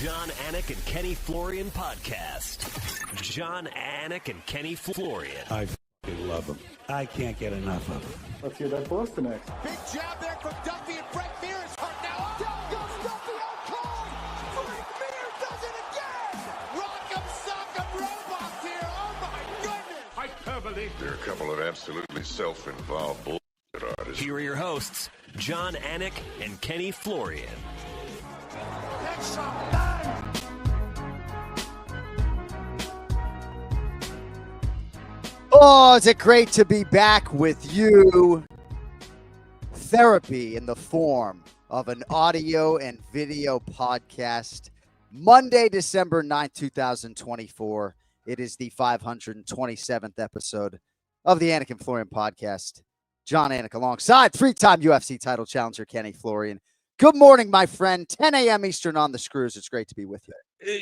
John Anik and Kenny Florian podcast. John Anik and Kenny Florian. I f***ing love them. I can't get enough of them. Let's hear that Boston next. Big jab there from Duffy, and Frank Mir is hurt now. Down goes Duffy, out cold. Frank Mir does it again. Rock'em sock'em robots here. Oh my goodness. Hyperbole. They're a couple of absolutely self-involved bullshit artists. Here are your hosts, John Anik and Kenny Florian. Oh, is it great to be back with you. Therapy in the form of an audio and video podcast. Monday, December 9th, 2024. It is the 527th episode of the Anik and Florian podcast. John Anik alongside three-time UFC title challenger Kenny Florian. Good morning, my friend. 10 a.m. Eastern on the screws. It's great to be with you.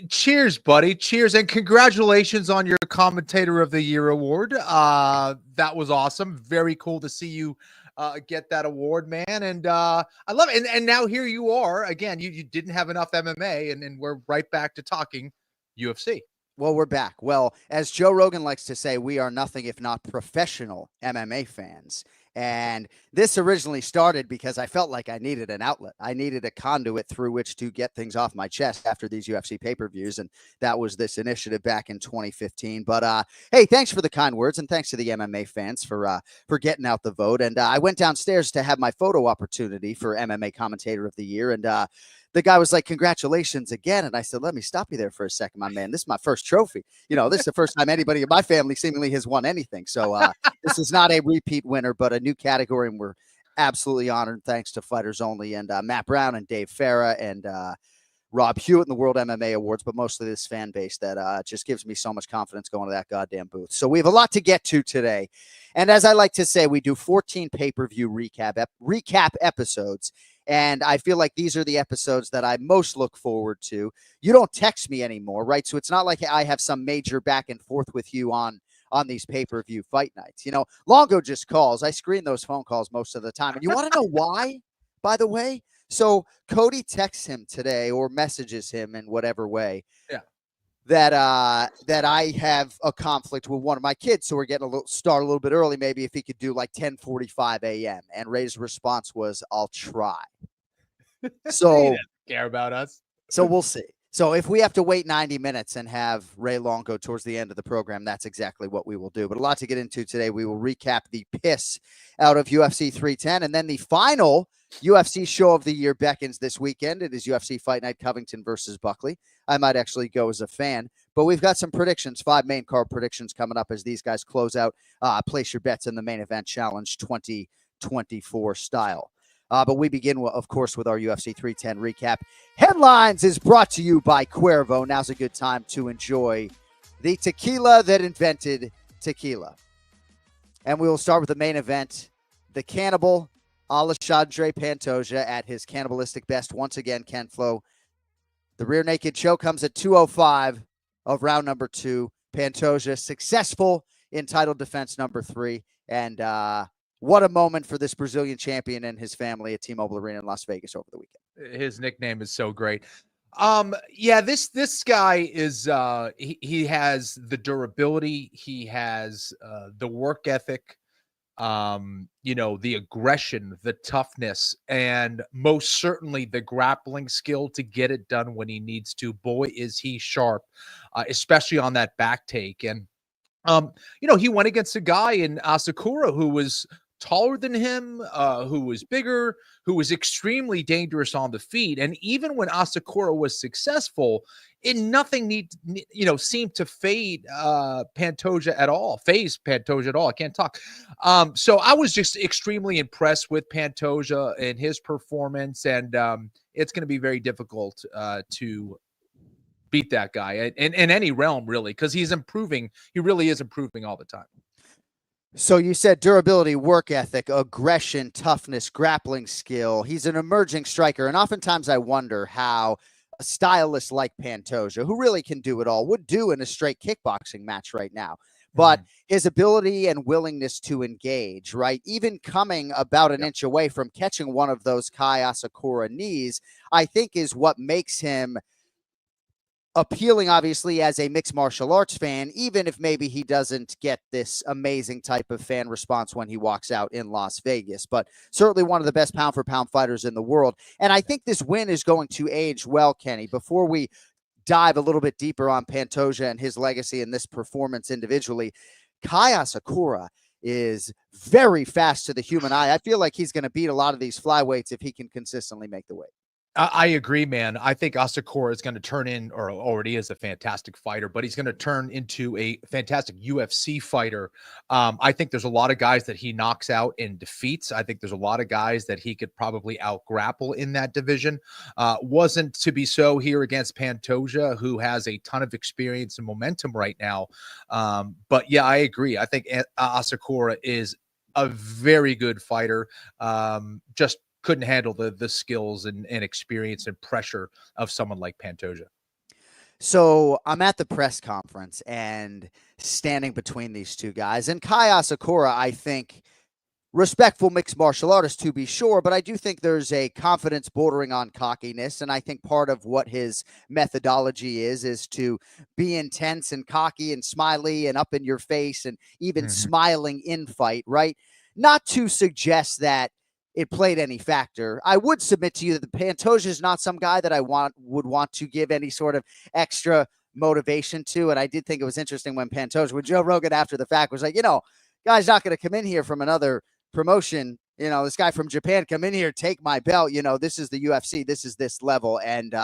Cheers, buddy. Cheers. And congratulations on your Commentator of the Year award. That was awesome. Very cool to see you get that award, man. And I love it. And now here you are. Again, you didn't have enough MMA, and we're right back to talking UFC. Well, we're back. Well, as Joe Rogan likes to say, we are nothing if not professional MMA fans. And this originally started because I felt like I needed an outlet. I needed a conduit through which to get things off my chest after these UFC pay-per-views. And that was this initiative back in 2015. But hey, thanks for the kind words. And thanks to the MMA fans for getting out the vote. And I went downstairs to have my photo opportunity for MMA Commentator of the Year. And the guy was like, congratulations again. And I said, let me stop you there for a second, my man. This is my first trophy. You know, this is the first time anybody in my family seemingly has won anything. So this is not a repeat winner, but a new category. And we're absolutely honored. Thanks to Fighters Only and Matt Brown and Dave Farah and Rob Hewitt in the World MMA Awards, but mostly this fan base that just gives me so much confidence going to that goddamn booth. So we have a lot to get to today. And as I like to say, we do 14 pay-per-view recap episodes. And I feel like these are the episodes that I most look forward to. You don't text me anymore, right? So it's not like I have some major back and forth with you on these pay-per-view fight nights. You know, Longo just calls. I screen those phone calls most of the time. And you want to know why, by the way? So Cody texts him today or messages him in whatever way. Yeah. That I have a conflict with one of my kids. So we're getting a little bit early, maybe if he could do like 10:45 a.m. And Ray's response was, I'll try. So He doesn't care about us. So we'll see. So if we have to wait 90 minutes and have Ray Longo towards the end of the program, that's exactly what we will do. But a lot to get into today. We will recap the piss out of UFC 310. And then the final UFC show of the year beckons this weekend. It is UFC Fight Night Covington versus Buckley. I might actually go as a fan. But we've got some predictions, 5 main card predictions coming up as these guys close out. Place your bets in the main event challenge 2024 style. But we begin, of course, with our UFC 310 recap. Headlines is brought to you by Cuervo. Now's a good time to enjoy the tequila that invented tequila. And we will start with the main event. The cannibal, Alexandre Pantoja, at his cannibalistic best. Once again, Ken Flo. The rear naked choke comes at 2:05 of round number 2. Pantoja successful in title defense number 3. And what a moment for this Brazilian champion and his family at T-Mobile Arena in Las Vegas over the weekend. His nickname is so great. Yeah, this guy is he has the durability, he has the work ethic, the aggression, the toughness, and most certainly the grappling skill to get it done when he needs to. Boy, is he sharp, especially on that back take. And he went against a guy in Asakura who was taller than him, who was bigger, who was extremely dangerous on the feet. And even when Asakura was successful, nothing seemed to phase Pantoja at all. I can't talk. So I was just extremely impressed with Pantoja and his performance. And it's going to be very difficult to beat that guy in any realm, really, because he's improving. He really is improving all the time. So you said durability, work ethic, aggression, toughness, grappling skill. He's an emerging striker. And oftentimes I wonder how a stylist like Pantoja, who really can do it all, would do in a straight kickboxing match right now. But his ability and willingness to engage, right, even coming about an inch away from catching one of those Kai Asakura knees, I think is what makes him appealing, obviously, as a mixed martial arts fan, even if maybe he doesn't get this amazing type of fan response when he walks out in Las Vegas. But certainly one of the best pound for pound fighters in the world. And I think this win is going to age well, Kenny. Before we dive a little bit deeper on Pantoja and his legacy and this performance individually, Kai Asakura is very fast to the human eye. I feel like he's going to beat a lot of these flyweights if he can consistently make the weight. I agree, man. I think Asakura is going to turn in, or already is, a fantastic fighter, but he's going to turn into a fantastic UFC fighter. I think there's a lot of guys that he knocks out and defeats. I think there's a lot of guys that he could probably out-grapple in that division. Wasn't to be so here against Pantoja, who has a ton of experience and momentum right now. But yeah, I agree. I think Asakura is a very good fighter. Just couldn't handle the skills and experience and pressure of someone like Pantoja. So I'm at the press conference and standing between these two guys. And Kai Asakura, I think, respectful mixed martial artist to be sure, but I do think there's a confidence bordering on cockiness. And I think part of what his methodology is to be intense and cocky and smiley and up in your face and even smiling in fight, right? Not to suggest that it played any factor. I would submit to you that the Pantoja is not some guy that I would want to give any sort of extra motivation to. And I did think it was interesting when Joe Rogan after the fact was like, guy's not going to come in here from another promotion. This guy from Japan, come in here, take my belt. This is the UFC. This is this level. And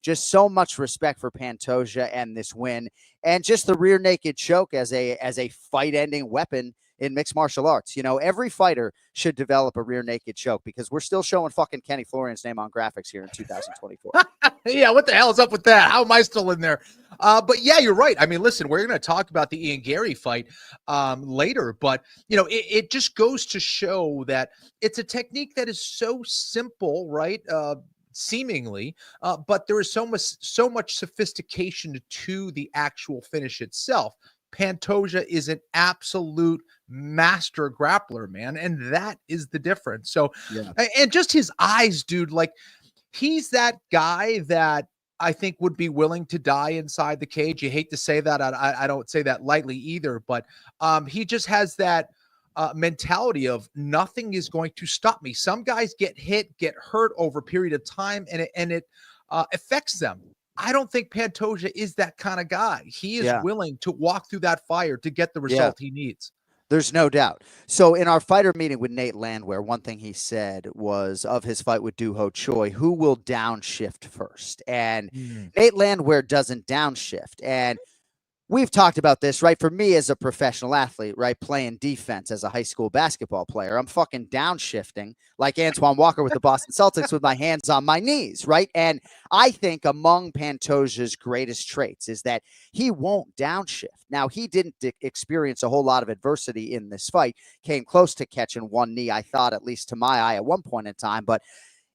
just so much respect for Pantoja and this win, and just the rear naked choke as a fight ending weapon in mixed martial arts. Every fighter should develop a rear naked choke, because we're still showing fucking Kenny Florian's name on graphics here in 2024. Yeah, what the hell is up with that? How am I still in there? But yeah, you're right. I mean, listen, we're going to talk about the Ian Gary fight later, but it just goes to show that it's a technique that is so simple, right? Seemingly, but there is so much sophistication to the actual finish itself. Pantoja is an absolute master grappler, man. And that is the difference. So, yeah. And just his eyes, dude, like he's that guy that I think would be willing to die inside the cage. You hate to say that. I don't say that lightly either, but he just has that mentality of nothing is going to stop me. Some guys get hit, get hurt over a period of time, and it affects them. I don't think Pantoja is that kind of guy. He is willing to walk through that fire to get the result he needs. There's no doubt. So in our fighter meeting with Nate Landwehr, one thing he said was of his fight with Doo Ho Choi, who will downshift first? And Nate Landwehr doesn't downshift. And we've talked about this, right? For me as a professional athlete, right, playing defense as a high school basketball player, I'm fucking downshifting like Antoine Walker with the Boston Celtics with my hands on my knees, right? And I think among Pantoja's greatest traits is that he won't downshift. Now, he didn't experience a whole lot of adversity in this fight, came close to catching one knee, I thought, at least to my eye at one point in time, but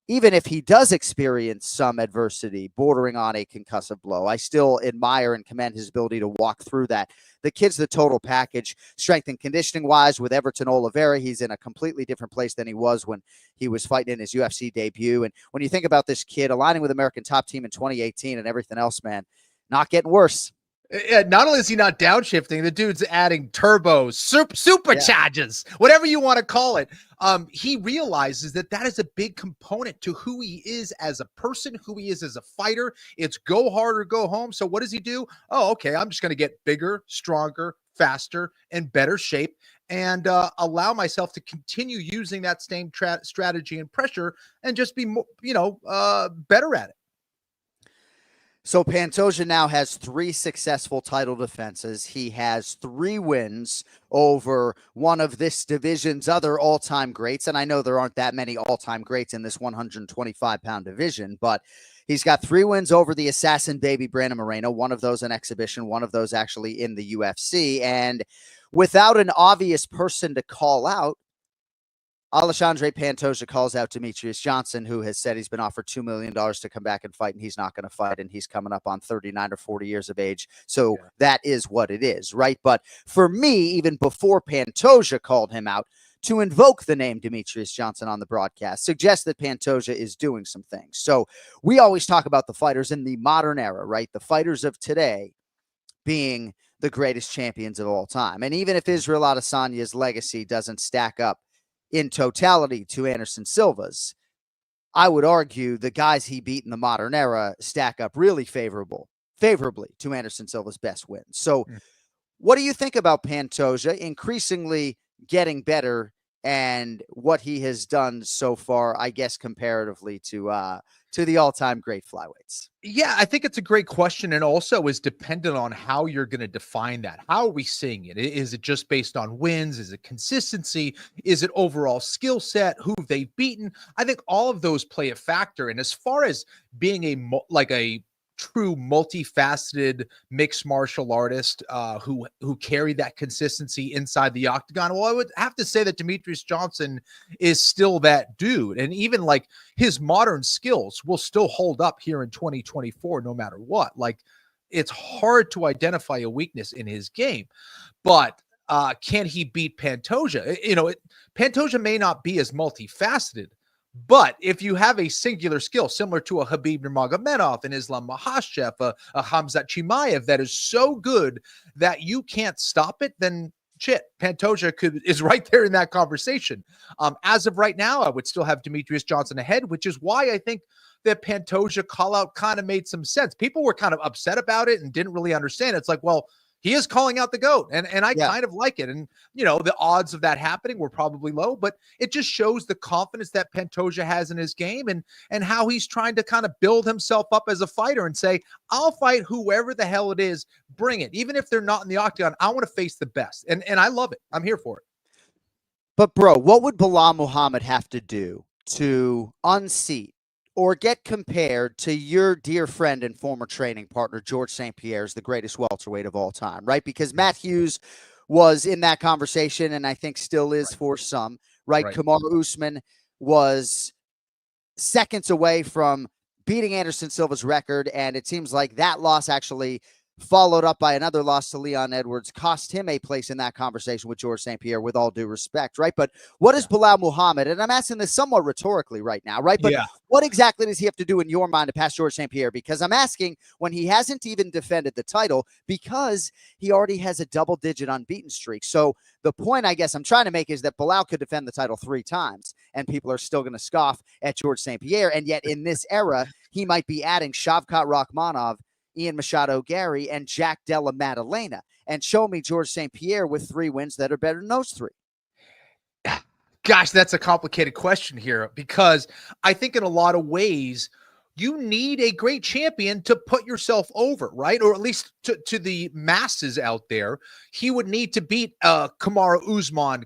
even if he does experience some adversity bordering on a concussive blow, I still admire and commend his ability to walk through that. The kid's the total package, strength and conditioning wise. With Everton Oliveira, he's in a completely different place than he was when he was fighting in his UFC debut. And when you think about this kid aligning with American Top Team in 2018 and everything else, man, not getting worse. Yeah, not only is he not downshifting, the dude's adding turbos, supercharges, whatever you want to call it. He realizes that is a big component to who he is as a person, who he is as a fighter. It's go hard or go home. So what does he do? Oh, okay, I'm just going to get bigger, stronger, faster, and better shape, and allow myself to continue using that same strategy and pressure and just be more, better at it. So Pantoja now has 3 successful title defenses. He has 3 wins over one of this division's other all-time greats. And I know there aren't that many all-time greats in this 125-pound division, but he's got 3 wins over the assassin baby Brandon Moreno, one of those in exhibition, one of those actually in the UFC. And without an obvious person to call out, Alexandre Pantoja calls out Demetrious Johnson, who has said he's been offered $2 million to come back and fight, and he's not going to fight, and he's coming up on 39 or 40 years of age. So that is what it is, right? But for me, even before Pantoja called him out, to invoke the name Demetrious Johnson on the broadcast suggests that Pantoja is doing some things. So we always talk about the fighters in the modern era, right? The fighters of today being the greatest champions of all time. And even if Israel Adesanya's legacy doesn't stack up in totality to Anderson Silva's, I would argue the guys he beat in the modern era stack up really favorably to Anderson Silva's best wins. So what do you think about Pantoja increasingly getting better and what he has done so far, I guess, comparatively to the all-time great flyweights? Yeah, I think it's a great question, and also is dependent on how you're going to define that. How are we seeing it? Is it just based on wins? Is it consistency? Is it overall skill set? Who they've beaten? I think all of those play a factor. And as far as being a true multifaceted mixed martial artist who carried that consistency inside the octagon, well, I would have to say that Demetrious Johnson is still that dude. And even like his modern skills will still hold up here in 2024, no matter what. Like, it's hard to identify a weakness in his game, but can he beat Pantoja? Pantoja may not be as multifaceted, but if you have a singular skill similar to a Khabib Nurmagomedov, an Islam Makhachev, a Khamzat Chimaev that is so good that you can't stop it, then shit, Pantoja is right there in that conversation. As of right now, I would still have Demetrious Johnson ahead, which is why I think that Pantoja call out kind of made some sense. People were kind of upset about it and didn't really understand. It's like, well, he is calling out the GOAT, and I kind of like it. And, the odds of that happening were probably low, but it just shows the confidence that Pantoja has in his game and how he's trying to kind of build himself up as a fighter and say, I'll fight whoever the hell it is, bring it. Even if they're not in the octagon, I want to face the best. And I love it. I'm here for it. But, bro, what would Belal Muhammad have to do to unseat or get compared to your dear friend and former training partner, George St. Pierre, is the greatest welterweight of all time, right? Because Matt Hughes was in that conversation and I think still is for some, right? Kamaru Usman was seconds away from beating Anderson Silva's record, and it seems like that loss actually followed up by another loss to Leon Edwards, cost him a place in that conversation with George St. Pierre, with all due respect, right? But what is Belal Muhammad? And I'm asking this somewhat rhetorically right now, right? But what exactly does he have to do in your mind to pass George St. Pierre? Because I'm asking when he hasn't even defended the title, because he already has a double-digit unbeaten streak. So the point I guess I'm trying to make is that Belal could defend the title 3 times, and people are still going to scoff at George St. Pierre. And yet in this era, he might be adding Shavkat Rakhmanov, Ian Machado Gary, and Jack Della Maddalena, and show me George St. Pierre with 3 wins that are better than those 3. Gosh, that's a complicated question here, because I think in a lot of ways you need a great champion to put yourself over, right? Or at least to the masses out there. He would need to beat Kamaru Usman,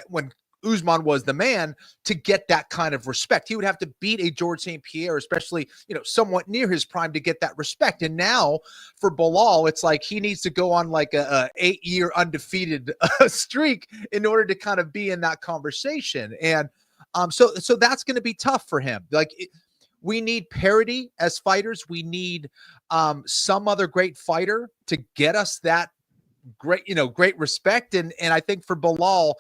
when Usman was the man, to get that kind of respect. He would have to beat a George St. Pierre, especially, somewhat near his prime, to get that respect. And now for Belal, it's like he needs to go on like a 8-year undefeated streak in order to kind of be in that conversation. And so that's going to be tough for him. We need parity as fighters. We need some other great fighter to get us that great respect. And I think for Belal,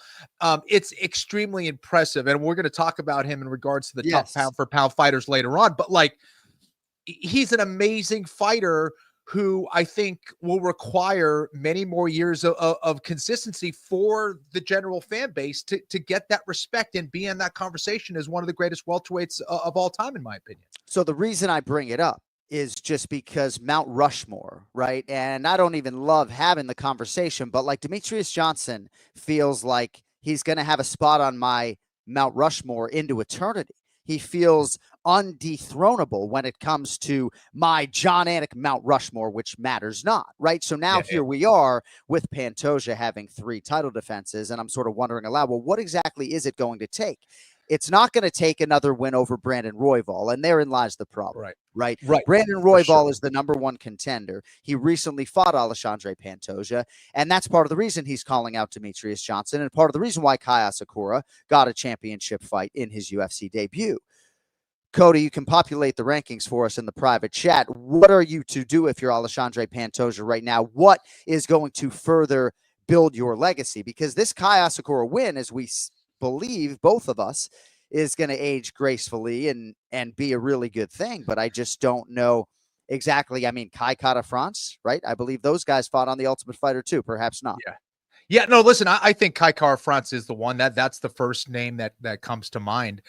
it's extremely impressive. And we're going to talk about him in regards to the top pound for pound fighters later on. But he's an amazing fighter who I think will require many more years of consistency for the general fan base to get that respect and be in that conversation as one of the greatest welterweights of all time, in my opinion. So the reason I bring it up is just because Mount Rushmore, right? And I don't even love having the conversation, but Demetrious Johnson feels like he's going to have a spot on my Mount Rushmore into eternity. He feels undethronable when it comes to my John Anik Mount Rushmore, which matters not, right? So now here we are with Pantoja having 3 title defenses, and I'm sort of wondering aloud, well, what exactly is it going to take? It's not going to take another win over Brandon Royval, and therein lies the problem, right? Brandon Royval is the #1 contender. He recently fought Alexandre Pantoja, and that's part of the reason he's calling out Demetrious Johnson, and part of the reason why Kai Asakura got a championship fight in his UFC debut. Cody, you can populate the rankings for us in the private chat. What are you to do if you're Alexandre Pantoja right now? What is going to further build your legacy? Because this Kai Asakura win, as we believe, both of us, is going to age gracefully and be a really good thing. But I just don't know exactly. I mean, Kai Kara France, right? I believe those guys fought on The Ultimate Fighter too. Perhaps not. Yeah. Yeah, no, listen, I think Kai Kara France is the one that's the first name that comes to mind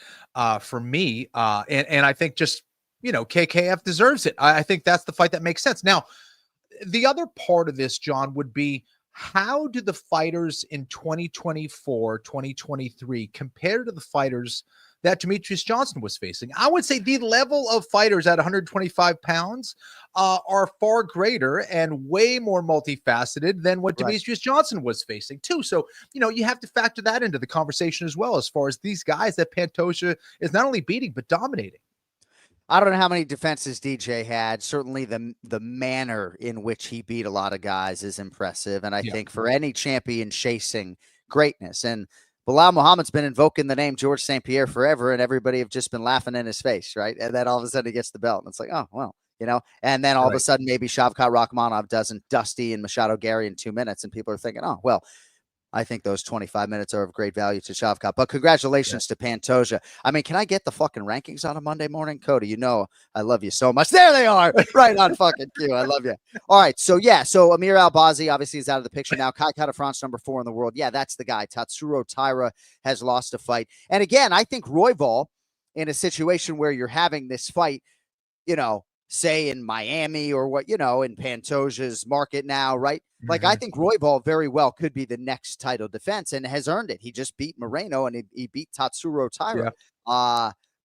for me. And I think just, KKF deserves it. I think that's the fight that makes sense. Now, the other part of this, John, would be how do the fighters in 2024, 2023 compare to the fighters that Demetrious Johnson was facing? I would say the level of fighters at 125 pounds are far greater and way more multifaceted than what Demetrious Johnson was facing too. So, you have to factor that into the conversation as well, as far as these guys that Pantoja is not only beating, but dominating. I don't know how many defenses DJ had. Certainly the manner in which he beat a lot of guys is impressive. And I think for any champion chasing greatness, and Belal Muhammad's been invoking the name George St. Pierre forever, and everybody have just been laughing in his face, right? And then all of a sudden he gets the belt, and it's like, oh, well, and then all of a sudden maybe Shavkat Rakhmanov doesn't Dusty and Machado Gary in 2 minutes, and people are thinking, oh, well, I think those 25 minutes are of great value to Shavkat. But congratulations to Pantoja. I mean, can I get the fucking rankings on a Monday morning? Cody, I love you so much. There they are, right on fucking cue. I love you. All right, so Amir Albazi obviously is out of the picture now. Kai Kara France, number 4 in the world. Yeah, that's the guy. Tatsuro Taira has lost a fight. And again, I think Royval, in a situation where you're having this fight, say in Miami or in Pantoja's market now, right? Like, I think Royval very well could be the next title defense and has earned it. He just beat Moreno and he beat Tatsuro Taira.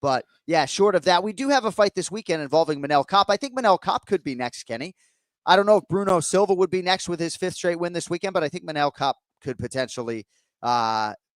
But short of that, we do have a fight this weekend involving Manel Kape. I think Manel Kape could be next, Kenny. I don't know if Bruno Silva would be next with his 5th straight win this weekend, but I think Manel Kape could potentially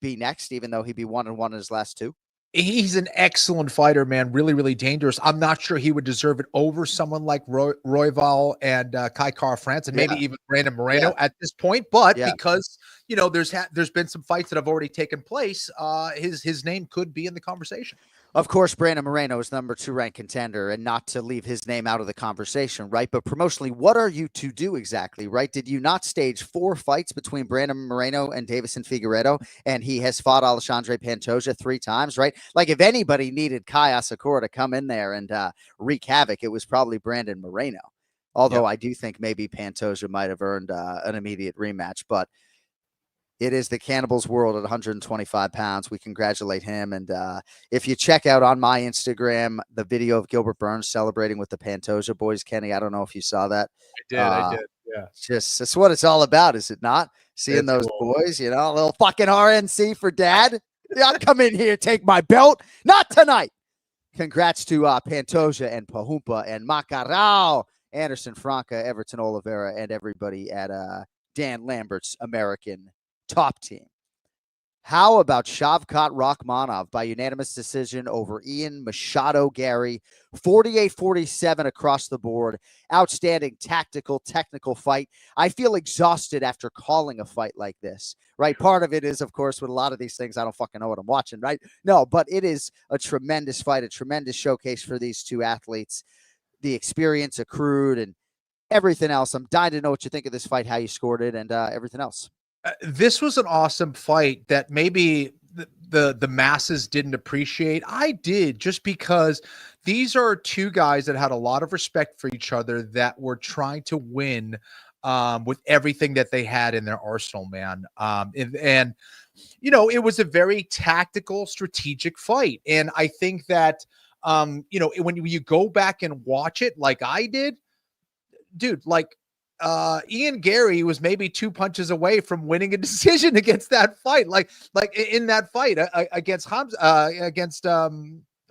be next, even though he'd be 1-1 in his last 2. He's an excellent fighter, man. Really, really dangerous. I'm not sure he would deserve it over someone like Royval and Kai Kara France, and maybe even Brandon Moreno at this point. But because there's been some fights that have already taken place, his name could be in the conversation. Of course, Brandon Moreno is number 2 ranked contender, and not to leave his name out of the conversation, right? But promotionally, what are you to do exactly, right? Did you not stage 4 fights between Brandon Moreno and Davison Figueiredo, and he has fought Alexandre Pantoja 3 times, right? Like, if anybody needed Kai Asakura to come in there and wreak havoc, it was probably Brandon Moreno. Although I do think maybe Pantoja might have earned an immediate rematch, but it is the Cannibal's world at 125 pounds. We congratulate him. And if you check out on my Instagram, the video of Gilbert Burns celebrating with the Pantoja boys, Kenny, I don't know if you saw that. I did. Yeah. That's what it's all about, is it not? Seeing those boys, a little fucking RNC for dad. Yeah, come in here, take my belt. Not tonight. Congrats to Pantoja and Pahumpa and Macarao, Anderson Franca, Everton Oliveira, and everybody at Dan Lambert's American top team. How about Shavkat Rakhmanov by unanimous decision over Ian Machado Gary, 48-47 across the board. Outstanding tactical, technical fight. I feel exhausted after calling a fight like this, right? Part of it is, of course, with a lot of these things, I don't fucking know what I'm watching, right? No, but it is a tremendous fight, a tremendous showcase for these 2 athletes. The experience accrued and everything else. I'm dying to know what you think of this fight, how you scored it, and everything else. This was an awesome fight that maybe the masses didn't appreciate. I did, just because these are 2 guys that had a lot of respect for each other, that were trying to win with everything that they had in their arsenal, man. And it was a very tactical, strategic fight. And I think that, when you go back and watch it like I did, dude, like, Ian Gary was maybe 2 punches away from winning a decision against that fight. Like in that fight against Hamza, against oh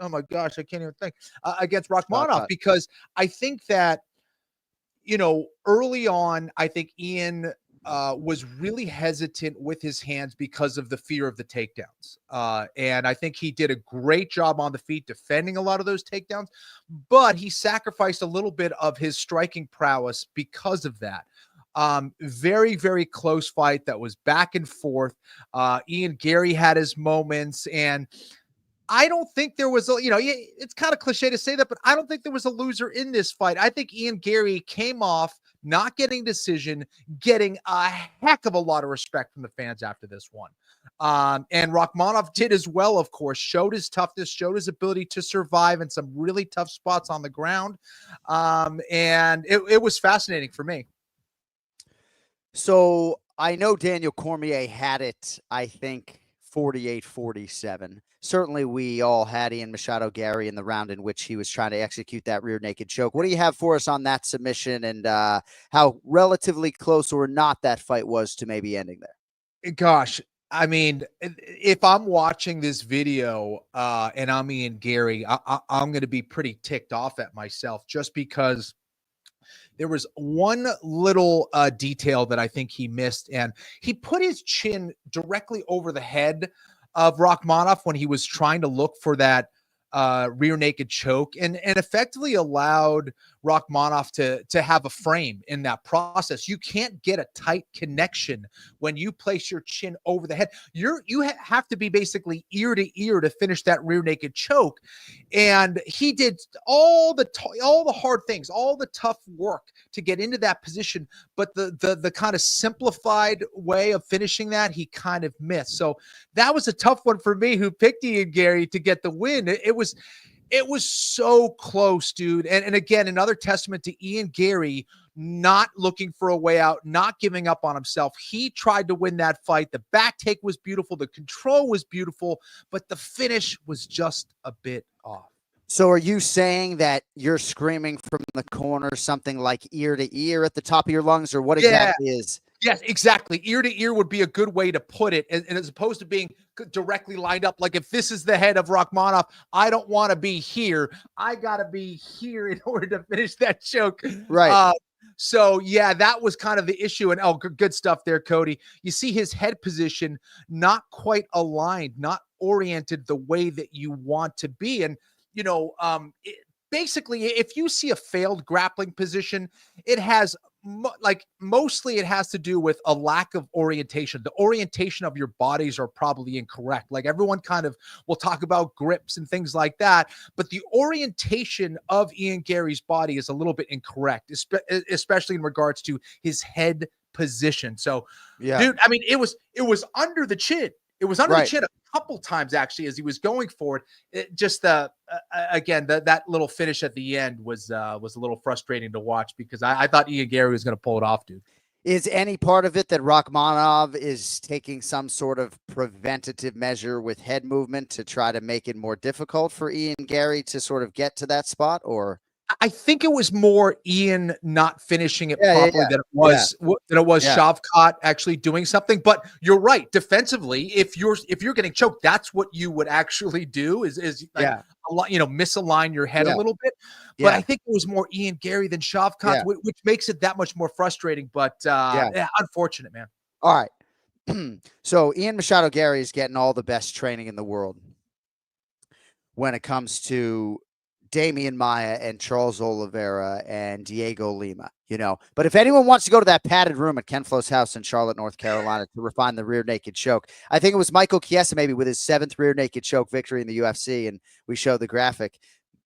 my gosh, I can't even think, against Rakhmanov, because I think that, early on, I think Ian was really hesitant with his hands because of the fear of the takedowns. And I think he did a great job on the feet defending a lot of those takedowns, but he sacrificed a little bit of his striking prowess because of that. Very, very close fight that was back and forth. Ian Gary had his moments, and I don't think there was it's kind of cliche to say that, but I don't think there was a loser in this fight. I think Ian Gary came off not getting decision, getting a heck of a lot of respect from the fans after this one. And Rakhmanov did as well, of course, showed his toughness, showed his ability to survive in some really tough spots on the ground. And it was fascinating for me. So I know Daniel Cormier had it, I think, 48-47. Certainly we all had Ian Machado Gary in the round in which he was trying to execute that rear naked choke. What do you have for us on that submission and how relatively close or not that fight was to maybe ending there? Gosh, I mean, if I'm watching this video and I'm Ian Gary, I'm going to be pretty ticked off at myself just because there was one little detail that I think he missed, and he put his chin directly over the head of Rakhmanov when he was trying to look for that rear naked choke and effectively allowed Rakhmanov to have a frame in that process. You can't get a tight connection when you place your chin over the head. You have to be basically ear to ear to finish that rear naked choke. And he did all the hard things, all the tough work to get into that position. But the kind of simplified way of finishing that, he kind of missed. So that was a tough one for me, who picked Ian Gary to get the win. It was so close, dude. And again, another testament to Ian Gary not looking for a way out, not giving up on himself. He tried to win that fight. The back take was beautiful. The control was beautiful, but the finish was just a bit off. So are you saying that you're screaming from the corner something like ear to ear at the top of your lungs, or what exactly is? Yes, exactly. Ear to ear would be a good way to put it. And as opposed to being directly lined up, like if this is the head of Rakhmanov, I don't want to be here. I got to be here in order to finish that choke. Right. So, yeah, that was kind of the issue. And good stuff there, Cody. You see his head position not quite aligned, not oriented the way that you want to be. And, basically, if you see a failed grappling position, it has mostly it has to do with a lack of orientation. The orientation of your bodies are probably incorrect. Like everyone kind of will talk about grips and things like that, but the orientation of Ian Gary's body is a little bit incorrect, especially in regards to his head position. So, yeah, dude, I mean, it was under the chin. It was under the chin a couple times actually as he was going for it. Just again, that little finish at the end was a little frustrating to watch because I thought Ian Gary was going to pull it off, dude. Is any part of it that Rakhmanov is taking some sort of preventative measure with head movement to try to make it more difficult for Ian Gary to sort of get to that spot, or? I think it was more Ian not finishing it properly than it was Shavkat actually doing something. But you're right. Defensively, if you're getting choked, that's what you would actually do is misalign your head a little bit. But I think it was more Ian Gary than Shavkat, which makes it that much more frustrating. But unfortunate, man. All right. So Ian Machado Gary is getting all the best training in the world when it comes to Damian Maia and Charles Oliveira and Diego Lima, But if anyone wants to go to that padded room at Ken Flo's house in Charlotte, North Carolina to refine the rear naked choke, I think it was Michael Chiesa maybe with his 7th rear naked choke victory in the UFC, and we show the graphic,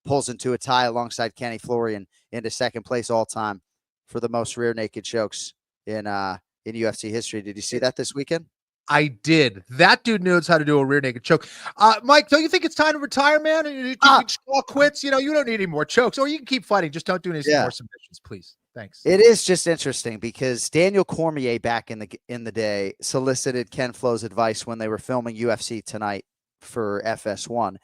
pulls into a tie alongside Kenny Florian into 2nd place all time for the most rear naked chokes in UFC history. Did you see that this weekend? I did. That dude knows how to do a rear naked choke. Mike, don't you think it's time to retire, man? You all quits. You don't need any more chokes, or you can keep fighting. Just don't do any more submissions, please. Thanks. It is just interesting because Daniel Cormier back in the day solicited Ken Flo's advice when they were filming UFC Tonight for FS1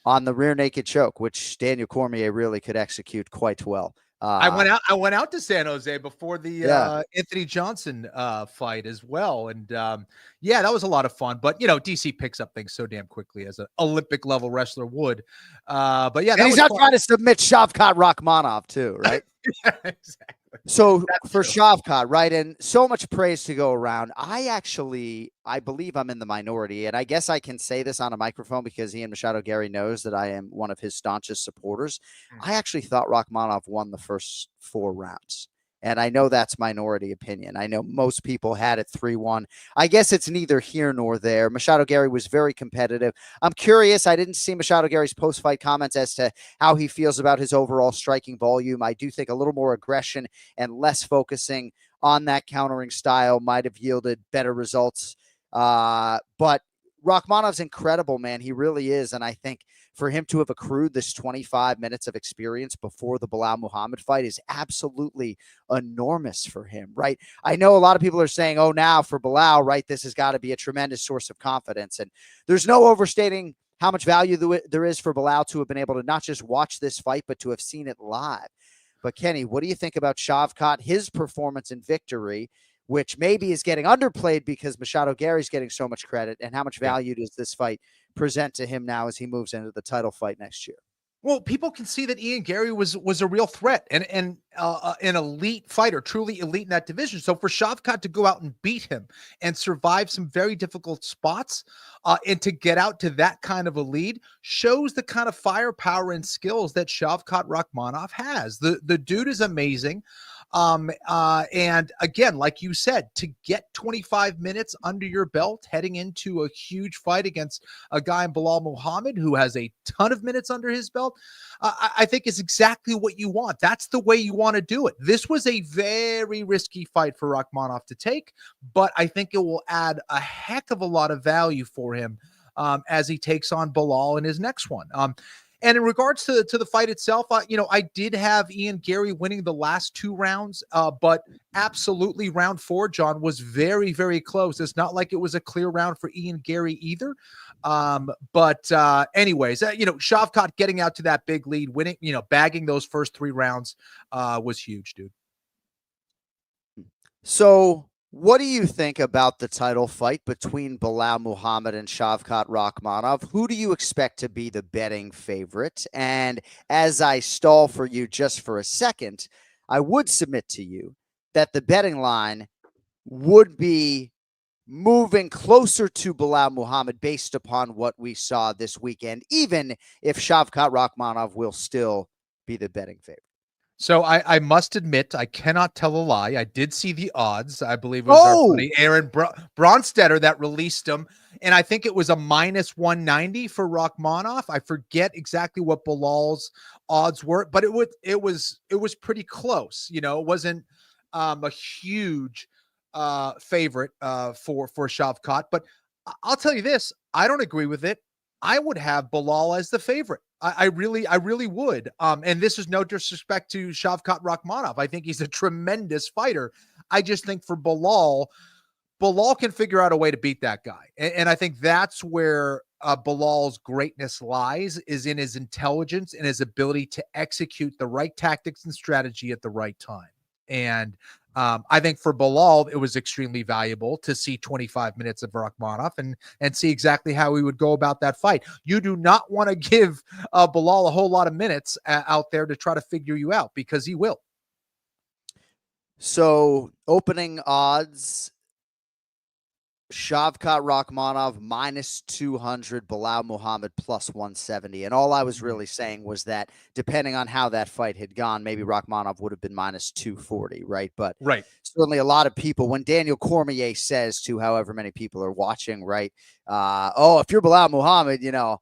on the rear naked choke, which Daniel Cormier really could execute quite well. I went out to San Jose before the Anthony Johnson fight as well. And that was a lot of fun. But, DC picks up things so damn quickly as an Olympic level wrestler would. But yeah, he's not trying to submit Shavkat Rakhmanov too, right? Yeah, exactly. So for Shavkat, right, and so much praise to go around. I believe I'm in the minority, and I guess I can say this on a microphone because Ian Machado Gary knows that I am one of his staunchest supporters. I actually thought Rakhmanov won the first 4 rounds. And I know that's minority opinion. I know most people had it 3-1. I guess it's neither here nor there. Machado Gary was very competitive. I'm curious. I didn't see Machado Gary's post-fight comments as to how he feels about his overall striking volume. I do think a little more aggression and less focusing on that countering style might have yielded better results. But Rakhmanov's incredible, man. He really is. And I think for him to have accrued this 25 minutes of experience before the Belal Muhammad fight is absolutely enormous for him, right? I know a lot of people are saying, oh, now for Belal, right, this has got to be a tremendous source of confidence. And there's no overstating how much value there is for Belal to have been able to not just watch this fight, but to have seen it live. But Kenny, what do you think about Shavkat, his performance and victory, which maybe is getting underplayed because Machado Gary's getting so much credit, and how much value does this fight present to him now as he moves into the title fight next year? Well, people can see that Ian Gary was a real threat and an elite fighter, truly elite in that division. So for Shavkat to go out and beat him and survive some very difficult spots and to get out to that kind of a lead shows the kind of firepower and skills that Shavkat Rakhmanov has. The dude is amazing. And again, like you said, to get 25 minutes under your belt heading into a huge fight against a guy in Belal Muhammad who has a ton of minutes under his belt, I think is exactly what you want. That's the way you want to do it. This was a very risky fight for Rakhmanov to take, but I think it will add a heck of a lot of value for him as he takes on Belal in his next one. And in regards to the fight itself, I did have Ian Gary winning the last 2 rounds, but absolutely round 4, John, was very, very close. It's not like it was a clear round for Ian Gary either. But anyways, Shavkat getting out to that big lead, winning, bagging those first 3 rounds was huge, dude. So what do you think about the title fight between Belal Muhammad and Shavkat Rakhmanov? Who do you expect to be the betting favorite? And as I stall for you just for a second, I would submit to you that the betting line would be moving closer to Belal Muhammad based upon what we saw this weekend, even if Shavkat Rakhmanov will still be the betting favorite. So I must admit, I cannot tell a lie. I did see the odds. I believe it was our buddy Aaron Bronstetter that released them. And I think it was a minus 190 for Rakhmanov. I forget exactly what Belal's odds were, but it was pretty close. It wasn't a huge favorite for Shavkat. But I'll tell you this, I don't agree with it. I would have Belal as the favorite. I really would. And this is no disrespect to Shavkat Rakhmanov. I think he's a tremendous fighter. I just think for Belal can figure out a way to beat that guy. And I think that's where Belal's greatness lies, is in his intelligence and his ability to execute the right tactics and strategy at the right time. And I think for Belal, it was extremely valuable to see 25 minutes of Rakhmanov and see exactly how he would go about that fight. You do not want to give Belal a whole lot of minutes out there to try to figure you out, because he will. So opening odds, Shavkat Rakhmanov minus 200, Belal Muhammad plus 170. And all I was really saying was that depending on how that fight had gone, maybe Rakhmanov would have been minus 240, right? But certainly a lot of people, when Daniel Cormier says to however many people are watching, right? If you're Belal Muhammad, you got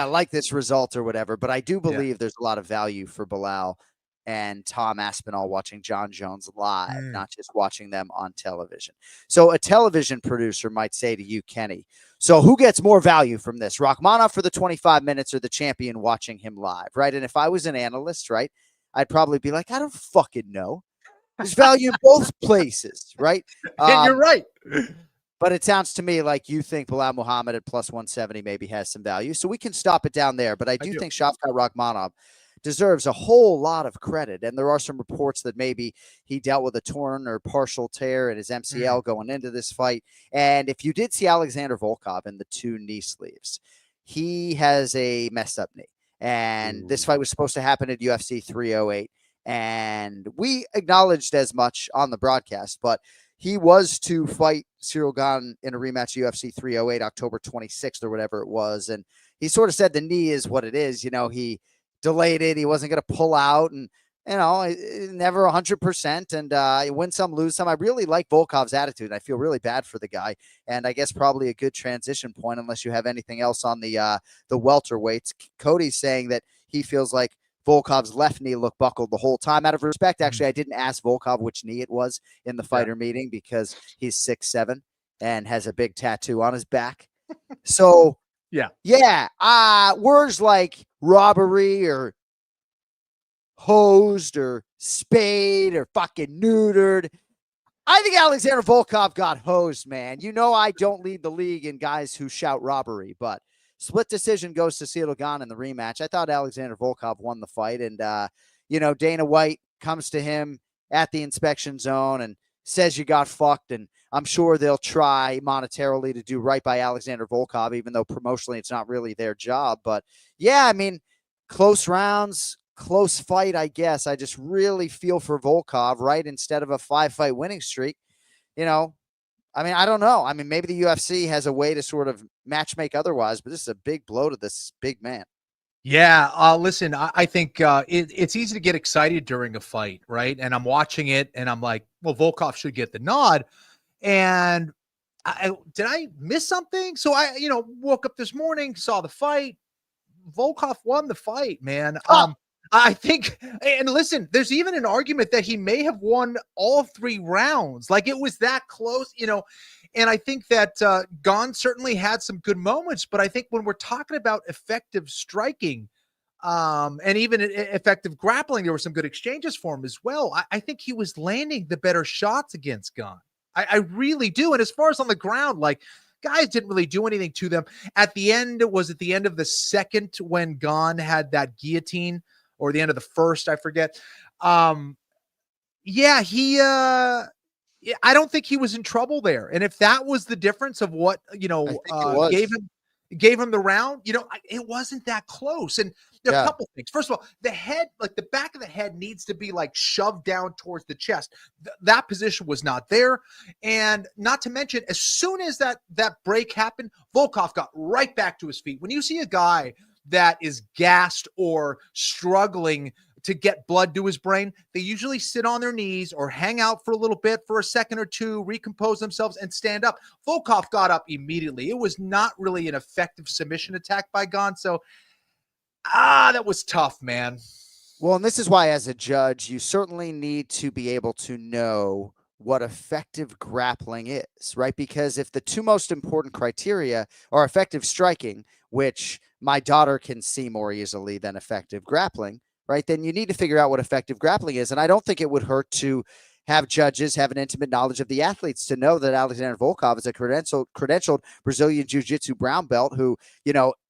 to like this result or whatever. But I do believe there's a lot of value for Belal and Tom Aspinall watching John Jones live, not just watching them on television. So a television producer might say to you, Kenny, so who gets more value from this? Rakhmanov for the 25 minutes or the champion watching him live, right? And if I was an analyst, right, I'd probably be like, I don't fucking know. There's value in both places, right? And you're right. But it sounds to me like you think Belal Muhammad at plus 170 maybe has some value. So we can stop it down there. But I do think Shavkat Rakhmanov deserves a whole lot of credit. And there are some reports that maybe he dealt with a torn or partial tear in his MCL going into this fight. And if you did see Alexandre Volkov in the 2 knee sleeves, he has a messed up knee. And this fight was supposed to happen at UFC 308. And we acknowledged as much on the broadcast, but he was to fight Cyril Gane in a rematch UFC 308, October 26th or whatever it was. And he sort of said the knee is what it is. He delayed it. He wasn't going to pull out. And never 100%, and win some, lose some. I really like Volkov's attitude. I feel really bad for the guy, and I guess probably a good transition point, unless you have anything else on the welterweights. Cody's saying that he feels like Volkov's left knee looked buckled the whole time. Out of respect, actually, I didn't ask Volkov which knee it was in the fighter meeting because he's 6'7" and has a big tattoo on his back. So words like robbery or hosed or spayed or fucking neutered. I think Alexander Volkov got hosed, man. I don't lead the league in guys who shout robbery, but split decision goes to Ciryl Gane in the rematch. I thought Alexander Volkov won the fight, and Dana White comes to him at the inspection zone and says you got fucked, and I'm sure they'll try monetarily to do right by Alexander Volkov, even though promotionally it's not really their job. But yeah, I mean, close rounds, close fight, I guess. I just really feel for Volkov, right? Instead of a 5-fight winning streak, I don't know. I mean, maybe the UFC has a way to sort of match make otherwise, but this is a big blow to this big man. Yeah. Listen, I think it's easy to get excited during a fight, right? And I'm watching it and I'm like, well, Volkov should get the nod. And did I miss something? So I, woke up this morning, saw the fight. Volkov won the fight, man. I think, and listen, there's even an argument that he may have won all 3 rounds. Like it was that close, and I think that Gane certainly had some good moments, but I think when we're talking about effective striking and even effective grappling, there were some good exchanges for him as well. I think he was landing the better shots against Gane. I really do. And as far as on the ground, like guys didn't really do anything to them. At the end, it was at the end of the second when Gane had that guillotine, or the end of the first, I forget. I don't think he was in trouble there. And if that was the difference of what, gave him the round, it wasn't that close. And there are a couple things. First of all, the head, like the back of the head needs to be like shoved down towards the chest. That position was not there. And not to mention, as soon as that break happened, Volkov got right back to his feet. When you see a guy that is gassed or struggling to get blood to his brain, they usually sit on their knees or hang out for a little bit for a second or two, recompose themselves, and stand up. Volkov got up immediately. It was not really an effective submission attack by Gane. So, that was tough, man. Well, and this is why, as a judge, you certainly need to be able to know what effective grappling is, right? Because if the 2 most important criteria are effective striking, which my daughter can see more easily than effective grappling, right? Then you need to figure out what effective grappling is. And I don't think it would hurt to have judges have an intimate knowledge of the athletes to know that Alexander Volkov is a credentialed Brazilian Jiu-Jitsu brown belt who,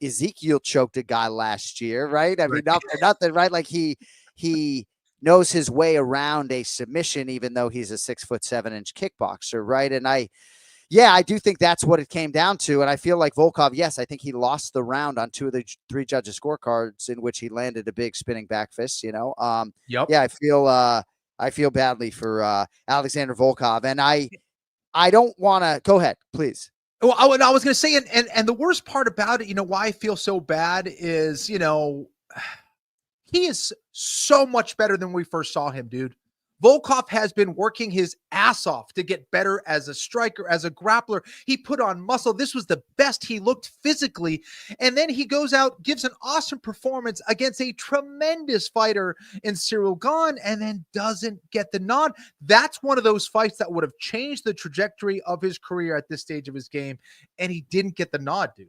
Ezekiel choked a guy last year, right? I mean, not for nothing, right? Like he knows his way around a submission, even though he's a 6'7" kickboxer, right? And I do think that's what it came down to. And I feel like Volkov, yes, I think he lost the round on 2 of the 3 judges' scorecards in which he landed a big spinning back fist, Yeah, I feel badly for Alexander Volkov. And I don't want to go ahead, please. Well, I was going to say, and the worst part about it, why I feel so bad is, he is so much better than we first saw him, dude. Volkov has been working his ass off to get better as a striker, as a grappler. He put on muscle. This was the best he looked physically. And then he goes out, gives an awesome performance against a tremendous fighter in Ciryl Gane, and then doesn't get the nod. That's one of those fights that would have changed the trajectory of his career at this stage of his game. And he didn't get the nod, dude.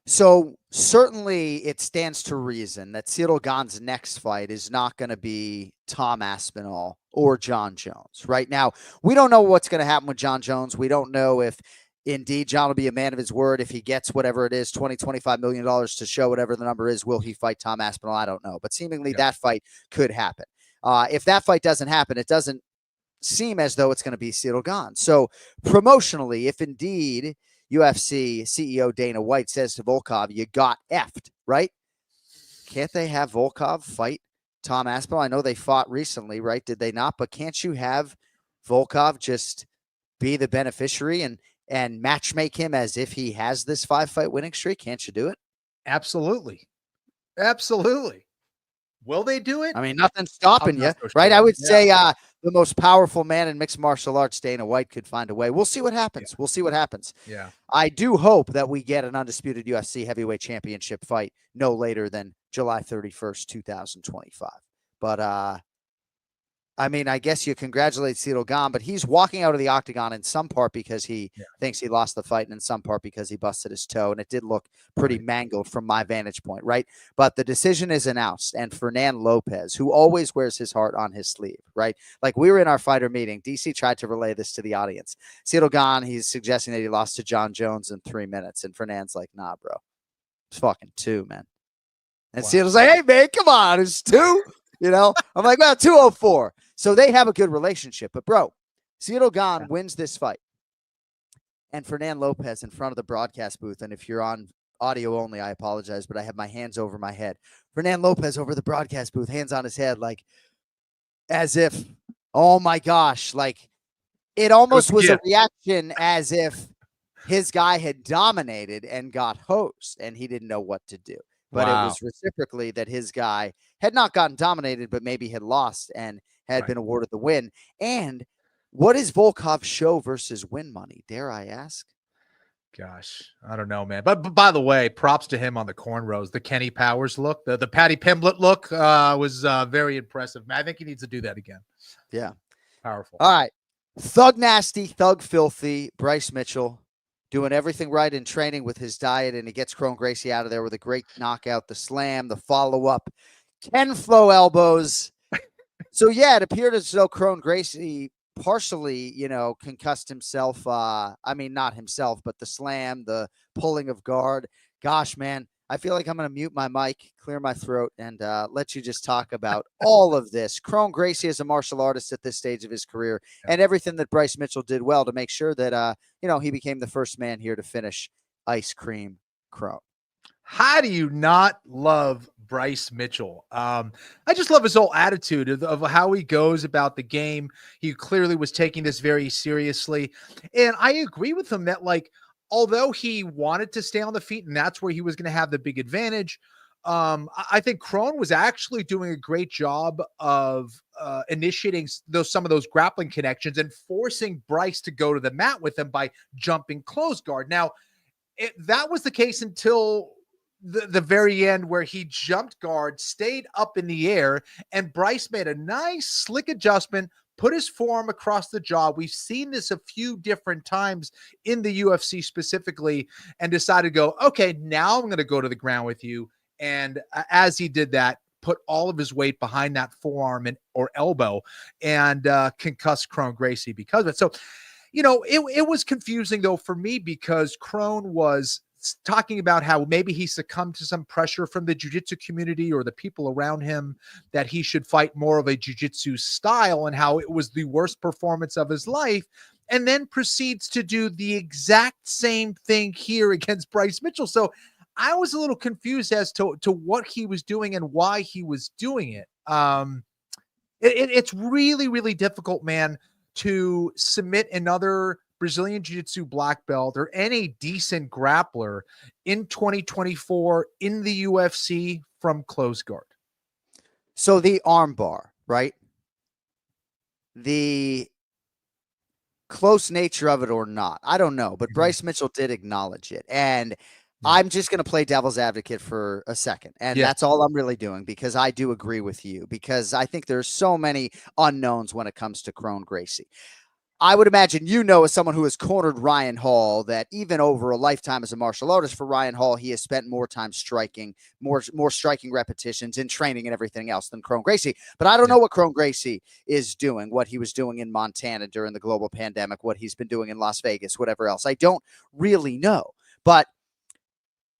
So certainly it stands to reason that Ciryl Gane's next fight is not going to be Tom Aspinall or John Jones. Right now, we don't know what's going to happen with John Jones. We don't know if indeed John will be a man of his word. If he gets whatever it is, $25 million to show whatever the number is, will he fight Tom Aspinall? I don't know. But seemingly that fight could happen. If that fight doesn't happen, it doesn't seem as though it's going to be Ciryl Gane. So promotionally, if indeed UFC CEO Dana White says to Volkov, you got effed, right? Can't they have Volkov fight Tom Aspinall? I know they fought recently, right? Did they not? But can't you have Volkov just be the beneficiary and match make him as if he has this 5-fight winning streak? Can't you do it? Absolutely. Absolutely. Will they do it? I mean, nothing's stopping you, so right? sure. I would say the most powerful man in mixed martial arts, Dana White, could find a way. We'll see what happens. We'll see what happens. Yeah. I do hope that we get an undisputed UFC heavyweight championship fight no later than July 31st, 2025. But I mean, I guess you congratulate Ciryl Gane, but he's walking out of the octagon in some part because he thinks he lost the fight and in some part because he busted his toe. And it did look pretty mangled from my vantage point, right? But the decision is announced. And Fernand Lopez, who always wears his heart on his sleeve, right? Like we were in our fighter meeting. DC tried to relay this to the audience. Ciryl Gane, he's suggesting that he lost to John Jones in 3 minutes. And Fernand's like, nah, bro. It's fucking 2, man. And Cyryl's like, hey, man, come on. It's 2. You know, I'm like, well, 204. So they have a good relationship. But, bro, Ciryl Gane wins this fight. And Fernand Lopez in front of the broadcast booth. And if you're on audio only, I apologize, but I have my hands over my head. Fernand Lopez over the broadcast booth, hands on his head, like as if, oh, my gosh, like it almost was a reaction as if his guy had dominated and got hosed and he didn't know what to do. But it was reciprocally that his guy had not gotten dominated, but maybe had lost and had been awarded the win. And what is Volkov show versus win money? Dare I ask? Gosh, I don't know, man. But by the way, props to him on the cornrows. The Kenny Powers look, the Patty Pimblett look was very impressive. Man, I think he needs to do that again. Yeah. Powerful. All right. Thug nasty, thug filthy, Bryce Mitchell. Doing everything right in training with his diet, and he gets Kron Gracie out of there with a great knockout, the slam, the follow-up, 10 flow elbows. So, yeah, it appeared as though Kron Gracie partially, concussed himself. I mean, not himself, but the slam, the pulling of guard. Gosh, man, I feel like I'm going to mute my mic, clear my throat, and let you just talk about all of this. Kron Gracie is a martial artist at this stage of his career, and everything that Bryce Mitchell did well to make sure that, he became the first man here to finish Ice Cream Kron. How do you not love Bryce Mitchell? I just love his whole attitude of how he goes about the game. He clearly was taking this very seriously. And I agree with him that, like, although he wanted to stay on the feet and that's where he was going to have the big advantage, I think Kron was actually doing a great job of initiating some of those grappling connections and forcing Bryce to go to the mat with him by jumping close guard. Now, that was the case until the very end where he jumped guard, stayed up in the air, and Bryce made a nice slick adjustment, put his forearm across the jaw. We've seen this a few different times in the UFC specifically, and decided to go, okay, now I'm going to go to the ground with you. And as he did that, put all of his weight behind that forearm or elbow and concussed Kron Gracie because of it. So, it was confusing though for me because Kron was talking about how maybe he succumbed to some pressure from the jiu-jitsu community or the people around him that he should fight more of a jiu-jitsu style and how it was the worst performance of his life, and then proceeds to do the exact same thing here against Bryce Mitchell. So I was a little confused as to what he was doing and why he was doing it. It's really, really difficult, man, to submit another Brazilian Jiu-Jitsu black belt or any decent grappler in 2024 in the UFC from close guard. So the arm bar, right? The close nature of it or not, I don't know, but Bryce Mitchell did acknowledge it. And I'm just going to play devil's advocate for a second. And that's all I'm really doing, because I do agree with you, because I think there's so many unknowns when it comes to Kron Gracie. I would imagine, as someone who has cornered Ryan Hall, that even over a lifetime as a martial artist for Ryan Hall, he has spent more time striking, more striking repetitions in training and everything else than Kron Gracie. But I don't know what Kron Gracie is doing, what he was doing in Montana during the global pandemic, what he's been doing in Las Vegas, whatever else. I don't really know. But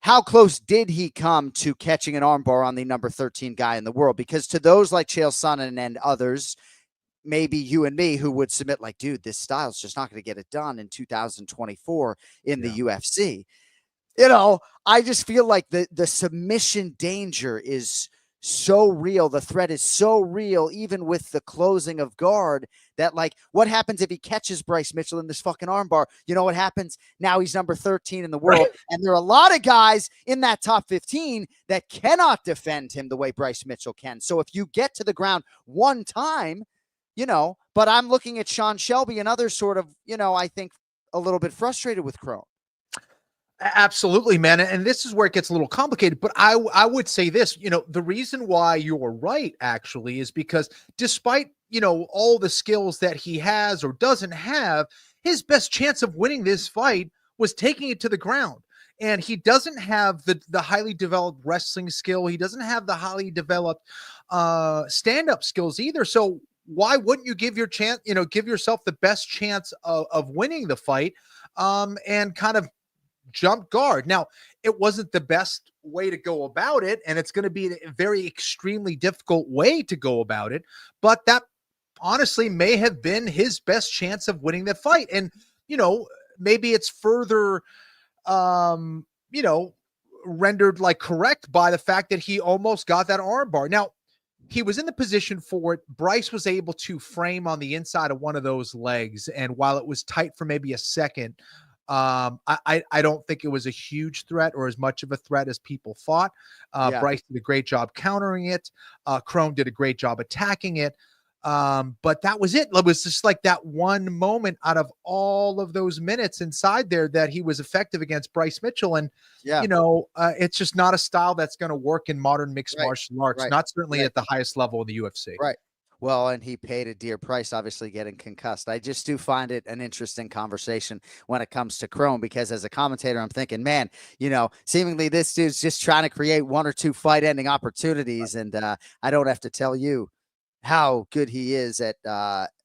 how close did he come to catching an armbar on the number 13 guy in the world? Because to those like Chael Sonnen and others, maybe you and me, who would submit like, dude, this style's just not going to get it done in 2024 in the UFC. I just feel like the submission danger is so real. The threat is so real, even with the closing of guard, that like, what happens if he catches Bryce Mitchell in this fucking armbar? You know what happens? Now he's number 13 in the world. Right. And there are a lot of guys in that top 15 that cannot defend him the way Bryce Mitchell can. So if you get to the ground one time, you know, but I'm looking at Sean Shelby and others sort of, you know, I think a little bit frustrated with Crone. Absolutely, man. And this is where it gets a little complicated, but I would say this, you know, the reason why you're right actually is because despite, you know, all the skills that he has or doesn't have, his best chance of winning this fight was taking it to the ground. And he doesn't have the highly developed wrestling skill. He doesn't have the highly developed stand-up skills either. So why wouldn't you give yourself the best chance of winning the fight and kind of jump guard? Now, it wasn't the best way to go about it, and it's going to be a very extremely difficult way to go about it, but that honestly may have been his best chance of winning the fight. And, you know, maybe it's further, you know, rendered like correct by the fact that he almost got that arm bar. Now, he was in the position for it. Bryce was able to frame on the inside of one of those legs, and while it was tight for maybe a second, I don't think it was a huge threat or as much of a threat as people thought. Bryce did a great job countering it. Crone did a great job attacking it. But that was it. It was just like that one moment out of all of those minutes inside there that he was effective against Bryce Mitchell. And, you know, it's just not a style that's going to work in modern mixed martial arts, not certainly at the highest level in the UFC. Right. Well, and he paid a dear price, obviously getting concussed. I just do find it an interesting conversation when it comes to Crone, because as a commentator, I'm thinking, man, you know, seemingly this dude's just trying to create one or two fight ending opportunities. And I don't have to tell you how good he is at,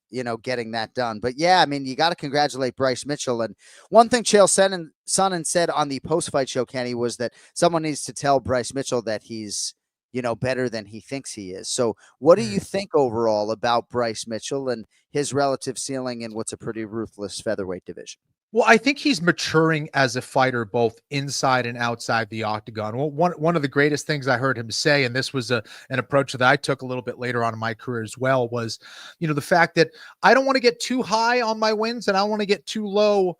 you know, getting that done. But yeah, I mean, you got to congratulate Bryce Mitchell. And one thing Chael Sonnen said on the post-fight show, Kenny, was that someone needs to tell Bryce Mitchell that he's, you know, better than he thinks he is. So what do you think overall about Bryce Mitchell and his relative ceiling in what's a pretty ruthless featherweight division? Well, I think he's maturing as a fighter, both inside and outside the octagon. Well, one of the greatest things I heard him say, and this was an approach that I took a little bit later on in my career as well, was, you know, the fact that I don't want to get too high on my wins and I want to get too low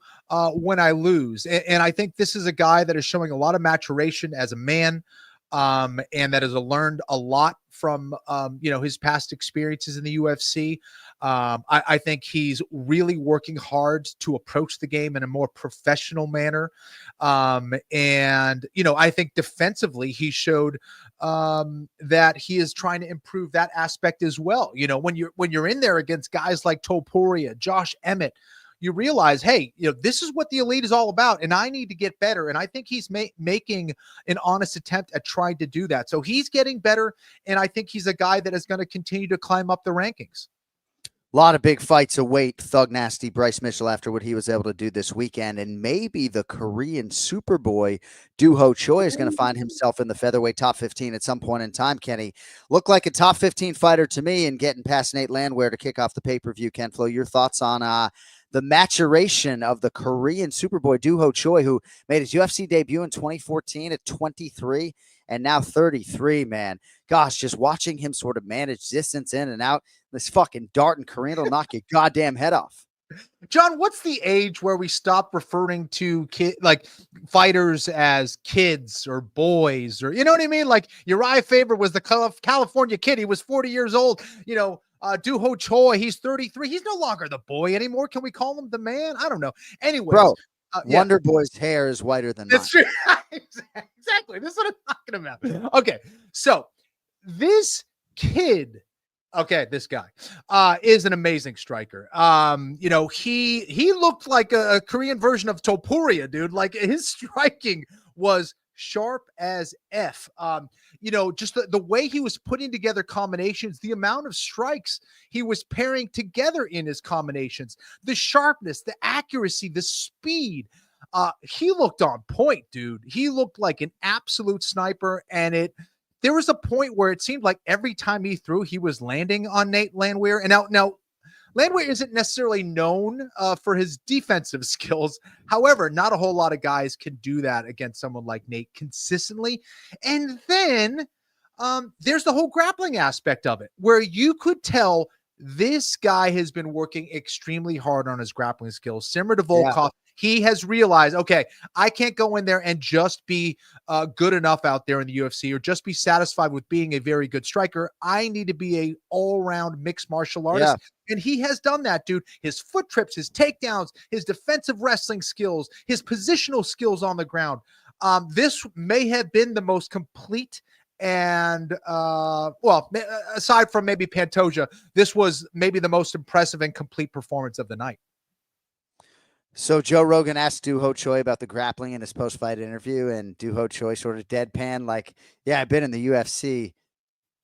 when I lose. And I think this is a guy that is showing a lot of maturation as a man. And that has learned a lot from, you know, his past experiences in the UFC. I think he's really working hard to approach the game in a more professional manner. And, you know, I think defensively he showed that he is trying to improve that aspect as well. You know, when you're in there against guys like Topuria, Josh Emmett, you realize, hey, you know, this is what the elite is all about, and I need to get better. And I think he's making an honest attempt at trying to do that. So he's getting better, and I think he's a guy that is going to continue to climb up the rankings. A lot of big fights await Thug Nasty Bryce Mitchell after what he was able to do this weekend. And maybe the Korean Superboy Doo Ho Choi is going to find himself in the featherweight top 15 at some point in time, Kenny. Looked like a top 15 fighter to me, and getting past Nate Landwehr to kick off the pay-per-view. Ken Flo, your thoughts on the maturation of the Korean Superboy Doo Ho Choi, who made his UFC debut in 2014 at 23 and now 33, man. Gosh, just watching him sort of manage distance in and out. This fucking dart and Korean will knock your goddamn head off. John, what's the age where we stop referring to fighters as kids or boys, or, you know what I mean? Like Uriah Faber was the California kid. He was 40 years old. You know, Doo Ho Choi, he's 33. He's no longer the boy anymore. Can we call him the man? I don't know. Anyways, bro, Wonder Boy's hair is whiter than mine. That's true. Exactly. This is what I'm talking about. Okay, so this kid, this guy is an amazing striker. You know, he looked like a Korean version of Topuria, dude. Like, his striking was sharp as F. You know, just the way he was putting together combinations, the amount of strikes he was pairing together in his combinations, the sharpness, the accuracy, the speed. He looked on point, dude. He looked like an absolute sniper, and there was a point where it seemed like every time he threw, he was landing on Nate Landwehr. And now Landwehr isn't necessarily known for his defensive skills. However, not a whole lot of guys can do that against someone like Nate consistently. And then there's the whole grappling aspect of it, where you could tell this guy has been working extremely hard on his grappling skills. Similar to Volkov, he has realized, okay, I can't go in there and just be good enough out there in the UFC or just be satisfied with being a very good striker. I need to be a all-around mixed martial artist. And he has done that, dude. His foot trips, his takedowns, his defensive wrestling skills, his positional skills on the ground. This may have been the most complete and aside from maybe Pantoja, this was maybe the most impressive and complete performance of the night. So Joe Rogan asked Doo Ho Choi about the grappling in his post-fight interview, and Doo Ho Choi sort of deadpan, like, yeah, I've been in the UFC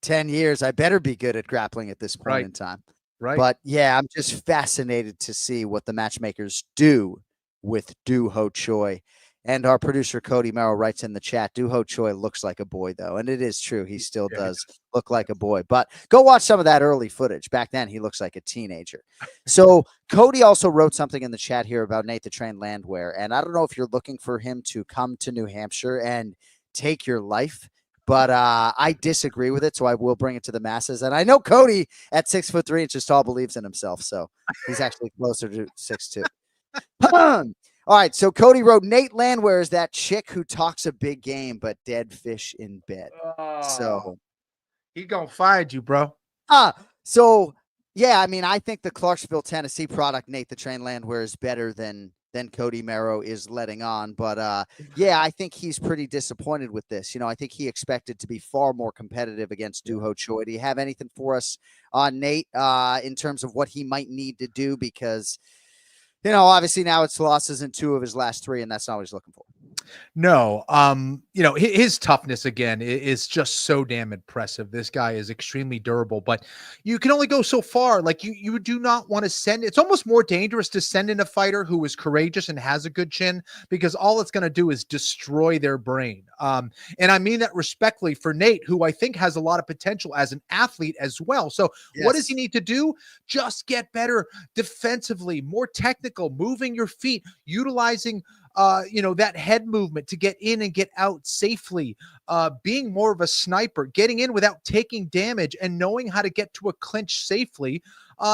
10 years. I better be good at grappling at this point in time. Right. But yeah, I'm just fascinated to see what the matchmakers do with Doo Ho Choi. And our producer, Cody Merrill, writes in the chat, Doo Ho Choi looks like a boy, though. And it is true. He still does look like a boy. But go watch some of that early footage. Back then, he looks like a teenager. So Cody also wrote something in the chat here about Nate the Train Landwehr. And I don't know if you're looking for him to come to New Hampshire and take your life, but I disagree with it. So I will bring it to the masses. And I know Cody at 6'3" tall believes in himself. So he's actually closer to 6'2". All right, so Cody wrote, Nate Landwehr is that chick who talks a big game, but dead fish in bed. So he gonna find you, bro. So yeah, I mean, I think the Clarksville, Tennessee product, Nate the Train Landwehr, is better than Cody Merrow is letting on. But yeah, I think he's pretty disappointed with this. You know, I think he expected to be far more competitive against Doo Ho Choi. Do you have anything for us on Nate in terms of what he might need to do? Because you know, obviously now it's losses in 2 of his last 3, and that's not what he's looking for. No, you know, his toughness again is just so damn impressive. This guy is extremely durable, but you can only go so far. Like you do not want to send. It's almost more dangerous to send in a fighter who is courageous and has a good chin, because all it's going to do is destroy their brain. And I mean that respectfully for Nate, who I think has a lot of potential as an athlete as well. So what does he need to do? Just get better defensively, more technical, moving your feet, utilizing you know, that head movement to get in and get out safely, being more of a sniper, getting in without taking damage and knowing how to get to a clinch safely,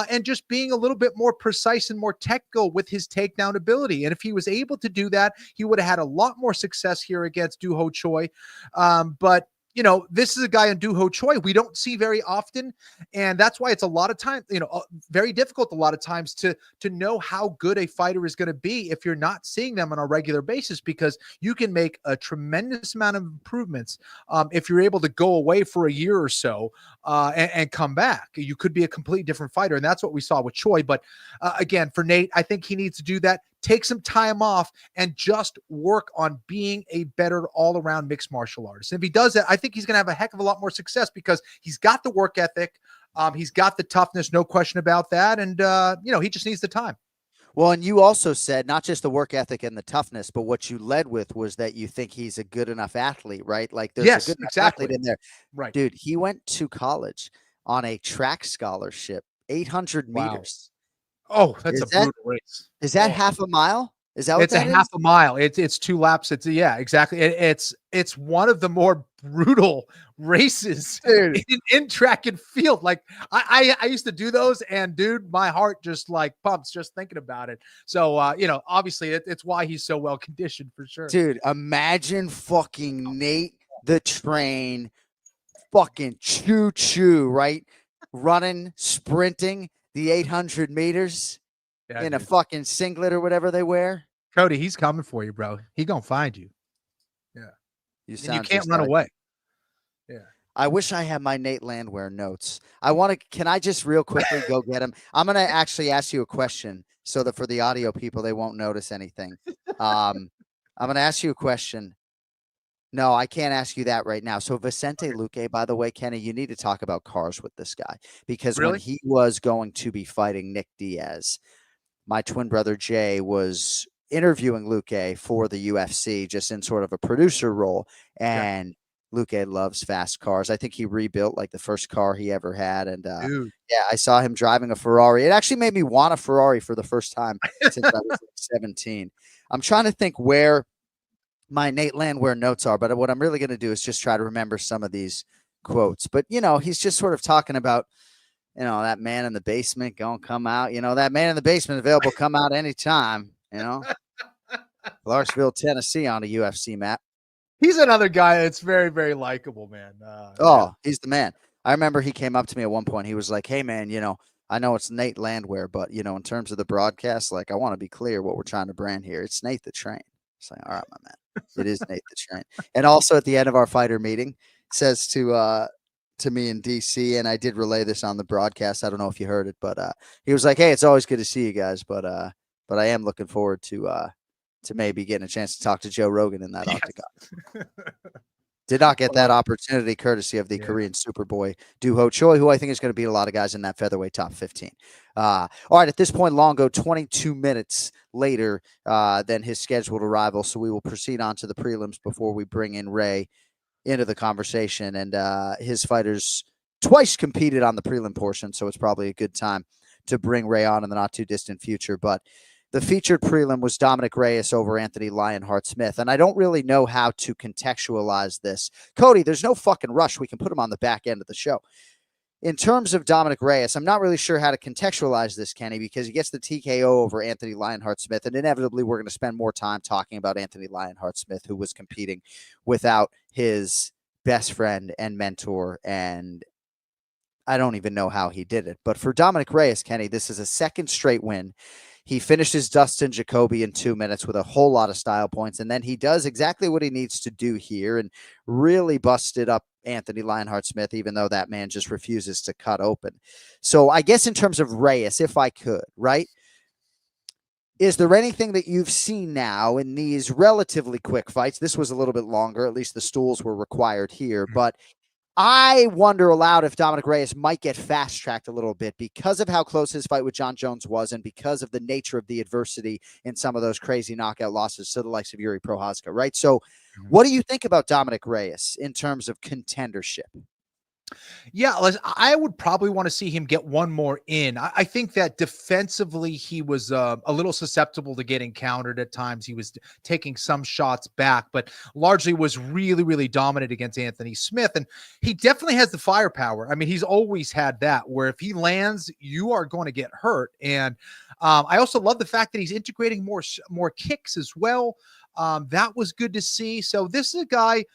and just being a little bit more precise and more technical with his takedown ability. And if he was able to do that, he would have had a lot more success here against Doo Ho Choi. But you know, this is a guy in Doo Ho Choi we don't see very often. And that's why it's a lot of time, you know, very difficult a lot of times to know how good a fighter is going to be if you're not seeing them on a regular basis, because you can make a tremendous amount of improvements if you're able to go away for a year or so and come back. You could be a completely different fighter. And that's what we saw with Choi. But again, for Nate, I think he needs to do that. Take some time off and just work on being a better all-around mixed martial artist. And if he does that, I think he's going to have a heck of a lot more success, because he's got the work ethic. He's got the toughness, no question about that. And, you know, he just needs the time. Well, and you also said not just the work ethic and the toughness, but what you led with was that you think he's a good enough athlete, right? Like there's a good enough athlete in there. Right. Dude, he went to college on a track scholarship, 800 meters. Oh, that's a brutal race. Is that half a mile? Is that what it's a half a mile? It's 2 laps. It's exactly. It's one of the more brutal races in track and field. Like I used to do those, and dude, my heart just like pumps just thinking about it. So you know, obviously it's why he's so well conditioned for sure. Dude, imagine fucking Nate the Train, fucking choo, right? Running, sprinting the 800 meters in a fucking singlet or whatever they wear. Cody, he's coming for you, bro. He gonna find you. Yeah. You can't run away. Yeah. I wish I had my Nate Landwehr notes. Can I just real quickly go get him? I'm going to actually ask you a question so that for the audio people, they won't notice anything. I'm going to ask you a question. No, I can't ask you that right now. So Vicente Luque, by the way, Kenny, you need to talk about cars with this guy, because when he was going to be fighting Nick Diaz, my twin brother Jay was interviewing Luque for the UFC just in sort of a producer role. And Luque loves fast cars. I think he rebuilt like the first car he ever had. And yeah, I saw him driving a Ferrari. It actually made me want a Ferrari for the first time since I was like 17. I'm trying to think where my Nate Landwehr notes are, but what I'm really going to do is just try to remember some of these quotes. But, he's just sort of talking about, that man in the basement going to come out. That man in the basement available come out anytime, Clarksville, Tennessee on a UFC map. He's another guy that's very, very likable, man. He's the man. I remember he came up to me at one point. He was like, hey, man, I know it's Nate Landwehr, but, in terms of the broadcast, like, I want to be clear what we're trying to brand here. It's Nate the Train. It's like, all right, my man. It is Nate the Train. And also at the end of our fighter meeting, says to me in DC, and I did relay this on the broadcast. I don't know if you heard it, but he was like, hey, it's always good to see you guys, but I am looking forward to maybe getting a chance to talk to Joe Rogan in that octagon. Did not get that opportunity courtesy of the Korean Superboy, Doo-Ho Choi, who I think is going to beat a lot of guys in that featherweight top 15. All right, at this point, Longo, 22 minutes later than his scheduled arrival, so we will proceed on to the prelims before we bring in Ray into the conversation. And his fighters twice competed on the prelim portion, so it's probably a good time to bring Ray on in the not-too-distant future. But the featured prelim was Dominic Reyes over Anthony Lionheart-Smith, and I don't really know how to contextualize this. Cody, there's no fucking rush. We can put him on the back end of the show. In terms of Dominic Reyes, I'm not really sure how to contextualize this, Kenny, because he gets the TKO over Anthony Lionheart-Smith, and inevitably we're going to spend more time talking about Anthony Lionheart-Smith, who was competing without his best friend and mentor, and I don't even know how he did it. But for Dominic Reyes, Kenny, this is a second straight win. He finishes Dustin Jacoby in 2 minutes with a whole lot of style points, and then he does exactly what he needs to do here and really busted up Anthony Lionheart-Smith, even though that man just refuses to cut open. So I guess in terms of Reyes, if I could, right? Is there anything that you've seen now in these relatively quick fights? This was a little bit longer. At least the stools were required here, but I wonder aloud if Dominic Reyes might get fast-tracked a little bit because of how close his fight with John Jones was and because of the nature of the adversity in some of those crazy knockout losses to the likes of Yuri Prochazka, right? So what do you think about Dominic Reyes in terms of contendership? Yeah, I would probably want to see him get one more in. I think that defensively he was a little susceptible to getting countered at times. He was taking some shots back, but largely was really, really dominant against Anthony Smith. And he definitely has the firepower. I mean, he's always had that, where if he lands, you are going to get hurt. And I also love the fact that he's integrating more kicks as well. That was good to see. So this is a guy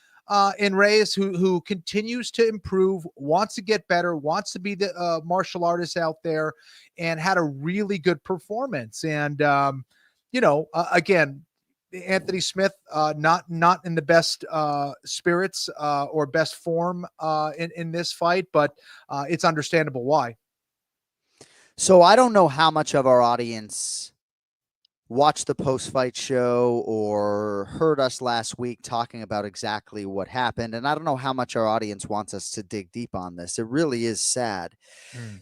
in Reyes who continues to improve, wants to get better, wants to be the martial artist out there, and had a really good performance. And again, Anthony Smith not in the best spirits or best form in this fight, but it's understandable why. So I don't know how much of our audience watched the post-fight show or heard us last week talking about exactly what happened. And I don't know how much our audience wants us to dig deep on this. It really is sad.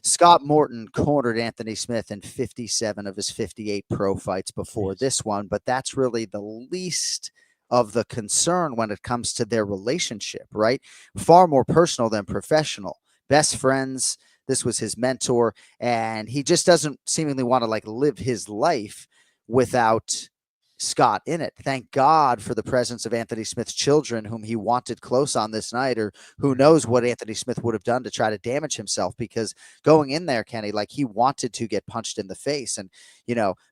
Scott Morton cornered Anthony Smith in 57 of his 58 pro fights before this one, but that's really the least of the concern when it comes to their relationship, right? Far more personal than professional. Best friends. This was his mentor, and he just doesn't seemingly want to live his life without Scott in it. Thank God for the presence of Anthony Smith's children, whom he wanted close on this night, or who knows what Anthony Smith would have done to try to damage himself, because going in there, Kenny, he wanted to get punched in the face. And,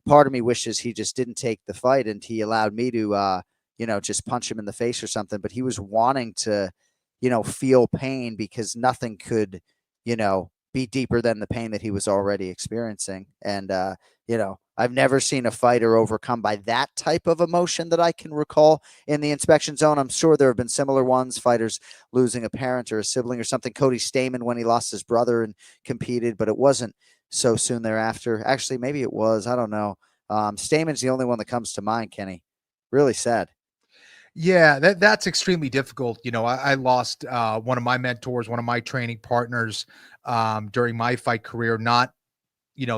part of me wishes he just didn't take the fight and he allowed me to, just punch him in the face or something. But he was wanting to, feel pain, because nothing could, be deeper than the pain that he was already experiencing. And, I've never seen a fighter overcome by that type of emotion that I can recall in the inspection zone. I'm sure there have been similar ones, fighters losing a parent or a sibling or something. Cody Stamen, when he lost his brother and competed, but it wasn't so soon thereafter. Actually, maybe it was. I don't know. Stamen's the only one that comes to mind, Kenny. Really sad. Yeah, that's extremely difficult. I lost one of my mentors, one of my training partners during my fight career, not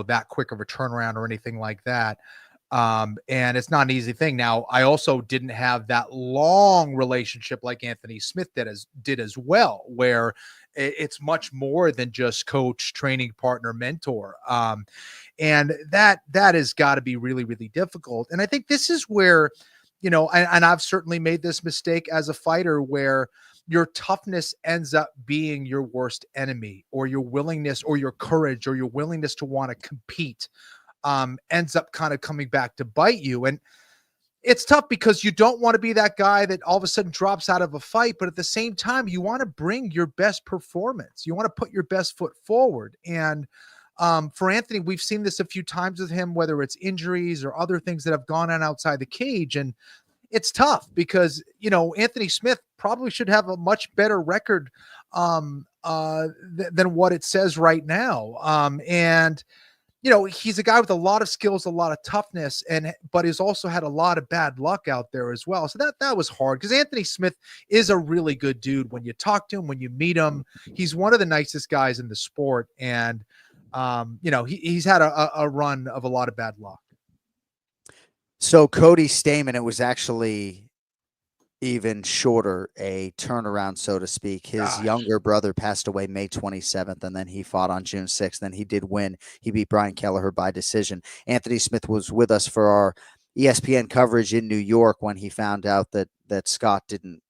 that quick of a turnaround or anything like that. And it's not an easy thing. Now, I also didn't have that long relationship like Anthony Smith did as well, where it's much more than just coach, training partner, mentor. And that has got to be really, really difficult. And I think this is where, and I've certainly made this mistake as a fighter, where your toughness ends up being your worst enemy, or your willingness or your courage or your willingness to want to compete ends up kind of coming back to bite you. And it's tough because you don't want to be that guy that all of a sudden drops out of a fight, but at the same time, you want to bring your best performance. You want to put your best foot forward. And for Anthony, we've seen this a few times with him, whether it's injuries or other things that have gone on outside the cage. And it's tough because, Anthony Smith probably should have a much better record than what it says right now. And he's a guy with a lot of skills, a lot of toughness, but he's also had a lot of bad luck out there as well. So that was hard because Anthony Smith is a really good dude. When you talk to him, when you meet him, he's one of the nicest guys in the sport. And, he's had a run of a lot of bad luck. So Cody Stamen, it was actually even shorter, a turnaround, so to speak. His younger brother passed away May 27th, and then he fought on June 6th. Then he did win. He beat Brian Kelleher by decision. Anthony Smith was with us for our ESPN coverage in New York when he found out that Scott didn't,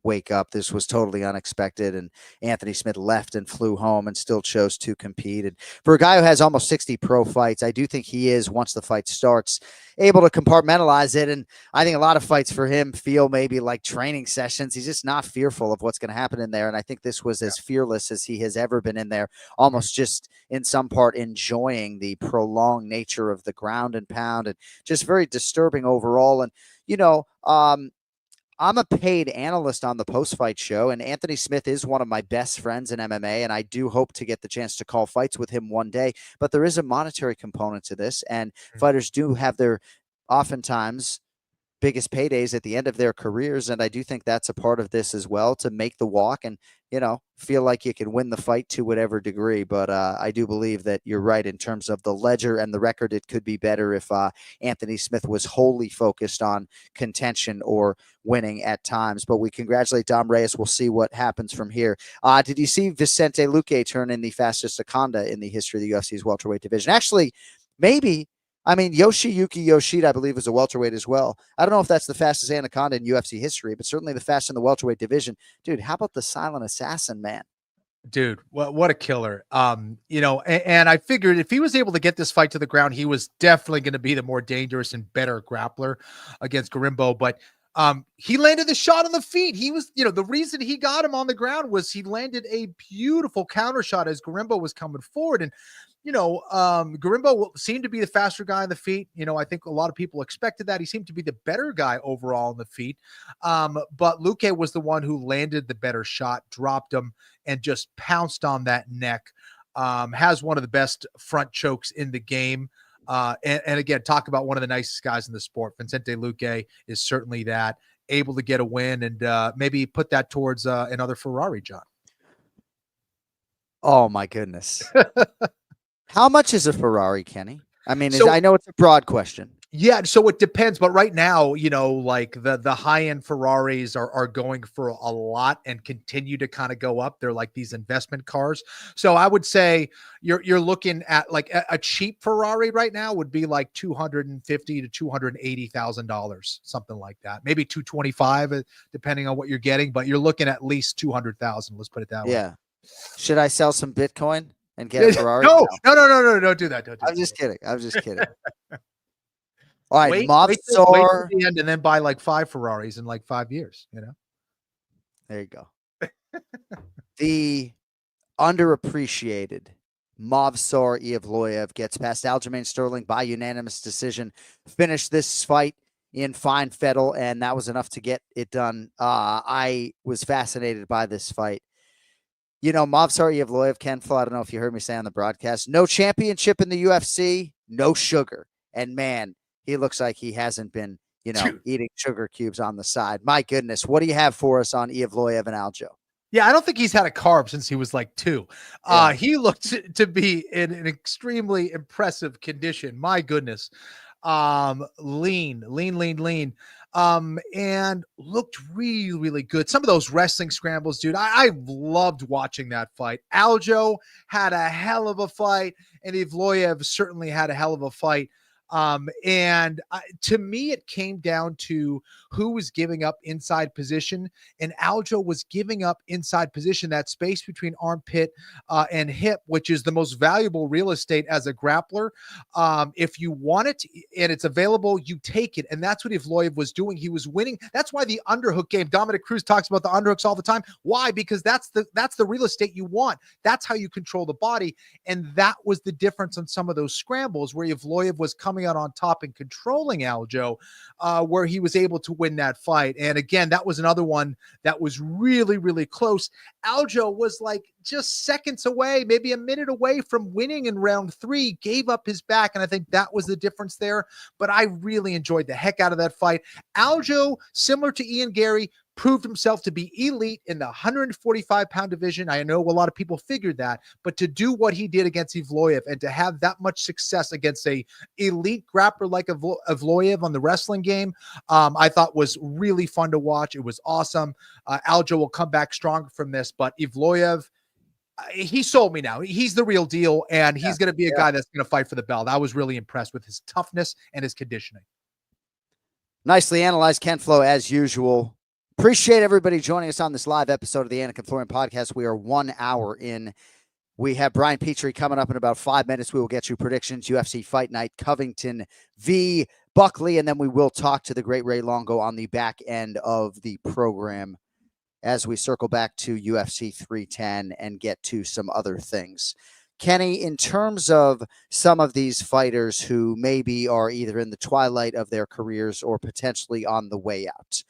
wake up. This was totally unexpected, and Anthony Smith left and flew home and still chose to compete. And for a guy who has almost 60 pro fights, I do think he is, once the fight starts, able to compartmentalize it. And I think a lot of fights for him feel maybe like training sessions. He's just not fearful of what's going to happen in there. And I think this was as fearless as he has ever been in there, almost just in some part enjoying the prolonged nature of the ground and pound, and just very disturbing overall. And, I'm a paid analyst on the post-fight show, and Anthony Smith is one of my best friends in MMA, and I do hope to get the chance to call fights with him one day. But there is a monetary component to this, and fighters do have their, oftentimes, biggest paydays at the end of their careers, and I do think that's a part of this as well, to make the walk and, feel like you can win the fight to whatever degree. But I do believe that you're right in terms of the ledger and the record. It could be better if Anthony Smith was wholly focused on contention or winning at times. But we congratulate Dom Reyes. We'll see what happens from here. Did you see Vicente Luque turn in the fastest Anaconda in the history of the UFC's welterweight division? Actually, maybe. Yoshiyuki Yoshida, I believe, is a welterweight as well. I don't know if that's the fastest Anaconda in UFC history, but certainly the fastest in the welterweight division. Dude, how about the silent assassin, man? Dude, what a killer. And I figured if he was able to get this fight to the ground, he was definitely going to be the more dangerous and better grappler against Cuervo. But he landed the shot on the feet. He was, the reason he got him on the ground was he landed a beautiful counter shot as Cuervo was coming forward. And, Cuervo seemed to be the faster guy on the feet. I think a lot of people expected that. He seemed to be the better guy overall on the feet. But Luque was the one who landed the better shot, dropped him, and just pounced on that neck. Has one of the best front chokes in the game. And again, talk about one of the nicest guys in the sport. Vicente Luque is certainly that, able to get a win and maybe put that towards another Ferrari, John. Oh, my goodness. How much is a Ferrari, Kenny? I know it's a broad question. Yeah, so it depends. But right now, like the high-end Ferraris are going for a lot and continue to kind of go up. They're like these investment cars. So I would say you're looking at like a cheap Ferrari right now would be like $250,000 to $280,000, something like that. Maybe $225,000, depending on what you're getting. But you're looking at least $200,000. Let's put it that way. Yeah. Should I sell some Bitcoin and get a Ferrari? No, don't do that. I'm just kidding. All right, wait Mobstar. Wait to the end and then buy like 5 Ferraris in like 5 years, There you go. The underappreciated Movsar Evloev gets past Aljamain Sterling by unanimous decision. Finished this fight in fine fettle, and that was enough to get it done. I was fascinated by this fight. Movsar Evloev, Ken Flo, I don't know if you heard me say on the broadcast, no championship in the UFC, no sugar. And man, he looks like he hasn't been, eating sugar cubes on the side. My goodness. What do you have for us on Evloev and Aljo? Yeah, I don't think he's had a carb since he was like 2. Yeah. He looked to be in an extremely impressive condition. My goodness. Lean. And looked really, really good. Some of those wrestling scrambles, dude, I loved watching that fight. Aljo had a hell of a fight, and Evloev certainly had a hell of a fight. And to me, it came down to who was giving up inside position, and Aljo was giving up inside position, that space between armpit and hip, which is the most valuable real estate as a grappler. If you want it and it's available, you take it. And that's what Evloev was doing. He was winning. That's why the underhook game, Dominic Cruz talks about the underhooks all the time. Why? Because that's the real estate you want. That's how you control the body. And that was the difference on some of those scrambles where Evloev was coming out on top and controlling Aljo, where he was able to win that fight. And again, that was another one that was really, really close. Aljo was like just seconds away, maybe a minute away from winning in round 3, gave up his back. And I think that was the difference there. But I really enjoyed the heck out of that fight. Aljo, similar to Ian Gary, proved himself to be elite in the 145-pound division. I know a lot of people figured that, but to do what he did against Evloev and to have that much success against a elite grappler like Evloev on the wrestling game, I thought was really fun to watch. It was awesome. Aljo will come back stronger from this, but Evloev, he sold me now. He's the real deal, and he's going to be a guy that's going to fight for the belt. I was really impressed with his toughness and his conditioning. Nicely analyzed, Ken Flo, as usual. Appreciate everybody joining us on this live episode of the Anik Florian podcast. We are 1 hour in. We have Brian Petrie coming up in about 5 minutes. We will get you predictions, UFC Fight Night, Covington v. Buckley, and then we will talk to the great Ray Longo on the back end of the program as we circle back to UFC 310 and get to some other things. Kenny, in terms of some of these fighters who maybe are either in the twilight of their careers or potentially on the way out,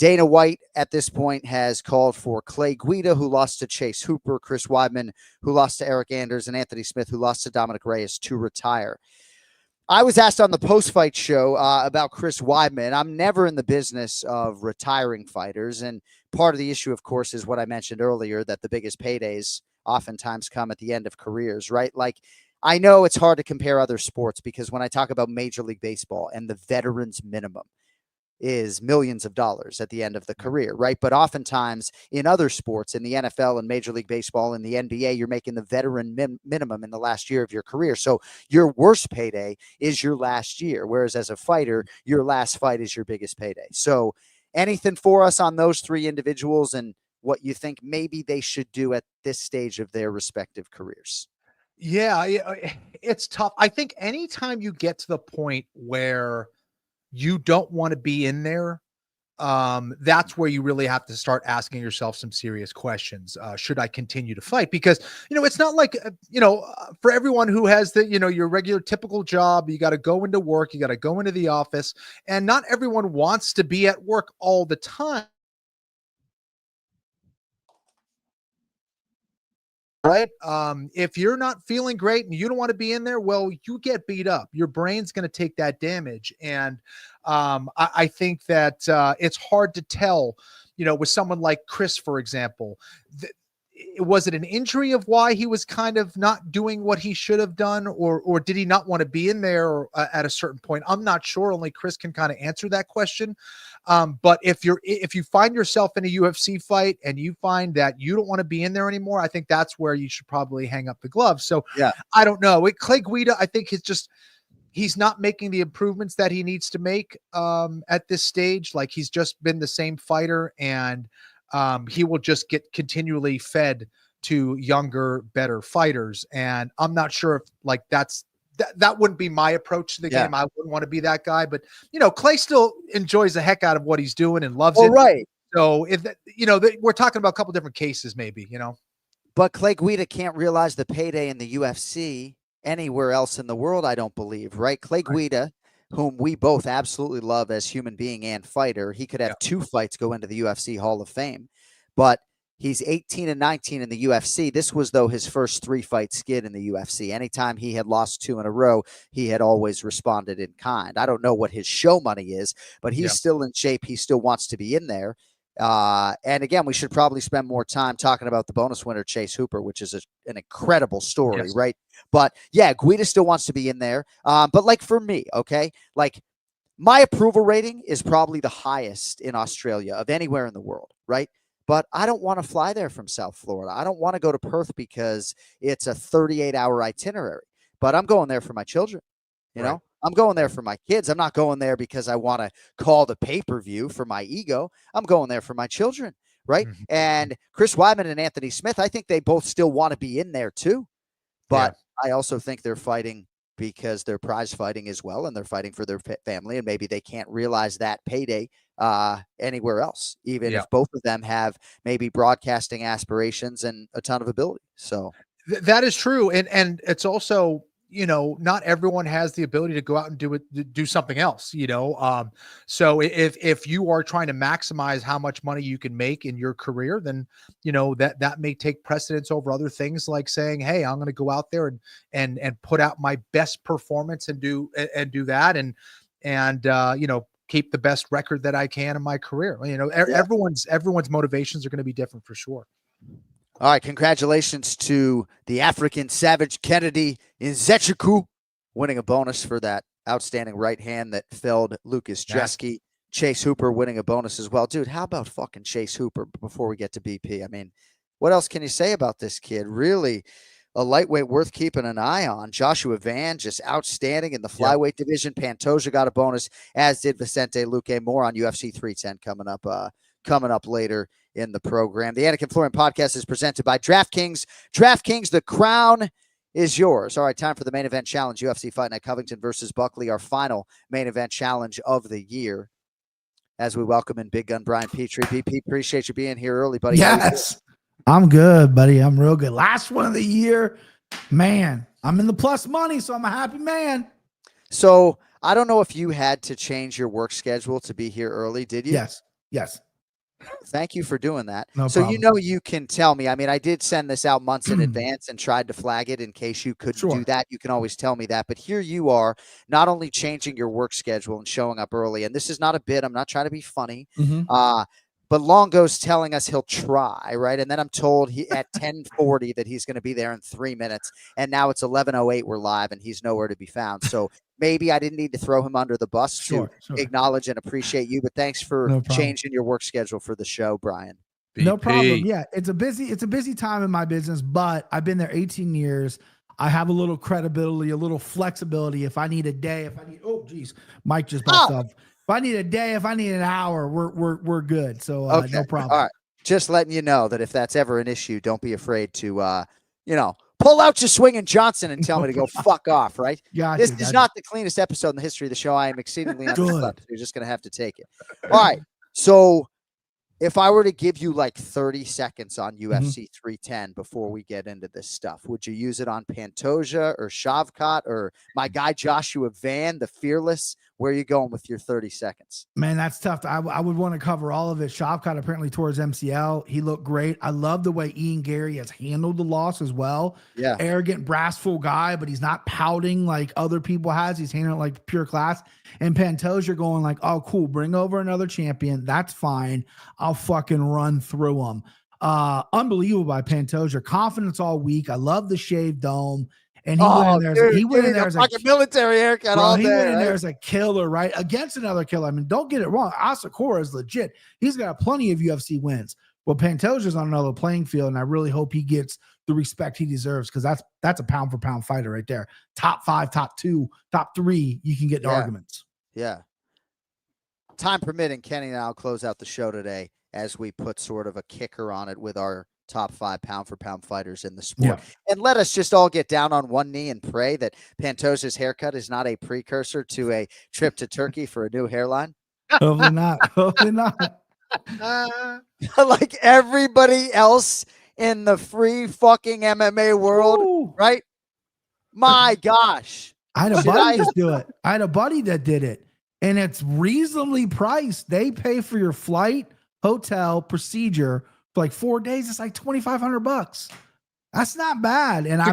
Dana White at this point has called for Clay Guida, who lost to Chase Hooper, Chris Weidman, who lost to Eric Anders, and Anthony Smith, who lost to Dominic Reyes, to retire. I was asked on the post-fight show about Chris Weidman. I'm never in the business of retiring fighters, and part of the issue, of course, is what I mentioned earlier, that the biggest paydays oftentimes come at the end of careers, right? Like, I know it's hard to compare other sports because when I talk about Major League Baseball and the veterans minimum is millions of dollars at the end of the career, right? But oftentimes in other sports, in the NFL and Major League Baseball and the NBA, you're making the veteran minimum in the last year of your career. So your worst payday is your last year, whereas as a fighter, your last fight is your biggest payday. So anything for us on those three individuals and what you think maybe they should do at this stage of their respective careers? Yeah, it's tough. I think anytime you get to the point where you don't want to be in there, that's where you really have to start asking yourself some serious questions. Should I continue to fight? Because, it's not like, for everyone who has the, your regular typical job, you got to go into work, you got to go into the office, and not everyone wants to be at work all the time. Right. If you're not feeling great and you don't want to be in there, well, you get beat up. Your brain's going to take that damage. And I think that it's hard to tell, with someone like Chris, for example, was it an injury of why he was kind of not doing what he should have done, or did he not want to be in there at a certain point? I'm not sure. Only Chris can kind of answer that question. But if you find yourself in a UFC fight and you find that you don't want to be in there anymore, I think that's where you should probably hang up the gloves. So yeah, I don't know. Clay Guida, I think he's not making the improvements that he needs to make at this stage. Like, he's just been the same fighter, and he will just get continually fed to younger, better fighters. And I'm not sure if that wouldn't be my approach to the game. I wouldn't want to be that guy, but Clay still enjoys the heck out of what he's doing and loves it. Right. So we're talking about a couple different cases, maybe, but Clay Guida can't realize the payday in the UFC anywhere else in the world, I don't believe, right? Clay Guida, whom we both absolutely love as human being and fighter, he could have 2 fights go into the UFC Hall of Fame, but he's 18-19 in the UFC. This was, though, his first 3-fight skid in the UFC. Anytime he had lost 2 in a row, he had always responded in kind. I don't know what his show money is, but he's still in shape. He still wants to be in there. And again, we should probably spend more time talking about the bonus winner, Chase Hooper, which is an incredible story, right? But yeah, Guida still wants to be in there. But like for me, okay, like my approval rating is probably the highest in Australia of anywhere in the world, right? But I don't want to fly there from South Florida. I don't want to go to Perth because it's a 38-hour itinerary. But I'm going there for my children. You know, I'm going there for my kids. I'm not going there because I want to call the pay-per-view for my ego. I'm going there for my children, right? Mhm. And Chris Weidman and Anthony Smith, I think they both still want to be in there too. But I also think they're fighting because they're prize fighting as well, and they're fighting for their family, and maybe they can't realize that payday anywhere else, even if both of them have maybe broadcasting aspirations and a ton of ability. So that is true. And it's also, not everyone has the ability to go out and do something else, so if you are trying to maximize how much money you can make in your career, then, that may take precedence over other things, like saying, hey, I'm going to go out there and put out my best performance and do that. And keep the best record that I can in my career. Everyone's motivations are going to be different for sure. All right, congratulations to the African Savage Kennedy Nzechukwu winning a bonus for that outstanding right hand that felled Lucas Jeske. Chase Hooper winning a bonus as well. Dude, how about fucking Chase Hooper before we get to BP? I mean, what else can you say about this kid? Really a lightweight worth keeping an eye on. Joshua Van, just outstanding in the flyweight division. Pantoja got a bonus, as did Vicente Luque. More on UFC 310 coming up later in the program. The Anik and Florian podcast is presented by Draftkings. Draftkings, the crown is yours. All right, time for the main event challenge. UFC Fight Night Covington versus Buckley, our final main event challenge of the year. As we welcome in Big Gun Brian Petrie. BP, appreciate you being here early, buddy. Yes, I'm good, buddy. I'm real good. Last one of the year, man. I'm in the plus money, so I'm a happy man. So I don't know if you had to change your work schedule to be here early. Did you? Yes. Thank you for doing that. No so problem. You can tell me. I mean, I did send this out months in advance and tried to flag it in case you couldn't do that. You can always tell me that. But here you are, not only changing your work schedule and showing up early. And this is not a bit. I'm not trying to be funny. But Longo's telling us he'll try, right? And then I'm told at 10:40 that he's going to be there in 3 minutes. And now it's 11:08. We're live, and he's nowhere to be found. So maybe I didn't need to throw him under the bus to acknowledge and appreciate you. But thanks for changing your work schedule for the show, Brian. No problem. Yeah, it's a busy time in my business, but I've been there 18 years. I have a little credibility, a little flexibility. If I need a day, Mike just bust off. If I need a day, if I need an hour, we're good. So no problem. All right. Just letting you know that if that's ever an issue, don't be afraid to pull out your swinging Johnson and tell me to go fuck off, right? This is not the cleanest episode in the history of the show. I am exceedingly upset. You're just gonna have to take it. All right. So if I were to give you like 30 seconds on UFC 310 before we get into this stuff, would you use it on Pantoja or Shavkat or my guy Joshua Van, the Fearless? Where are you going with your 30 seconds? Man, that's tough. I would want to cover all of it. Shavkat apparently tore his MCL. He looked great. I love the way Ian Gary has handled the loss as well. Yeah. Arrogant, brassful guy, but he's not pouting like other people has. He's handling it like pure class. And Pantoja going like, oh, cool, bring over another champion. That's fine. I'll fucking run through him. Unbelievable by Pantoja. Confidence all week. I love the shaved dome. And he went in there as a military haircut all day. He went in there as a killer, right? Against another killer. I mean, don't get it wrong. Asakura is legit. He's got plenty of UFC wins. Well, Pantoja's on another playing field, and I really hope he gets the respect he deserves because that's a pound for pound fighter right there. Top 5, top 2, top 3. You can get into arguments. Yeah. Time permitting, Kenny and I'll close out the show today as we put sort of a kicker on it with our top 5 pound for pound fighters in the sport. And let us just all get down on one knee and pray that Pantoja's haircut is not a precursor to a trip to Turkey for a new hairline. Hopefully not. Hopefully not. Like everybody else in the free fucking MMA world, right? My gosh. I had a buddy just do it. I had a buddy that did it, and it's reasonably priced. They pay for your flight, hotel, procedure for like 4 days. It's like $2,500. That's not bad. And that's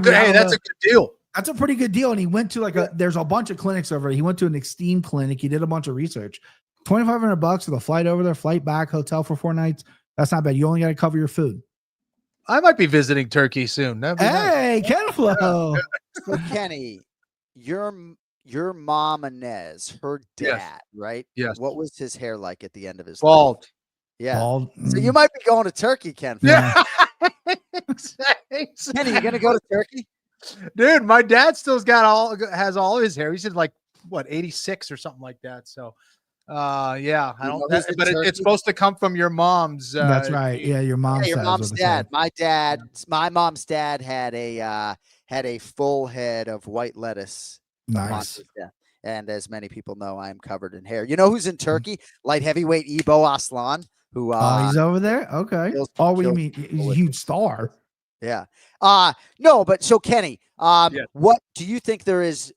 a good deal. That's a pretty good deal. And he went to there's a bunch of clinics over there. He went to an Esteem clinic. He did a bunch of research. $2,500 for the flight over there, flight back, hotel for 4 nights. That's not bad. You only got to cover your food. I might be visiting Turkey soon. Hey, Kenflo. So Kenny, your mom Inez, her dad, right? Yes. What was his hair like at the end of his bald? Life? Yeah. Bald. So you might be going to Turkey, Ken. Yeah. Kenny, you gonna go to Turkey? Dude, my dad still has all his hair. He's in like what, 86 or something like that. So, yeah, I You don't, know who's in but it's Turkey? supposed to come from your mom's. That's right. gene. Yeah, your mom's Your dad. is mom's what they dad. said. My mom's dad had a full head of white lettuce upon Nice. his death. And as many people know, I am covered in hair. You know who's in Turkey? Light heavyweight Ebo Aslan, who Oh, he's over there. Okay. kills- Oh, what do you kills mean? people He's a with huge star. Yeah. No, but so Kenny, Yes. what do you think there's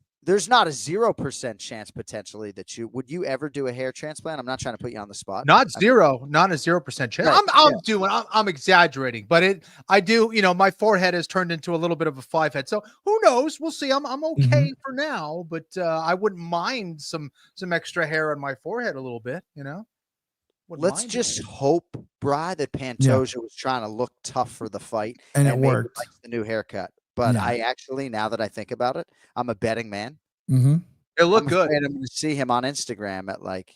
not a 0% chance potentially that would you ever do a hair transplant? I'm not trying to put you on the spot. Not a 0% chance. Right, I'm exaggerating, but I do, my forehead has turned into a little bit of a 5-head. So who knows? We'll see. I'm okay for now, but I wouldn't mind some extra hair on my forehead a little bit, Wouldn't Let's mind it. just hope, Bri, that Pantoja was trying to look tough for the fight And it maybe worked. likes the new haircut. But Yeah. I actually, now that I think about it, I'm a betting man. Mm-hmm. It looked I'm good. afraid I'm going to see him on Instagram at like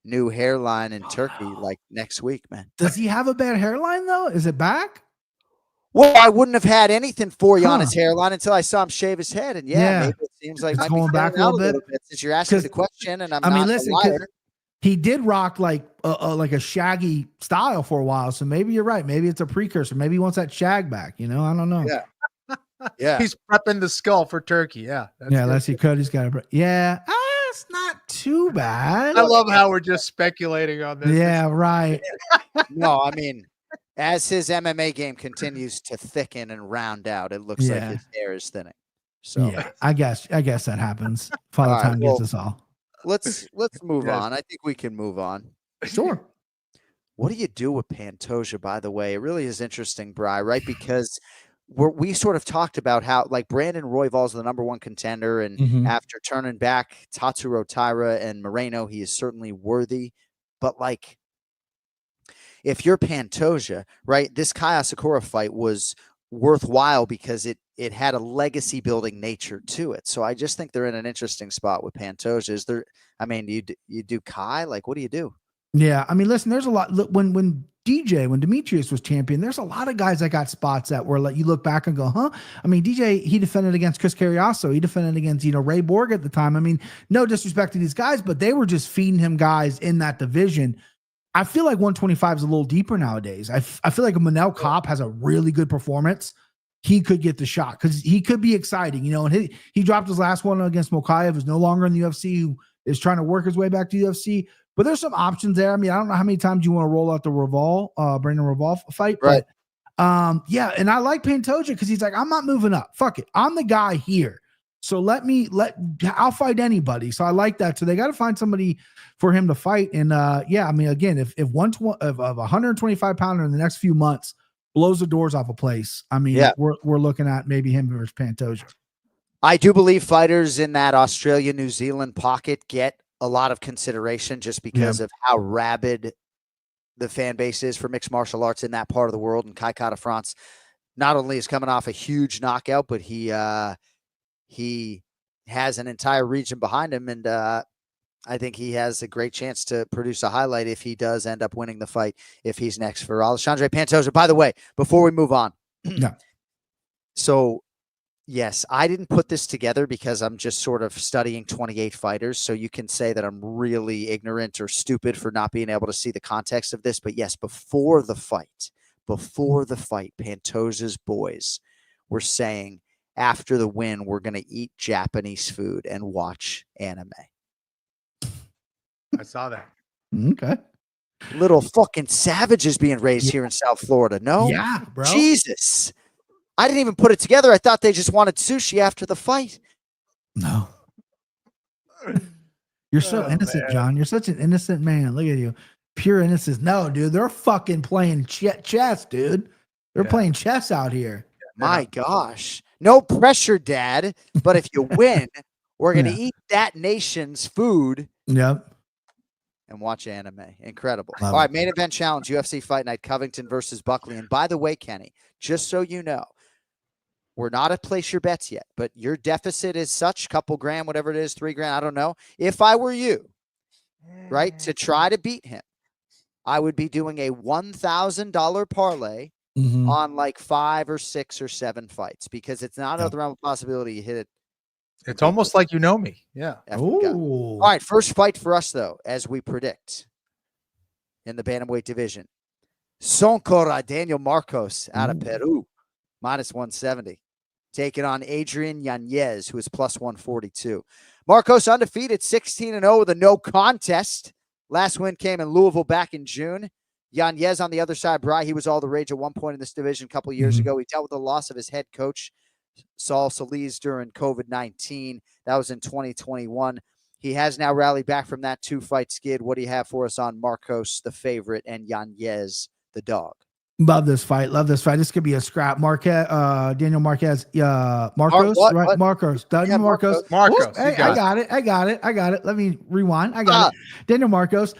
new hairline in Turkey like next week, man. Does he have a bad hairline though? Is it back? Well, I wouldn't have had anything for you on Huh. his hairline until I saw him shave his head, and Yeah. maybe it seems like It's might be going back thinning a out little bit. since you're asking the 'Cause, question, and I'm I mean, not listen, a 'cause liar. he did rock like a shaggy style for a while. So maybe you're right. Maybe it's a precursor. Maybe he wants that shag back. I don't know. Yeah. Yeah, He's prepping the skull for Turkey. Yeah. That's Yeah, good. unless he could, he's got a. Yeah, it's not too bad. I love how we're just speculating on this. Yeah, right. no, I mean, as his MMA game continues to thicken and round out, it looks like Yeah. his hair is thinning. So Yeah, I guess that happens. Father All right, Time well, gets us all. let's move Yes. on. I think we can move on. Sure. What do you do with Pantoja, by the way? It really is interesting, Bri, right? Because we sort of talked about how like Brandon Royval's the number one contender, and Mhm. after turning back Tatsuro Taira and Moreno, he is certainly worthy. But like, if you're Pantoja, right, this Kai Asakura fight was worthwhile because it had a legacy building nature to it. So I just think they're in an interesting spot with Pantoja. Is there? I mean, you do Kai? Like, what do you do? Yeah, I mean, listen, there's a lot. Look, when Demetrious was champion, there's a lot of guys that got spots that were like, you look back and go, huh? I mean, he defended against Chris Carriasso. He defended against, Ray Borg at the time. I mean, no disrespect to these guys, but they were just feeding him guys in that division. I feel like 125 is a little deeper nowadays. I feel like Manel Kopp has a really good performance. He could get the shot because he could be exciting, and he dropped his last one against Mokaev, who's no longer in the UFC, who is trying to work his way back to the UFC. But there's some options there. I mean, I don't know how many times you want to roll out the Brandon Royval fight, Right. But yeah, and I like Pantoja because he's like, I'm not moving up. Fuck it, I'm the guy here. So I'll fight anybody. So I like that. So they got to find somebody for him to fight. And yeah, I mean, again, if 125 pounder in the next few months blows the doors off a place, I mean, Yeah. we're looking at maybe him versus Pantoja. I do believe fighters in that Australia, New Zealand pocket get a lot of consideration just because of how rabid the fan base is for mixed martial arts in that part of the world. And Kai Kara France not only is coming off a huge knockout, but he has an entire region behind him. And I think he has a great chance to produce a highlight if he does end up winning the fight, if he's next for Alexandre Pantoja. By the way, before we move on. Yeah. So yes, I didn't put this together because I'm just sort of studying 28 fighters. So you can say that I'm really ignorant or stupid for not being able to see the context of this. But yes, before the fight, Pantoja's boys were saying after the win, we're going to eat Japanese food and watch anime. I saw that. Okay. Little fucking savages being raised here in South Florida. No? Yeah, bro. Jesus. I didn't even put it together. I thought they just wanted sushi after the fight. No. You're so innocent, man. John. You're such an innocent man. Look at you. Pure innocence. No, dude. They're fucking playing chess, dude. They're playing chess out here. My gosh. No pressure, Dad. But if you win, we're going to eat that nation's food Yep. and watch anime. Incredible. Love All right, it. main event challenge, UFC Fight Night, Covington versus Buckley. And by the way, Kenny, just so you know, we're not at place your bets yet, but your deficit is such, couple grand, whatever it is, $3 grand, I don't know. If I were you, right, to try to beat him, I would be doing a $1,000 parlay Mhm. on like 5 or 6 or 7 fights, because it's not out of the realm of possibility you hit it It's almost like you know me. Yeah. All right, first fight for us, though, as we predict in the bantamweight division. Soncora Daniel Marcos out of Peru, minus 170. Taking on Adrian Yanez, who is plus 142. Marcos undefeated, 16-0 with a no contest. Last win came in Louisville back in June. Yanez on the other side, Bri, he was all the rage at one point in this division a couple of years ago. He dealt with the loss of his head coach, Saul Solis, during COVID-19. That was in 2021. He has now rallied back from that 2-fight skid. What do you have for us on Marcos, the favorite, and Yanez, the dog? Love this fight. This could be a scrap. Daniel Marquez, Marcos, right? What? Marcos. Daniel Marcos. Marcos. Hey, I got it. Let me rewind. I got it. Daniel Marcos.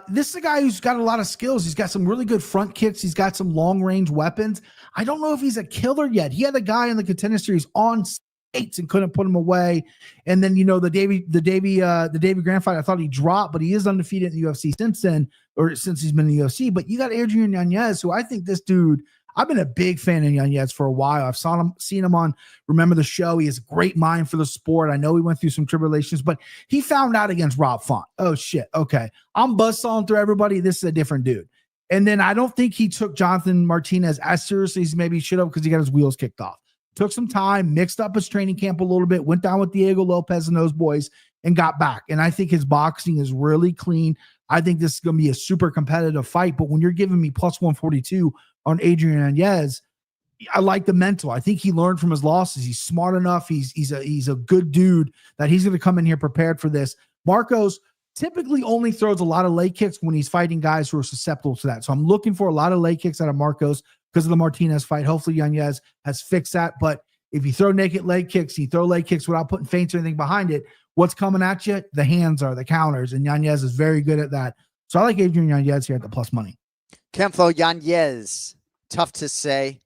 This is a guy who's got a lot of skills. He's got some really good front kicks. He's got some long range weapons. I don't know if he's a killer yet. He had a guy in the Contender Series on skates and couldn't put him away. And then, the Davey Grant fight, I thought he dropped, but he is undefeated in the UFC since then, or since he's been in the UFC. But you got Adrian Yanez, who I think this dude, I've been a big fan of Yanez for a while. I've seen him on Remember the Show. He has a great mind for the sport. I know he went through some tribulations, but he found out against Rob Font. Oh shit. Okay. I'm buzzsawing through everybody. This is a different dude. And then I don't think he took Jonathan Martinez as seriously as maybe he should have, because he got his wheels kicked off. Took some time, mixed up his training camp a little bit, went down with Diego Lopez and those boys and got back. And I think his boxing is really clean. I think this is going to be a super competitive fight. But when you're giving me plus 142 on Adrian Yanez, I like the mental. I think he learned from his losses. He's smart enough. He's a good dude that he's going to come in here prepared for this. Marcos typically only throws a lot of leg kicks when he's fighting guys who are susceptible to that. So I'm looking for a lot of leg kicks out of Marcos because of the Martinez fight. Hopefully Yanez has fixed that. But if you throw naked leg kicks, you throw leg kicks without putting feints or anything behind it, what's coming at you? The hands are the counters, and Yanez is very good at that. So I like Adrian Yanez here at the plus money. Kemfo Yanez, tough to say.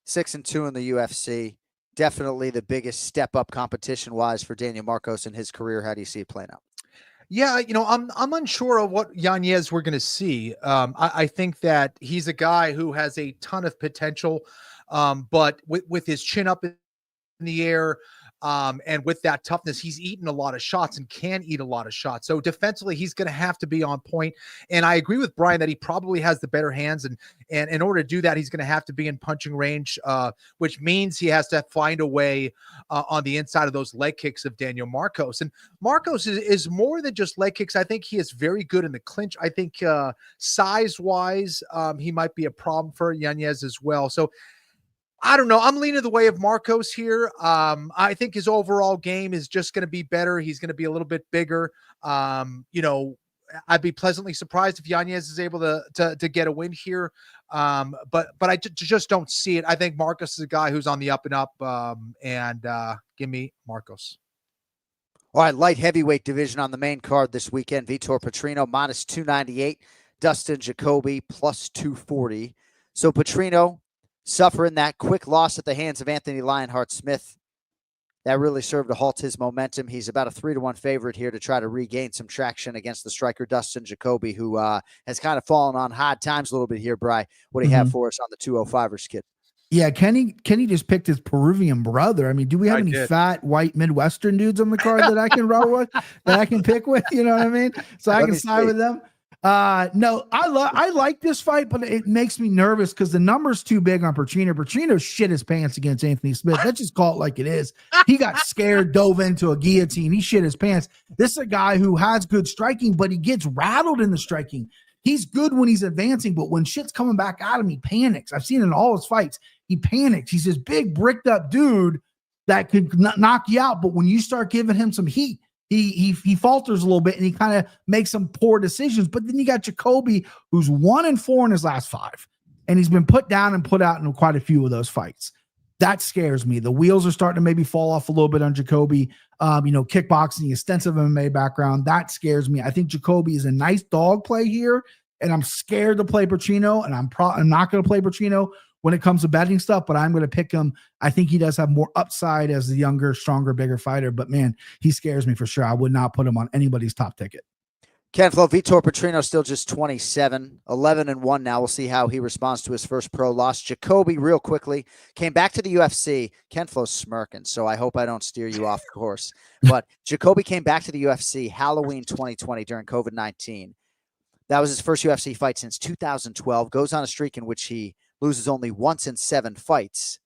6-2 in the UFC. Definitely the biggest step up competition-wise for Daniel Marcos in his career. How do you see it playing out? Yeah, I'm unsure of what Yanez we're going to see. I think that he's a guy who has a ton of potential, but with his chin up in the air, and with that toughness, he's eaten a lot of shots and can eat a lot of shots. So defensively, he's going to have to be on point. And I agree with Brian that he probably has the better hands. And in order to do that, he's going to have to be in punching range, which means he has to find a way on the inside of those leg kicks of Daniel Marcos. And Marcos is more than just leg kicks. I think he is very good in the clinch. I think size-wise, he might be a problem for Yanez as well. So I don't know. I'm leaning the way of Marcos here. I think his overall game is just going to be better. He's going to be a little bit bigger. I'd be pleasantly surprised if Yanez is able to get a win here. But I just don't see it. I think Marcos is a guy who's on the up and up. And give me Marcos. All right, light heavyweight division on the main card this weekend. Vitor Petrino minus 298. Dustin Jacoby plus 240. So Petrino suffering that quick loss at the hands of Anthony Lionheart Smith. That really served to halt his momentum. He's about a 3-1 favorite here to try to regain some traction against the striker Dustin Jacoby, who has kind of fallen on hard times a little bit here, Bri. What do you have for us on the 205er skid? Yeah, Kenny just picked his Peruvian brother. I mean, do we have any fat white Midwestern dudes on the card that I can roll with, that I can pick with? You know what I mean? So I can side with them. No, I like this fight, but it makes me nervous because the number's too big on Petrino. Petrino shit his pants against Anthony Smith. Let's just call it like it is. He got scared, dove into a guillotine. He shit his pants. This is a guy who has good striking, but he gets rattled in the striking. He's good when he's advancing, but when shit's coming back at him, he panics. I've seen it in all his fights. He panics. He's this big bricked up dude that can knock you out, but when you start giving him some heat, he falters a little bit and he kind of makes some poor decisions. But then you got Jacoby, who's 1-4 in his last 5, and he's been put down and put out in quite a few of those fights. That scares me. The wheels are starting to maybe fall off a little bit on Jacoby. Kickboxing, extensive MMA background, that scares me. I think Jacoby is a nice dog play here, and I'm scared to play Petrino, and I'm not going to play Petrino when it comes to betting stuff, but I'm going to pick him. I think he does have more upside as the younger, stronger, bigger fighter, but man, he scares me for sure. I would not put him on anybody's top ticket. Ken Flo, Vitor Petrino still just 27, 11-1 now. We'll see how he responds to his first pro loss. Jacoby, real quickly, came back to the UFC. Ken Flo's smirking, so I hope I don't steer you off course. But Jacoby came back to the UFC Halloween 2020 during COVID-19. That was his first UFC fight since 2012. Goes on a streak in which he loses only once in 7 fights.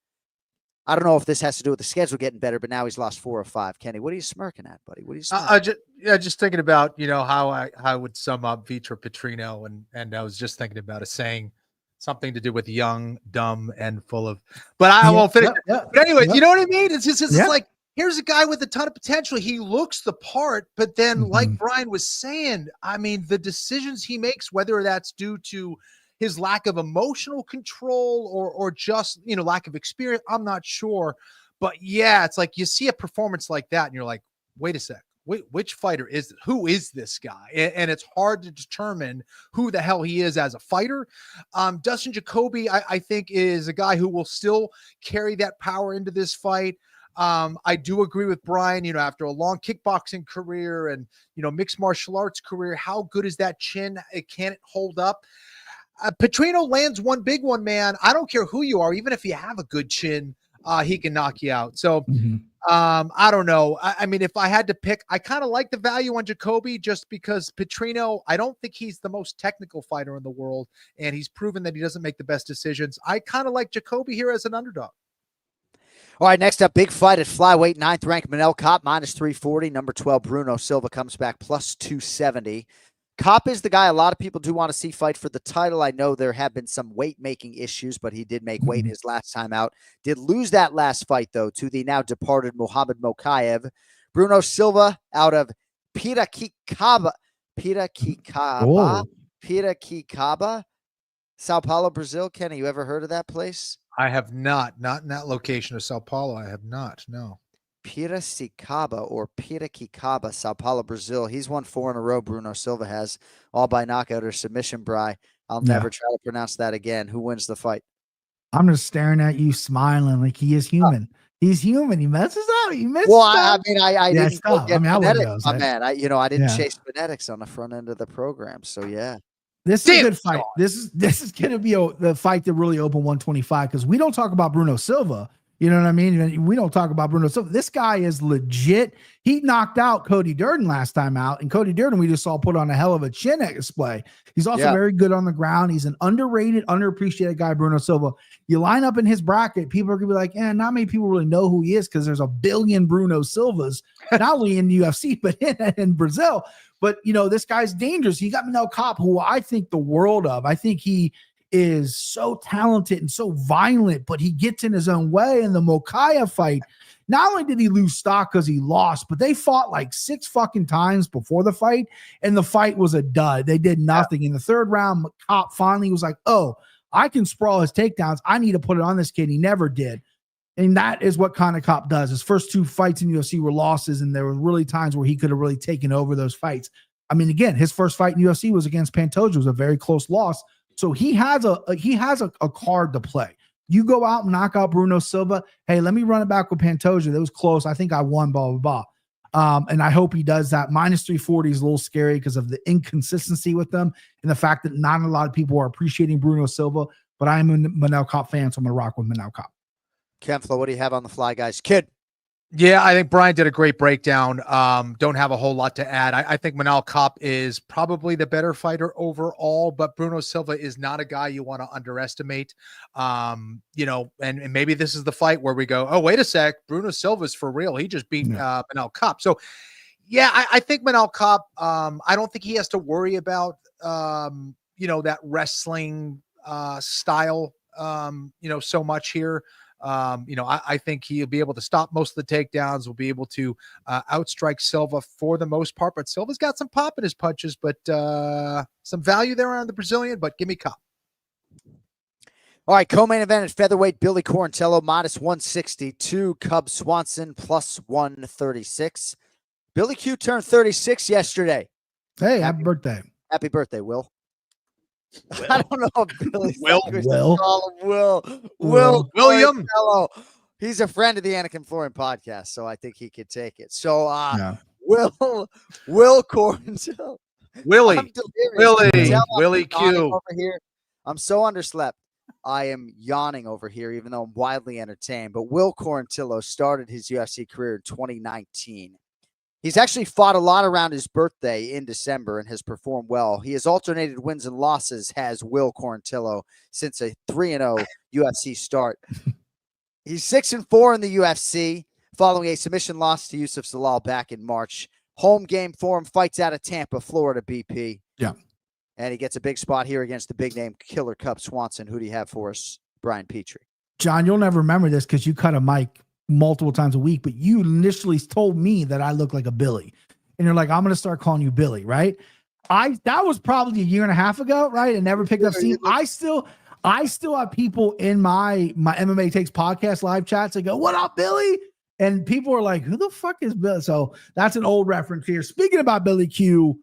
I don't know if this has to do with the schedule getting better, but now he's lost 4 or 5. Kenny, what are you smirking at, buddy? What are you smirking just thinking about, how I would sum up Vitor Petrino, and I was just thinking about a saying, something to do with young, dumb, and full of. But I won't finish. But anyway, you know what I mean? It's like, here's a guy with a ton of potential. He looks the part, but then, like Brian was saying, I mean, the decisions he makes, whether that's due to his lack of emotional control or just, lack of experience, I'm not sure. But yeah, it's like you see a performance like that and you're like, wait a sec, which fighter who is this guy? And it's hard to determine who the hell he is as a fighter. Dustin Jacoby, I think, is a guy who will still carry that power into this fight. I do agree with Brian, after a long kickboxing career and, mixed martial arts career, how good is that chin? Can it hold up? Petrino lands one big one, man. I don't care who you are. Even if you have a good chin, he can knock you out. So I don't know. I mean, if I had to pick, I kind of like the value on Jacoby just because Petrino, I don't think he's the most technical fighter in the world, and he's proven that he doesn't make the best decisions. I kind of like Jacoby here as an underdog. All right, next up, big fight at flyweight, 9th ranked Manel Kape, -340. Number 12, Bruno Silva comes back +270. Kape is the guy a lot of people do want to see fight for the title. I know there have been some weight-making issues, but he did make weight his last time out. Did lose that last fight, though, to the now departed Muhammad Mokaev. Bruno Silva out of Piracicaba, Sao Paulo, Brazil. Kenny, you ever heard of that place? I have not in that location of Sao Paulo. I have not, no. Piracicaba or Piracicaba, Sao Paulo, Brazil. He's won 4 in a row. Bruno Silva has, all by knockout or submission, Bri. I'll never try to pronounce that again. Who wins the fight? I'm just staring at you, smiling like he is human. He's human. He messes up. He messes up. I mean, I didn't stop. get phonetics, goes, my man. I didn't chase phonetics on the front end of the program. So yeah. This is a good fight. This is going to be the fight that really opened 125 because we don't talk about Bruno Silva. You know what I mean? We don't talk about Bruno Silva. This guy is legit. He knocked out Cody Durden last time out, and Cody Durden we just saw put on a hell of a chin display. He's also very good on the ground. He's an underrated, underappreciated guy, Bruno Silva. You line up in his bracket, people are going to be like, not many people really know who he is because there's a billion Bruno Silvas, not only in the UFC, but in Brazil. But, this guy's dangerous. He got Manel Kape, who I think the world of. I think he is so talented and so violent, but he gets in his own way. In the Mokaev fight, not only did he lose stock because he lost, but they fought like 6 fucking times before the fight, and the fight was a dud. They did nothing. In the 3rd round, Kape finally was like, oh, I can sprawl his takedowns. I need to put it on this kid. He never did. And that is what Conor Kape does. His first 2 fights in UFC were losses, and there were really times where he could have really taken over those fights. I mean, again, his first fight in UFC was against Pantoja. It was a very close loss. So he has a card to play. You go out and knock out Bruno Silva. Hey, let me run it back with Pantoja. That was close. I think I won, blah, blah, blah. And I hope he does that. -340 is a little scary because of the inconsistency with them and the fact that not a lot of people are appreciating Bruno Silva. But I am a Manel Kape fan, so I'm going to rock with Manel Kape. Ken Flo, what do you have on the fly, guys? Kid. Yeah, I think Brian did a great breakdown. Don't have a whole lot to add. I think Manel Kape is probably the better fighter overall, but Bruno Silva is not a guy you want to underestimate. And maybe this is the fight where we go, oh, wait a sec, Bruno Silva's for real. He just beat Manel Kape. So, yeah, I think Manel Kape, I don't think he has to worry about, that wrestling style, so much here. I think he'll be able to stop most of the takedowns, will be able to outstrike Silva for the most part, but Silva's got some pop in his punches, but some value there on the Brazilian, but give me Kape. All right, co-main event at featherweight, Billy Quarantillo, -162, Cub Swanson, +136. Billy Q turned 36 yesterday. Hey, happy birthday. Happy birthday, Will. I don't know if Billy William. He's a friend of the Anik Florian podcast, so I think he could take it. So Will Quarantillo. Willie, I'm delirious. Willie, You can tell I'm Willie yawning Q. over here. I'm so underslept. I am yawning over here, even though I'm widely entertained. But Will Quarantillo started his UFC career in 2019. He's actually fought a lot around his birthday in December and has performed well. He has alternated wins and losses, has Will Quarantillo, since a 3-0 UFC start. He's 6-4 in the UFC, following a submission loss to Yusuf Zalal back in March. Home game for him, fights out of Tampa, Florida, BP. Yeah. And he gets a big spot here against the big name Killer Cub Swanson. Who do you have for us, Brian Petrie? John, you'll never remember this because you cut a mic multiple times a week, but you initially told me that I look like a Billy. And you're like, I'm going to start calling you Billy, right? That was probably a year and a half ago, right? And never picked up steam. I still have people in my MMA Takes podcast live chats that go, what up, Billy? And people are like, who the fuck is Billy? So that's an old reference here. Speaking about Billy Q,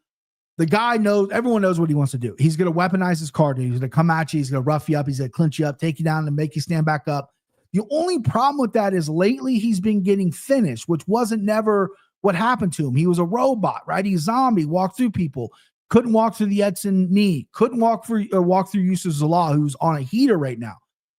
the guy knows, everyone knows what he wants to do. He's going to weaponize his cardio. He's going to come at you. He's going to rough you up. He's going to clinch you up, take you down, and make you stand back up. The only problem with that is lately he's been getting finished, which wasn't never what happened to him. He was a robot, right? He's a zombie, walked through people, couldn't walk through the Edson knee, couldn't walk through Yusuf Zalal, who's on a heater right now.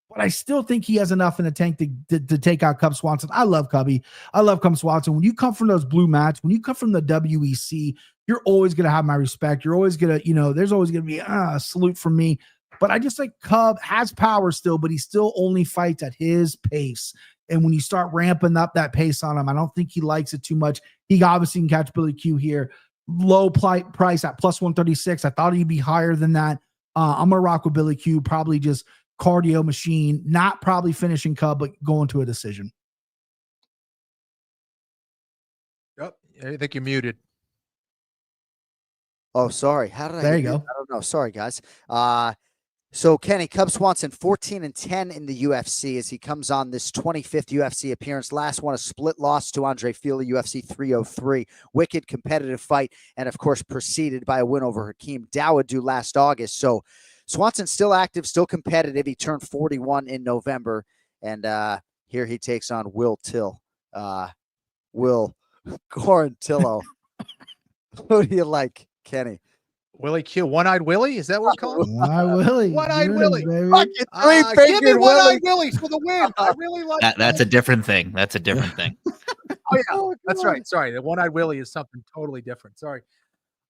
But I still think he has enough in the tank to take out Cub Swanson. I love Cubby. I love Cub Swanson. When you come from those blue mats, when you come from the WEC, you're always going to have my respect. You're always going to, there's always going to be a salute from me. But I just like Cub has power still, but he still only fights at his pace. And when you start ramping up that pace on him, I don't think he likes it too much. He obviously can catch Billy Q here. Low price at plus 136. I thought he'd be higher than that. I'm going to rock with Billy Q. Probably just cardio machine, not probably finishing Cub, but going to a decision. Yep. I think you're muted. Oh, sorry. How did I? There you go. I don't know. Sorry, guys. So Kenny, Cub Swanson 14-10 in the UFC as he comes on this 25th UFC appearance. Last one, a split loss to Andre Fili, UFC 303. Wicked competitive fight, and of course preceded by a win over Hakeem Dawodu last August. So Swanson's still active, still competitive. He turned 41 in November, and here he takes on Will Quarantillo. Who do you like, Kenny? Willie Q, One-Eyed Willie? Is that what we're calling? One-Eyed Willie. One-Eyed Willie. Baby. Give me One-Eyed Willie for the win. I really like that. That's a different thing. That's a different thing. Oh, yeah. That's right. Sorry. The One-Eyed Willie is something totally different. Sorry.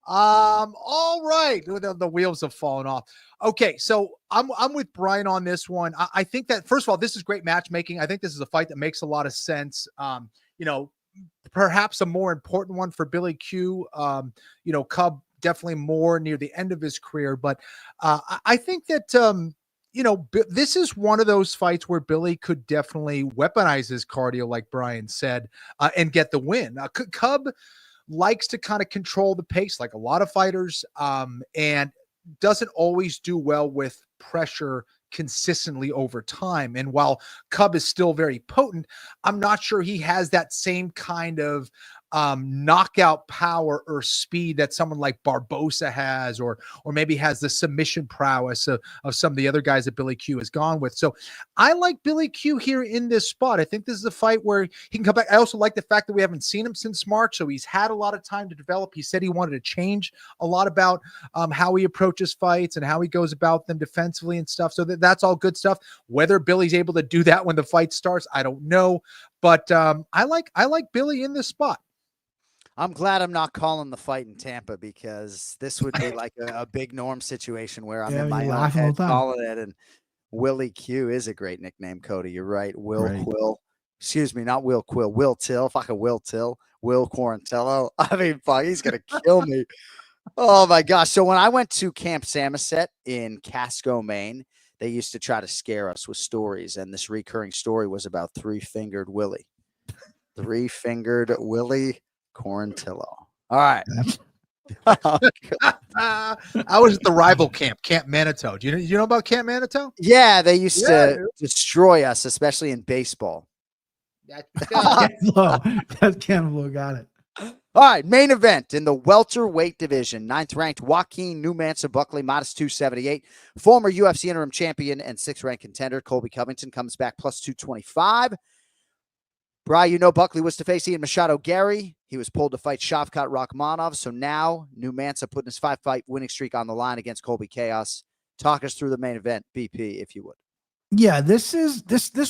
All right. The wheels have fallen off. Okay. So I'm with Brian on this one. I think that, first of all, this is great matchmaking. I think this is a fight that makes a lot of sense. Perhaps a more important one for Billy Q. Cub definitely more near the end of his career. But I think that, this is one of those fights where Billy could definitely weaponize his cardio, like Brian said, and get the win. Cub likes to kind of control the pace like a lot of fighters, and doesn't always do well with pressure consistently over time. And while Cub is still very potent, I'm not sure he has that same kind of knockout power or speed that someone like Barbosa has, or maybe has the submission prowess of some of the other guys that Billy Q has gone with. So I like Billy Q here in this spot. I think this is a fight where he can come back. I also like the fact that we haven't seen him since March, so he's had a lot of time to develop. He said he wanted to change a lot about how he approaches fights and how he goes about them defensively and stuff. So that's all good stuff. Whether Billy's able to do that when the fight starts, I don't know. But I like Billy in this spot. I'm glad I'm not calling the fight in Tampa, because this would be like a big Norm situation where I'm in my own head calling it. And Willie Q is a great nickname, Cody. You're right. Quill. Excuse me, not Will Quill. Will Till. Fucking Will Till. Will Quarantillo. I mean, fuck, he's going to kill me. Oh, my gosh. So when I went to Camp Samoset in Casco, Maine, they used to try to scare us with stories. And this recurring story was about Three-Fingered Willie. Three-Fingered Willie Quarantillo. All right. I was at the rival camp, Camp Manitou. Do you know about Camp Manitou? Yeah, they used to destroy us, especially in baseball. That's Campbell. Got it. All right, main event in the welterweight division. 9th-ranked Joaquin Newmanson Buckley, minus 278. Former UFC interim champion and 6th-ranked contender Colby Covington comes back plus 225. Bri, you know Buckley was to face Ian Machado Gary. He was pulled to fight Shavkat Rakhmanov. So now New Mansa putting his 5-fight winning streak on the line against Colby Chaos. Talk us through the main event, BP, if you would. Yeah, this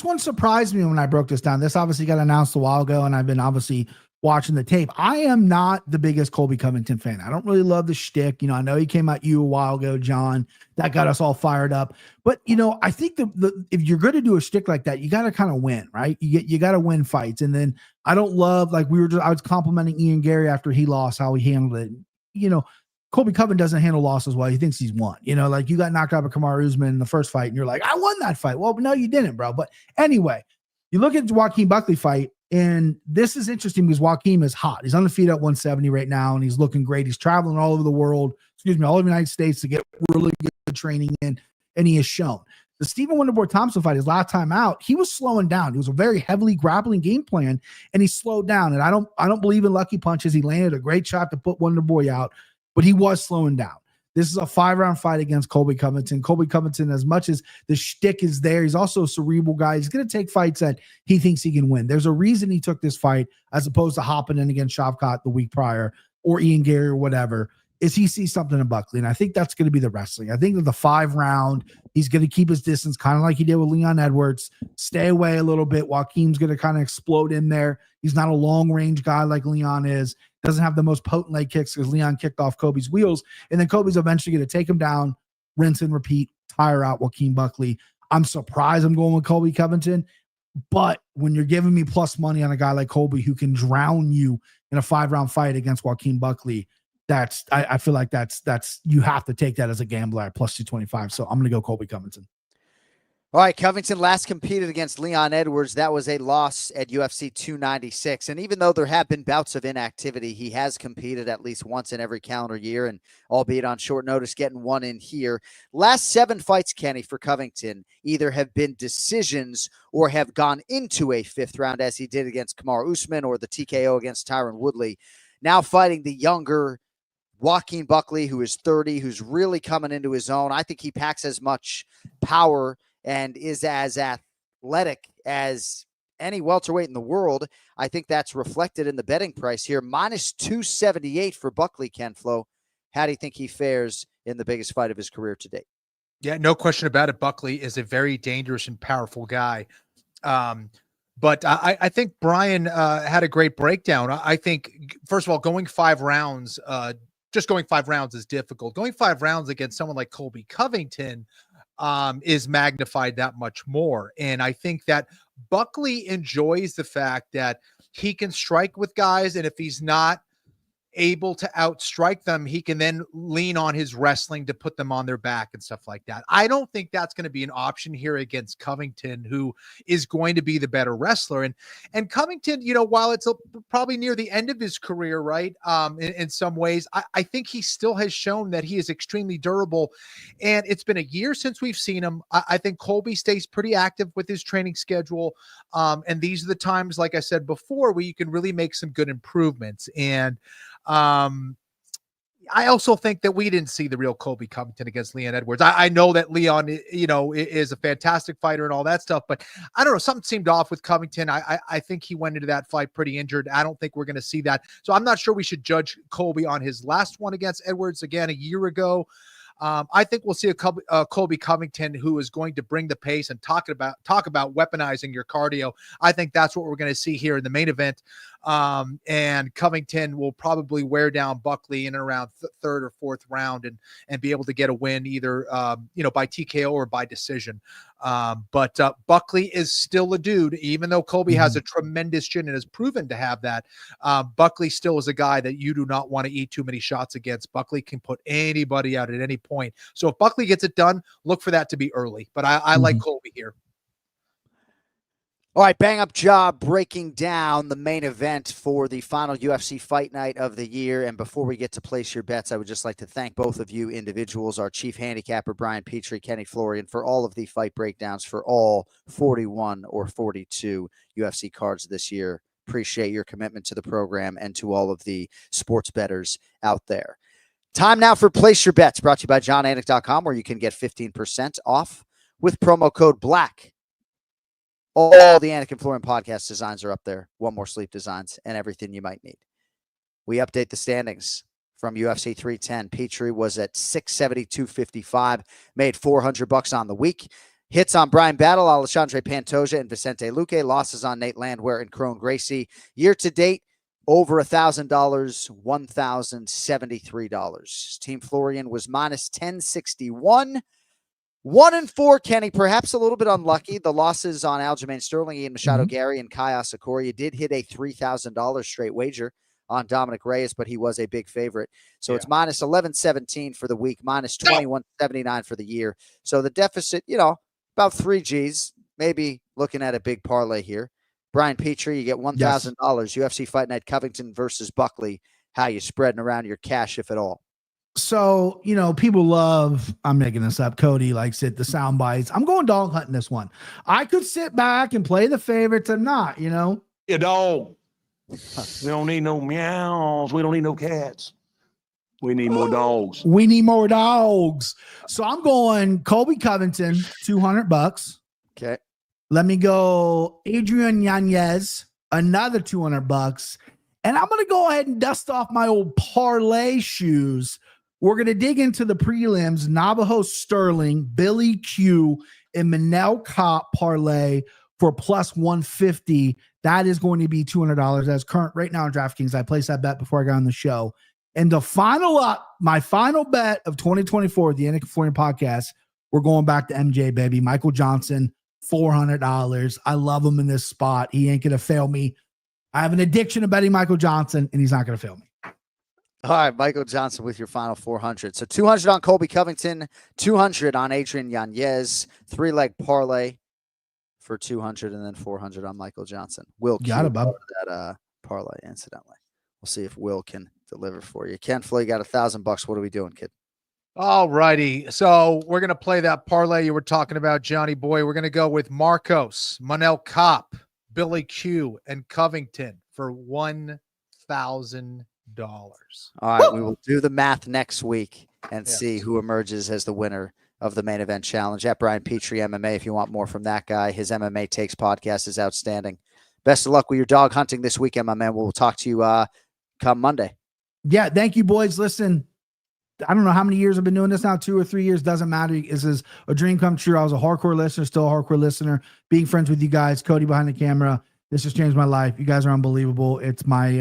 one surprised me when I broke this down. This obviously got announced a while ago, and I've been obviously watching the tape. I am not the biggest Colby Covington fan. I don't really love the shtick. I know he came at you a while ago, John. That got us all fired up. But I think the if you're going to do a shtick like that, you got to kind of win, right? You got to win fights. And then I don't love I was complimenting Ian Gary after he lost, how he handled it. Colby Covington doesn't handle losses well. He thinks he's won. You got knocked out by Kamaru Usman in the first fight, and you're like, I won that fight. Well, no, you didn't, bro. But anyway, you look at the Joaquin Buckley fight, and this is interesting because Joaquin is hot. He's undefeated at 170 right now, and he's looking great. He's traveling all over the world, all over the United States to get really good training in, and he has shown. The Stephen Wonderboy Thompson fight, his last time out, he was slowing down. It was a very heavily grappling game plan, and he slowed down. And I don't believe in lucky punches. He landed a great shot to put Wonderboy out, but he was slowing down. This is a 5-round fight against Colby Covington. Colby Covington, as much as the shtick is there, he's also a cerebral guy. He's going to take fights that he thinks he can win. There's a reason he took this fight as opposed to hopping in against Shavkat the week prior or Ian Gary or whatever, is he sees something in Buckley. And I think that's going to be the wrestling. I think that the 5-round, he's going to keep his distance, kind of like he did with Leon Edwards, stay away a little bit. Joaquin's going to kind of explode in there. He's not a long-range guy like Leon is. Doesn't have the most potent leg kicks because Leon kicked off Kobe's wheels. And then Kobe's eventually going to take him down, rinse and repeat, tire out Joaquin Buckley. I'm surprised I'm going with Colby Covington. But when you're giving me plus money on a guy like Colby who can drown you in a 5-round fight against Joaquin Buckley, I feel like that's you have to take that as a gambler at plus 225. So I'm going to go Colby Covington. All right, Covington last competed against Leon Edwards. That was a loss at UFC 296. And even though there have been bouts of inactivity, he has competed at least once in every calendar year, and albeit on short notice, getting one in here. Last 7 fights, Kenny, for Covington either have been decisions or have gone into a 5th round, as he did against Kamaru Usman or the TKO against Tyron Woodley. Now fighting the younger Joaquin Buckley, who is 30, who's really coming into his own. I think he packs as much power and is as athletic as any welterweight in the world. I think that's reflected in the betting price here. Minus 278 for Buckley, Ken Flo. How do you think he fares in the biggest fight of his career to date? Yeah, no question about it. Buckley is a very dangerous and powerful guy. But I think Brian had a great breakdown. I think, first of all, going 5 rounds, just going 5 rounds is difficult. Going 5 rounds against someone like Colby Covington is magnified that much more. And I think that Buckley enjoys the fact that he can strike with guys, and if he's not able to outstrike them, he can then lean on his wrestling to put them on their back and stuff like that. I don't think that's going to be an option here against Covington, who is going to be the better wrestler. And Covington, while it's probably near the end of his career, right? In some ways, I think he still has shown that he is extremely durable. And it's been a year since we've seen him. I think Colby stays pretty active with his training schedule. And these are the times, like I said before, where you can really make some good improvements. And I also think that we didn't see the real Colby Covington against Leon Edwards. I know that Leon, is a fantastic fighter and all that stuff, but I don't know, something seemed off with Covington. I think he went into that fight pretty injured. I don't think we're going to see that. So I'm not sure we should judge Colby on his last one against Edwards again a year ago. I think we'll see a Colby Covington who is going to bring the pace and talk about weaponizing your cardio. I think that's what we're going to see here in the main event. And Covington will probably wear down Buckley in and around 3rd or 4th round and be able to get a win either, by TKO or by decision. But Buckley is still a dude, even though Colby has a tremendous chin and has proven to have that. Buckley still is a guy that you do not want to eat too many shots against. Buckley can put anybody out at any point. So if Buckley gets it done, look for that to be early. But I like Colby here. All right, bang up job breaking down the main event for the final UFC fight night of the year. And before we get to place your bets, I would just like to thank both of you individuals, our chief handicapper, Brian Petrie, Kenny Florian, for all of the fight breakdowns for all 41 or 42 UFC cards this year. Appreciate your commitment to the program and to all of the sports bettors out there. Time now for Place Your Bets, brought to you by JohnAnik.com, where you can get 15% off with promo code BLACK. All the Anik and Florian podcast designs are up there. One More Sleep designs and everything you might need. We update the standings from UFC 310. Petrie was at 672.55, made $400 on the week. Hits on Brian Battle, Alexandre Pantoja, and Vicente Luque. Losses on Nate Landwehr and Crone Gracie. Year to date, over $1,000, $1,073. Team Florian was minus 1061. 1-4, Kenny, perhaps a little bit unlucky. The losses on Aljamain Sterling, Ian Machado Gary, and Kai Asakura. Did hit a $3,000 straight wager on Dominic Reyes, but he was a big favorite. So it's minus 1117 for the week, minus 2179 for the year. So the deficit, about 3 G's, maybe looking at a big parlay here. Brian Petrie, you get $1,000. UFC Fight Night Covington versus Buckley. How you spreading around your cash, if at all? So, people love, I'm making this up, Cody likes it, the sound bites. I'm going dog hunting this one. I could sit back and play the favorites and not, You dog. We don't need no meows. We don't need no cats. We need more dogs. We need more dogs. So I'm going Colby Covington, $200. Okay. Let me go Adrian Yanez, another $200. And I'm going to go ahead and dust off my old parlay shoes. We're going to dig into the prelims, Navajo Sterling, Billy Q, and Manel Kopp parlay for plus 150. That is going to be $200. That's current right now on DraftKings. I placed that bet before I got on the show. And the my final bet of 2024, the Anik Florian podcast, we're going back to MJ, baby. Michael Johnson, $400. I love him in this spot. He ain't going to fail me. I have an addiction to betting Michael Johnson, and he's not going to fail me. All right, Michael Johnson with your final 400. So 200 on Colby Covington, 200 on Adrian Yanez, 3-leg parlay for 200, and then 400 on Michael Johnson. Will got it, Bob. That parlay, incidentally. We'll see if Will can deliver for you. Ken Flo, you got $1,000. What are we doing, kid? All righty. So we're going to play that parlay you were talking about, Johnny boy. We're going to go with Marcos, Manel Kopp, Billy Q, and Covington for $1,000. All right, we will do the math next week and see who emerges as the winner of the main event challenge. At Brian Petrie MMA, if you want more from that guy. His MMA Takes podcast is outstanding. Best of luck with your dog hunting this weekend, my man. We'll talk to you come Monday. Yeah, thank you, boys. Listen, I don't know how many years I've been doing this now, 2 or 3 years, doesn't matter. This is a dream come true. I was a hardcore listener, still a hardcore listener. Being friends with you guys, Cody behind the camera, this has changed my life. You guys are unbelievable. It's my,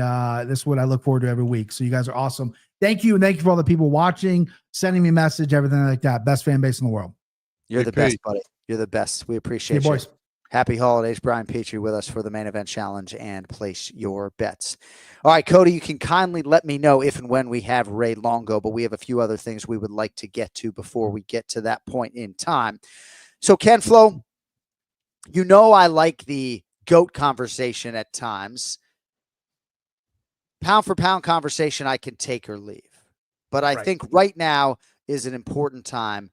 this is what I look forward to every week. So you guys are awesome. Thank you. And thank you for all the people watching, sending me a message, everything like that. Best fan base in the world. You're the best, buddy. You're the best. We appreciate you. Boys. Happy holidays. Brian Petrie with us for the main event challenge and place your bets. All right, Cody, you can kindly let me know if and when we have Ray Longo, but we have a few other things we would like to get to before we get to that point in time. So Ken Flo, I like the GOAT conversation at times. Pound for pound conversation, I can take or leave. But I think right now is an important time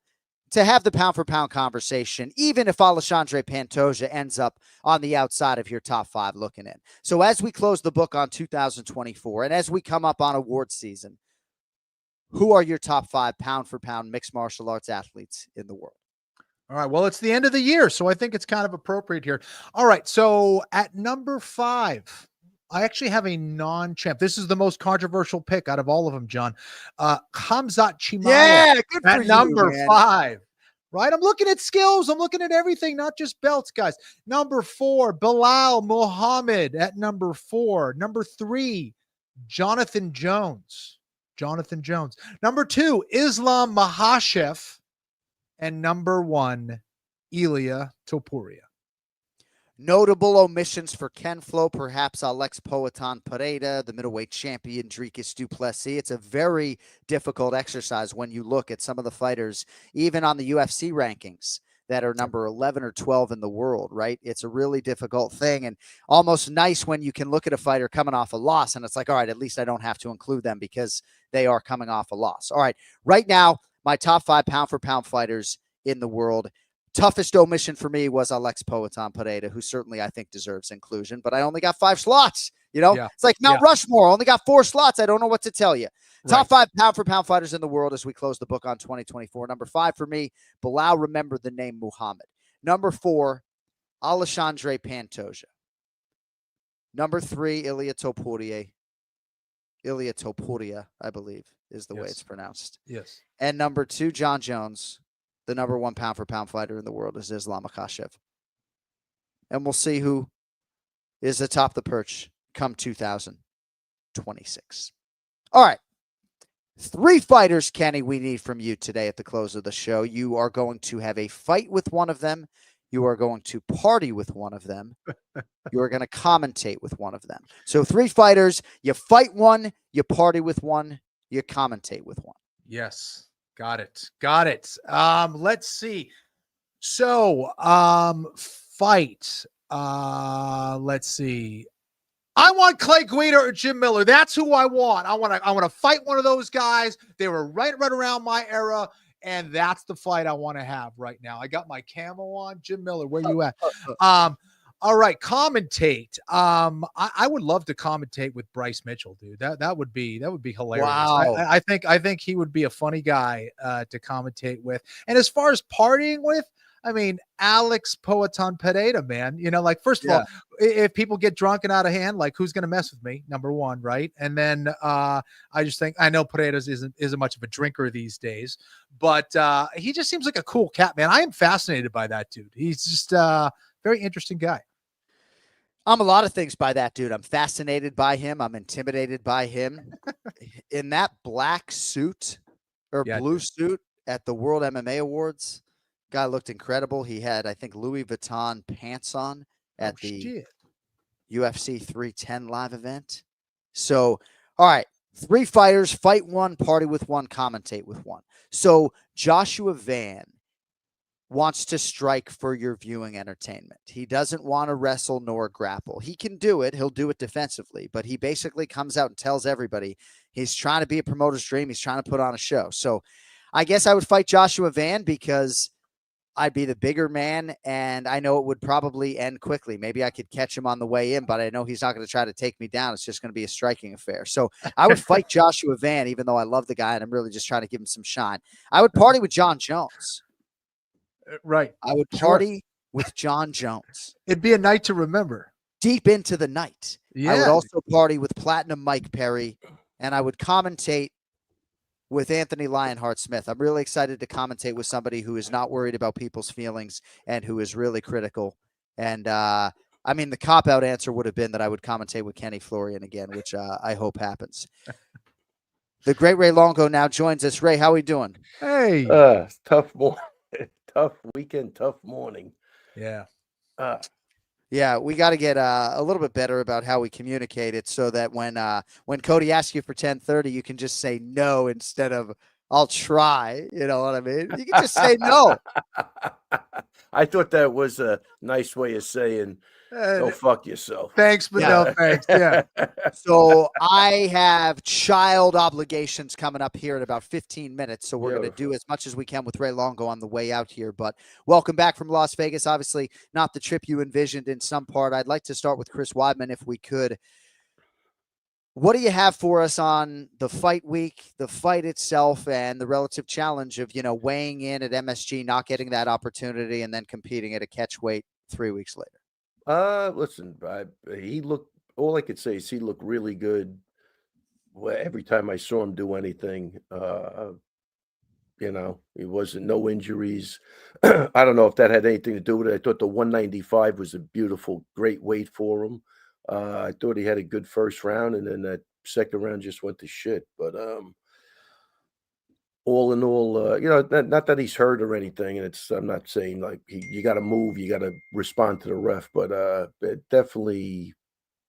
to have the pound for pound conversation, even if Alexandre Pantoja ends up on the outside of your top 5 looking in. So as we close the book on 2024 and as we come up on award season, who are your top 5 pound for pound mixed martial arts athletes in the world? All right. Well, it's the end of the year, so I think it's kind of appropriate here. All right. So at number 5, I actually have a non-champ. This is the most controversial pick out of all of them, John. Khamzat Chimaev. Yeah, good for at number you, 5. Right? I'm looking at skills. I'm looking at everything, not just belts, guys. Number 4, Belal Muhammad at number 4. Number 3, Jonathan Jones. Number 2, Islam Makhachev. And number 1, Ilia Topuria. Notable omissions for Ken Flo, perhaps Alex Poatan Pereira, the middleweight champion, Dricus du Plessis. It's a very difficult exercise when you look at some of the fighters, even on the UFC rankings, that are number 11 or 12 in the world, right? It's a really difficult thing and almost nice when you can look at a fighter coming off a loss and it's like, all right, at least I don't have to include them because they are coming off a loss. All right, right now, my top 5 pound for pound fighters in the world. Toughest omission for me was Alex Poatan Pereira, who certainly I think deserves inclusion, but I only got 5 slots. It's like Mount Rushmore, only got 4 slots. I don't know what to tell you. Top 5 pound for pound fighters in the world as we close the book on 2024. Number 5 for me, Belal, remember the name Muhammad. Number 4, Alexandre Pantoja. Number 3, Ilia Topuria. Ilia Topuria, I believe, is the way it's pronounced. Yes. And number 2, John Jones. The number 1 pound-for-pound fighter in the world is Islam Makhachev. And we'll see who is atop the perch come 2026. All right. 3 fighters, Kenny, we need from you today at the close of the show. You are going to have a fight with one of them. You are going to party with one of them. You are going to commentate with one of them. So 3 fighters, you fight one, you party with one, you commentate with one. Yes. Got it. Let's see. So, fight. Let's see. I want Clay Guida or Jim Miller. That's who I want. I want to fight one of those guys. They were right around my era, and that's the fight I want to have right now. I got my camo on. Jim Miller, where you at? All right, commentate. I would love to commentate with Bryce Mitchell, dude. That would be hilarious. Wow. I think he would be a funny guy to commentate with. And as far as partying with, I mean, Alex Poatan Pereira, man. You know, like, first of all, if people get drunk and out of hand, like, who's going to mess with me? Number 1, right? And then I just think, I know Pereira isn't much of a drinker these days, but he just seems like a cool cat, man. I am fascinated by that dude. He's just very interesting guy. I'm a lot of things by that dude. I'm fascinated by him. I'm intimidated by him. In that black suit or blue suit at the World MMA Awards, guy looked incredible. He had, I think, Louis Vuitton pants on at the UFC 310 live event. So, all right, 3 fighters, fight one, party with one, commentate with one. So Joshua Van wants to strike for your viewing entertainment. He doesn't want to wrestle nor grapple. He can do it. He'll do it defensively, but he basically comes out and tells everybody he's trying to be a promoter's dream. He's trying to put on a show. So I guess I would fight Joshua Van because I'd be the bigger man, and I know it would probably end quickly. Maybe I could catch him on the way in, but I know he's not going to try to take me down. It's just going to be a striking affair. So I would fight Joshua Van, even though I love the guy and I'm really just trying to give him some shine. I would party with John Jones. Right. I would party with John Jones. It'd be a night to remember. Deep into the night. Yeah. I would also party with Platinum Mike Perry, and I would commentate with Anthony Lionheart Smith. I'm really excited to commentate with somebody who is not worried about people's feelings and who is really critical. And I mean, the cop-out answer would have been that I would commentate with Kenny Florian again, which I hope happens. The great Ray Longo now joins us. Ray, how are we doing? Hey. Tough tough weekend, tough morning. Yeah. Yeah, we got to get a little bit better about how we communicate it so that when Cody asks you for 10:30, you can just say no instead of I'll try. You know what I mean? You can just say no. I thought that was a nice way of saying go fuck yourself. Thanks, but no thanks. Yeah. So I have child obligations coming up here in about 15 minutes. So we're going to do as much as we can with Ray Longo on the way out here. But welcome back from Las Vegas. Obviously not the trip you envisioned in some part. I'd like to start with Chris Weidman if we could. What do you have for us on the fight week, the fight itself, and the relative challenge of, weighing in at MSG, not getting that opportunity, and then competing at a catch weight 3 weeks later? Listen, all I could say is he looked really good every time I saw him do anything. He wasn't no injuries. I don't know if that had anything to do with it. I thought the 195 was a beautiful, great weight for him. I thought he had a good first round, and then that second round just went to shit. But all in all, not that he's hurt or anything, and I'm not saying like you got to move, you got to respond to the ref, but it definitely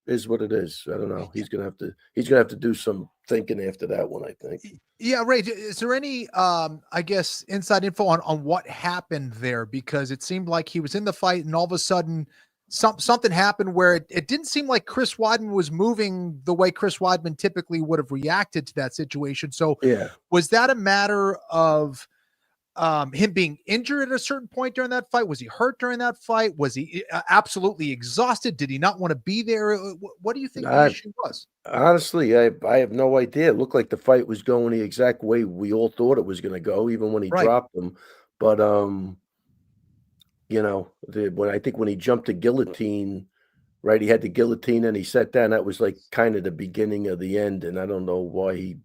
is what it is. I don't know. He's gonna have to do some thinking after that one, I think. Yeah, Ray, is there any I guess inside info on what happened there? Because it seemed like he was in the fight and all of a sudden something happened where it didn't seem like Chris Weidman was moving the way Chris Weidman typically would have reacted to that situation. So was that a matter of him being injured at a certain point during that fight? Was he hurt during that fight? Was he absolutely exhausted? Did he not want to be there? What do you think the issue was? Honestly, I have no idea. It looked like the fight was going the exact way we all thought it was going to go, even when he dropped him. But you know, when he jumped the guillotine, right? He had the guillotine and he sat down. That was like kind of the beginning of the end. And I don't know why he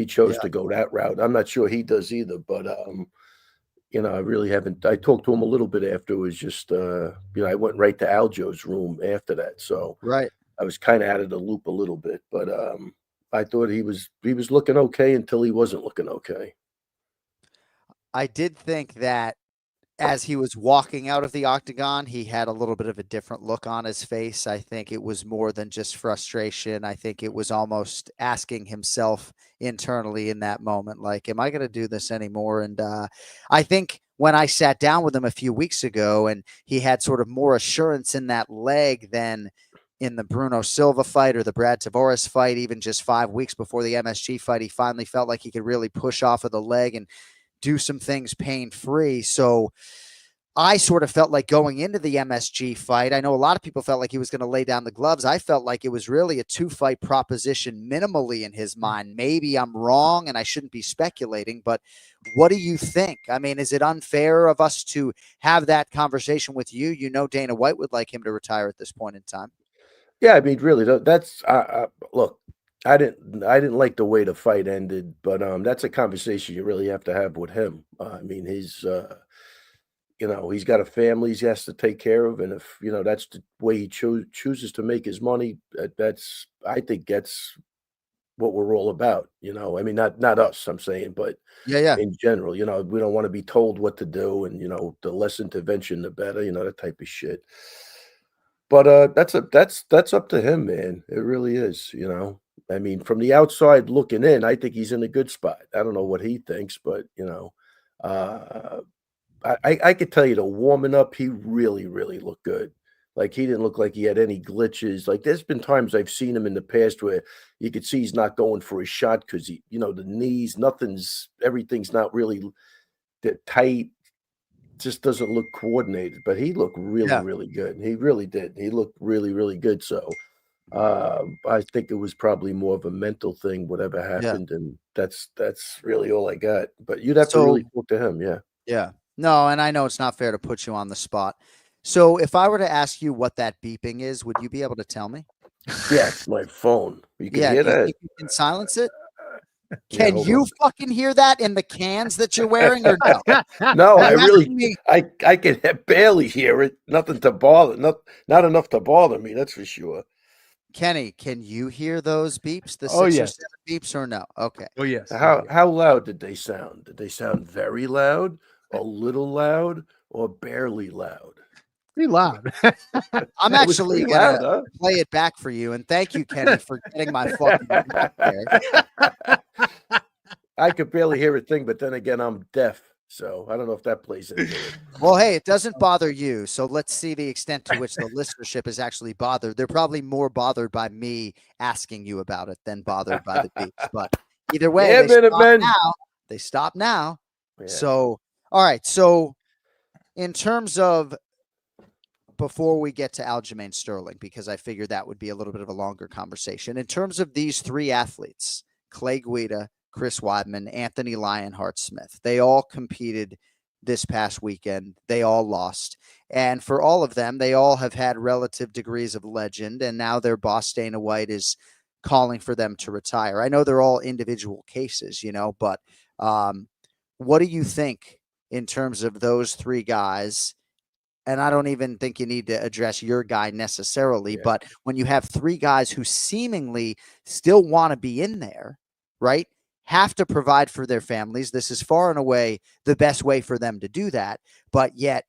chose to go that route. I'm not sure he does either, but I really haven't. I talked to him a little bit after. It was just I went right to Aljo's room after that. So Right. I was kind of out of the loop a little bit, but I thought he was looking okay until he wasn't looking okay. I did think that as he was walking out of the octagon, he had a little bit of a different look on his face. I think it was more than just frustration. I think it was almost asking himself internally in that moment, like, am I going to do this anymore? And I think when I sat down with him a few weeks ago and he had sort of more assurance in that leg than in the Bruno Silva fight or the Brad Tavares fight, even just 5 weeks before the MSG fight, he finally felt like he could really push off of the leg and do some things pain-free. So I sort of felt like going into the MSG fight, I know a lot of people felt like he was going to lay down the gloves. I felt like it was really a 2-fight proposition minimally in his mind. Maybe I'm wrong and I shouldn't be speculating, but what do you think? I mean, is it unfair of us to have that conversation with you? You know, Dana White would like him to retire at this point in time. Yeah, I mean, really, that's look. I didn't like the way the fight ended, but that's a conversation you really have to have with him. I mean, he's got a family he has to take care of, and if that's the way he chooses to make his money, I think that's what we're all about. I mean, not us, I'm saying, but Yeah. in general, we don't want to be told what to do, and the less intervention, the better, that type of shit. But that's up to him, man. It really is. I mean, from the outside looking in, I think he's in a good spot. I don't know what he thinks, but I could tell you the warming up, he really, really looked good. Like he didn't look like he had any glitches. Like there's been times I've seen him in the past where you could see he's not going for a shot because the knees, everything's not really that tight. Just doesn't look coordinated. But he looked really, really good. He really did. He looked really, really good. So I think it was probably more of a mental thing, whatever happened, and that's really all I got. But you'd have to really talk to him, yeah. Yeah. No, and I know it's not fair to put you on the spot. So if I were to ask you what that beeping is, would you be able to tell me? Yeah, it's my phone. You can hear that? You can silence it? Can you fucking hear that in the cans that you're wearing or no? No, I can barely hear it. Nothing to bother. Not enough to bother me, that's for sure. Kenny, can you hear those beeps? The 6 or 7 beeps or no? Okay. Oh, yes. How loud did they sound? Did they sound very loud, a little loud, or barely loud? Pretty loud. I'm actually going to play it back for you. And thank you, Kenny, for getting my fucking back there. I could barely hear a thing, but then again, I'm deaf. So I don't know if that plays into it. Well, hey, it doesn't bother you. So let's see the extent to which the listenership is actually bothered. They're probably more bothered by me asking you about it than bothered by the beeps. But either way, they stop now. Yeah. So, all right. So in terms of, before we get to Aljamain Sterling, because I figured that would be a little bit of a longer conversation, in terms of these 3 athletes, Clay Guida, Chris Weidman, Anthony Lionheart-Smith, they all competed this past weekend. They all lost. And for all of them, they all have had relative degrees of legend. And now their boss, Dana White, is calling for them to retire. I know they're all individual cases, but what do you think in terms of those 3 guys? And I don't even think you need to address your guy necessarily, but when you have 3 guys who seemingly still want to be in there, right? Have to provide for their families. This is far and away the best way for them to do that. But yet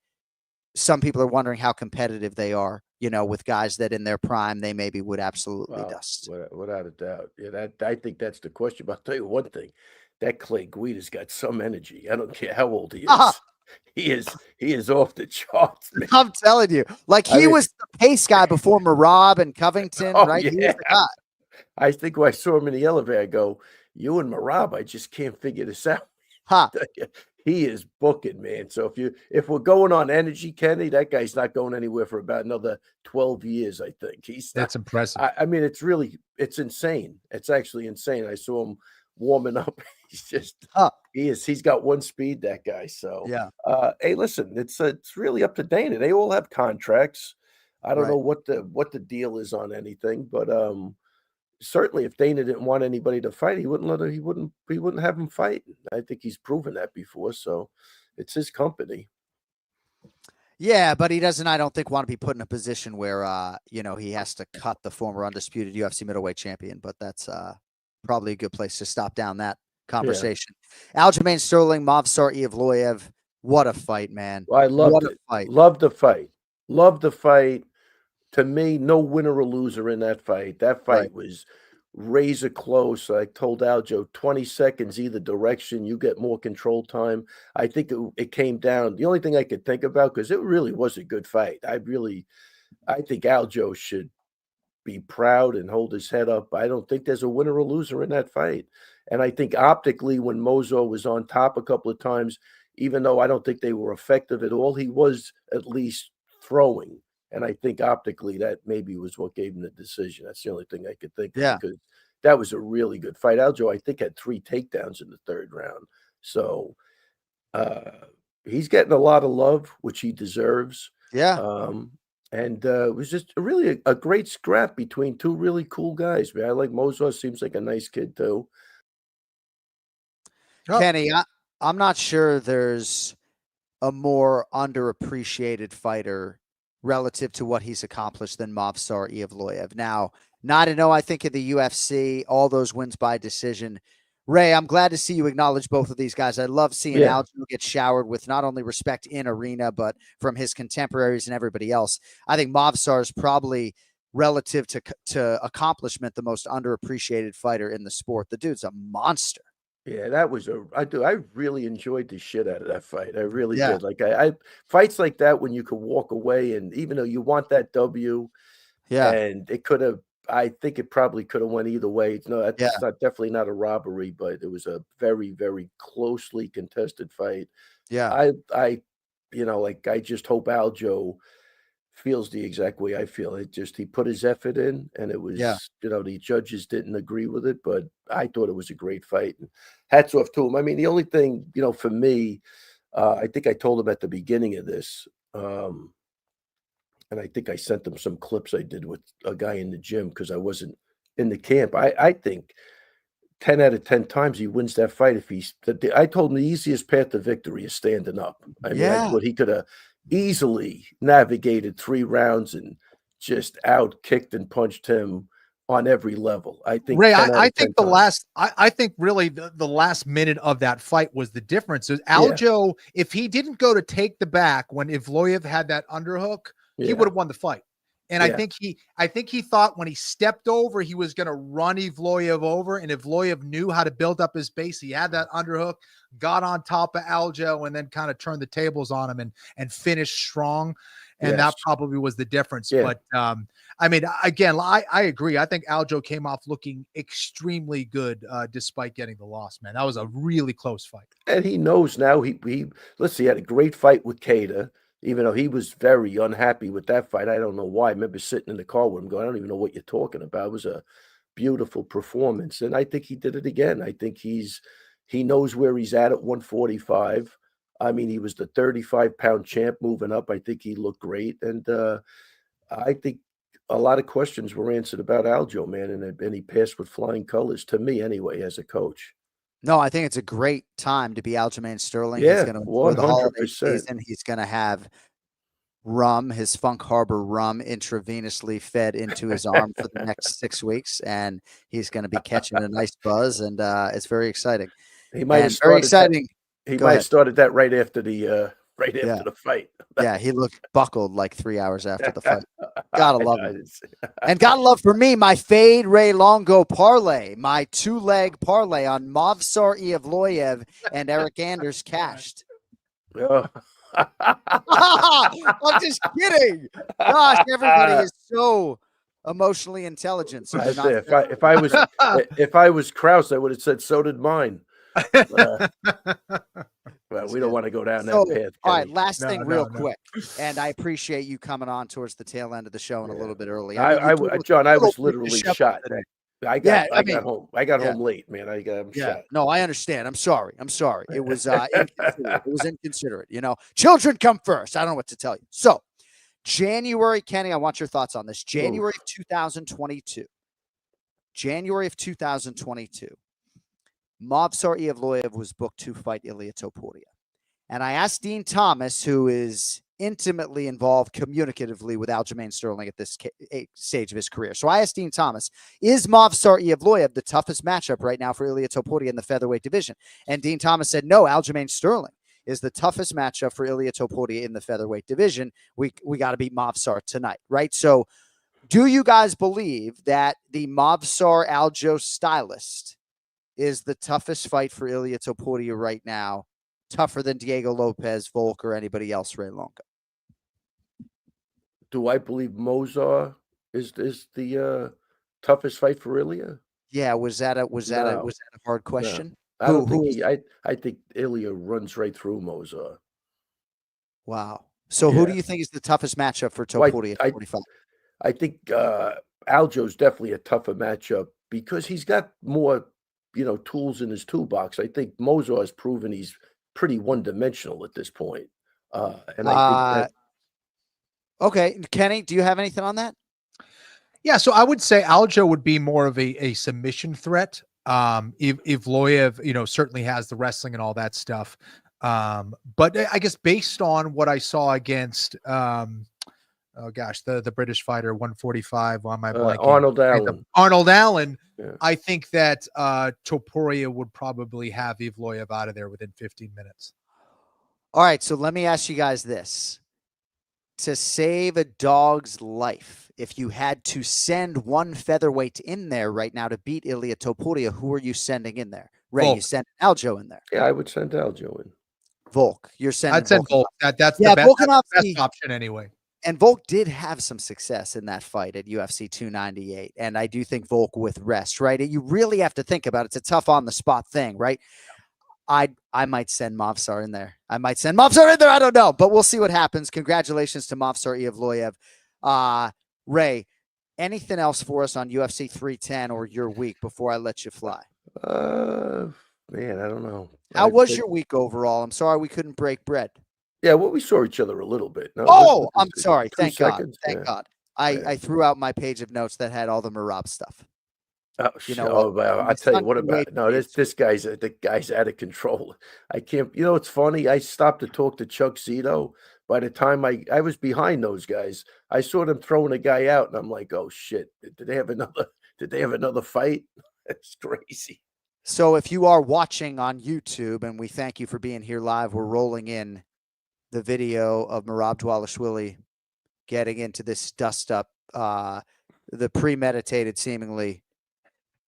some people are wondering how competitive they are, with guys that in their prime, they maybe would absolutely dust. Without a doubt. Yeah, I think that's the question. But I'll tell you one thing, that Clay Guida's got some energy. I don't care how old he is. He is off the charts, man. I'm telling you, he was the pace guy before Merab and Covington, right? Yeah. He was the guy. I think when I saw him in the elevator, I go, you and Merab, I just can't figure this out. He is booking, man. So if we're going on energy, Kenny, that guy's not going anywhere for about another 12 years, I think. That's impressive. I mean, it's insane. It's actually insane. I saw him warming up. He's got one speed, that guy. So Yeah. hey, listen, it's really up to Dana. They all have contracts. I don't know what the deal is on anything, but certainly if Dana didn't want anybody to fight, he wouldn't have him fight. I think he's proven that before. So it's his company. Yeah, but he doesn't, I don't think, want to be put in a position where, he has to cut the former undisputed UFC middleweight champion, but that's probably a good place to stop down that conversation. Yeah. Aljamain Sterling, Movsar Evloev. What a fight, man. Well, I loved it. Loved the fight. Loved the fight. To me, no winner or loser in that fight. That fight was razor close. I told Aljo 20 seconds either direction, you get more control time. I think it came down. The only thing I could think about, because it really was a good fight. I think Aljo should be proud and hold his head up. I don't think there's a winner or loser in that fight. And I think optically, when Mozo was on top a couple of times, even though I don't think they were effective at all, he was at least throwing. And I think optically that maybe was what gave him the decision. That's the only thing I could think of, because that was a really good fight. Aljo, I think, had 3 takedowns in the 3rd round. So he's getting a lot of love, which he deserves. Yeah. And it was just really a great scrap between 2 really cool guys, man. I like Mozo. Seems like a nice kid, too. Kenny, I'm not sure there's a more underappreciated fighter relative to what he's accomplished than Movsar Evloev. Now, 9-0, I think, in the UFC, all those wins by decision. Ray, I'm glad to see you acknowledge both of these guys. I love seeing Aljo get showered with not only respect in arena, but from his contemporaries and everybody else. I think Movsar is probably, relative to accomplishment, the most underappreciated fighter in the sport. The dude's a monster. Yeah, that was I really enjoyed the shit out of that fight. I really did. Like I fights like that when you could walk away, and even though you want that W, and it could have, I think it probably could have went either way. No, that's definitely not a robbery, but it was a very, very closely contested fight. Yeah. I just hope Aljo feels the exact way I feel. He put his effort in, and it was, the judges didn't agree with it, but I thought it was a great fight. And hats off to him. I mean, the only thing, for me, I think I told him at the beginning of this, and I think I sent him some clips I did with a guy in the gym because I wasn't in the camp. I think 10 out of 10 times he wins that fight. I told him the easiest path to victory is standing up. I mean, I thought he could have easily navigated 3 rounds and just out kicked and punched him on every level. I think, Ray, I think I think really the last minute of that fight was the difference. Aljo, if he didn't go to take the back when Evloev had that underhook, he would have won the fight. And I think he thought when he stepped over, he was going to run Evloev over, and Evloev knew how to build up his base. He had that underhook, got on top of Aljo, and then kind of turned the tables on him and finished strong. And that probably was the difference. But I mean, again, I agree. I think Aljo came off looking extremely good despite getting the loss, man. That was a really close fight. And he knows now he had a great fight with Keita. Even though he was very unhappy with that fight. I don't know why. I remember sitting in the car with him going, I don't even know what you're talking about. It was a beautiful performance. And I think he did it again. I think he knows where he's at 145. I mean, he was the 35-pound champ moving up. I think he looked great. And I think a lot of questions were answered about Aljo, man. And he passed with flying colors, to me anyway, as a coach. No, I think it's a great time to be Aljamain Sterling. Yeah, he's going to enjoy the holiday 100%. season. He's going to have rum, his Funk Harbor rum, intravenously fed into his arm for the next 6 weeks, and he's going to be catching a nice buzz, and it's very exciting. He might have very exciting. He might have started that right after the the fight. Yeah, he looked buckled like 3 hours after the fight. Gotta love it. And gotta love for me my fade Ray Longo parlay, my 2-leg parlay on Movsar Evloev and Eric Anders cashed. Oh. I'm just kidding. Gosh, everybody is so emotionally intelligent. So if I was Krause, I would have said so did mine. Well, we don't want to go down that path. All right, last thing real quick. And I appreciate you coming on towards the tail end of the show and a little bit early. John, I was literally shot. I got home. I got home late, man. I'm shot. No, I understand. I'm sorry. It was inconsiderate. It was inconsiderate. Children come first. I don't know what to tell you. So, January, Kenny, I want your thoughts on this. January of 2022. Movsar Evloev was booked to fight Ilia Topuria. And I asked Dean Thomas, who is intimately involved communicatively with Aljamain Sterling at this stage of his career. So I asked Dean Thomas, is Movsar Evloev the toughest matchup right now for Ilia Topuria in the featherweight division? And Dean Thomas said, no, Aljamain Sterling is the toughest matchup for Ilia Topuria in the featherweight division. We got to beat Movsar tonight, right? So do you guys believe that the Movsar Aljo stylist is the toughest fight for Ilia Topuria right now? Tougher than Diego Lopez, Volk, or anybody else, Ray Longo? Do I believe Movsar is the toughest fight for Ilia? Yeah, was that a hard question? No. I don't think I think Ilia runs right through Movsar. Wow. So who do you think is the toughest matchup for Topuria at 45? I think Aljo's definitely a tougher matchup because he's got more, tools in his toolbox. I think Movsar has proven he's pretty one-dimensional at this point. And I think okay. Kenny, do you have anything on that? Yeah, so I would say Aljo would be more of a submission threat. Evloev, certainly has the wrestling and all that stuff. But I guess based on what I saw against the British fighter 145 on my blanking. Arnold Allen. Yeah. I think that Topuria would probably have Evloev out of there within 15 minutes. All right, so let me ask you guys this. To save a dog's life, if you had to send one featherweight in there right now to beat Ilia Topuria, who are you sending in there? Ray, Volk. You send Aljo in there. Yeah, I would send Aljo in. Volk, you're sending I'd send Volk. That's the best option anyway. And Volk did have some success in that fight at UFC 298. And I do think Volk with rest, right? You really have to think about it. It's a tough on-the-spot thing, right? I might send Movsar in there. I don't know, but we'll see what happens. Congratulations to Movsar Evloev. Ray, anything else for us on UFC 310 or your week before I let you fly? Man, I don't know. How was your week overall? I'm sorry we couldn't break bread. Yeah, well, we saw each other a little bit. No, I'm sorry. Thank God. God. I threw out my page of notes that had all the Merab stuff. I'll tell you what about it. No, this guy's the guy's out of control. I can't. It's funny. I stopped to talk to Chuck Zito. By the time I was behind those guys, I saw them throwing a guy out, and I'm like, oh shit! Did they have another fight? That's crazy. So if you are watching on YouTube, and we thank you for being here live, we're rolling in the video of Merab Dvalishvili getting into this dust up, the premeditated seemingly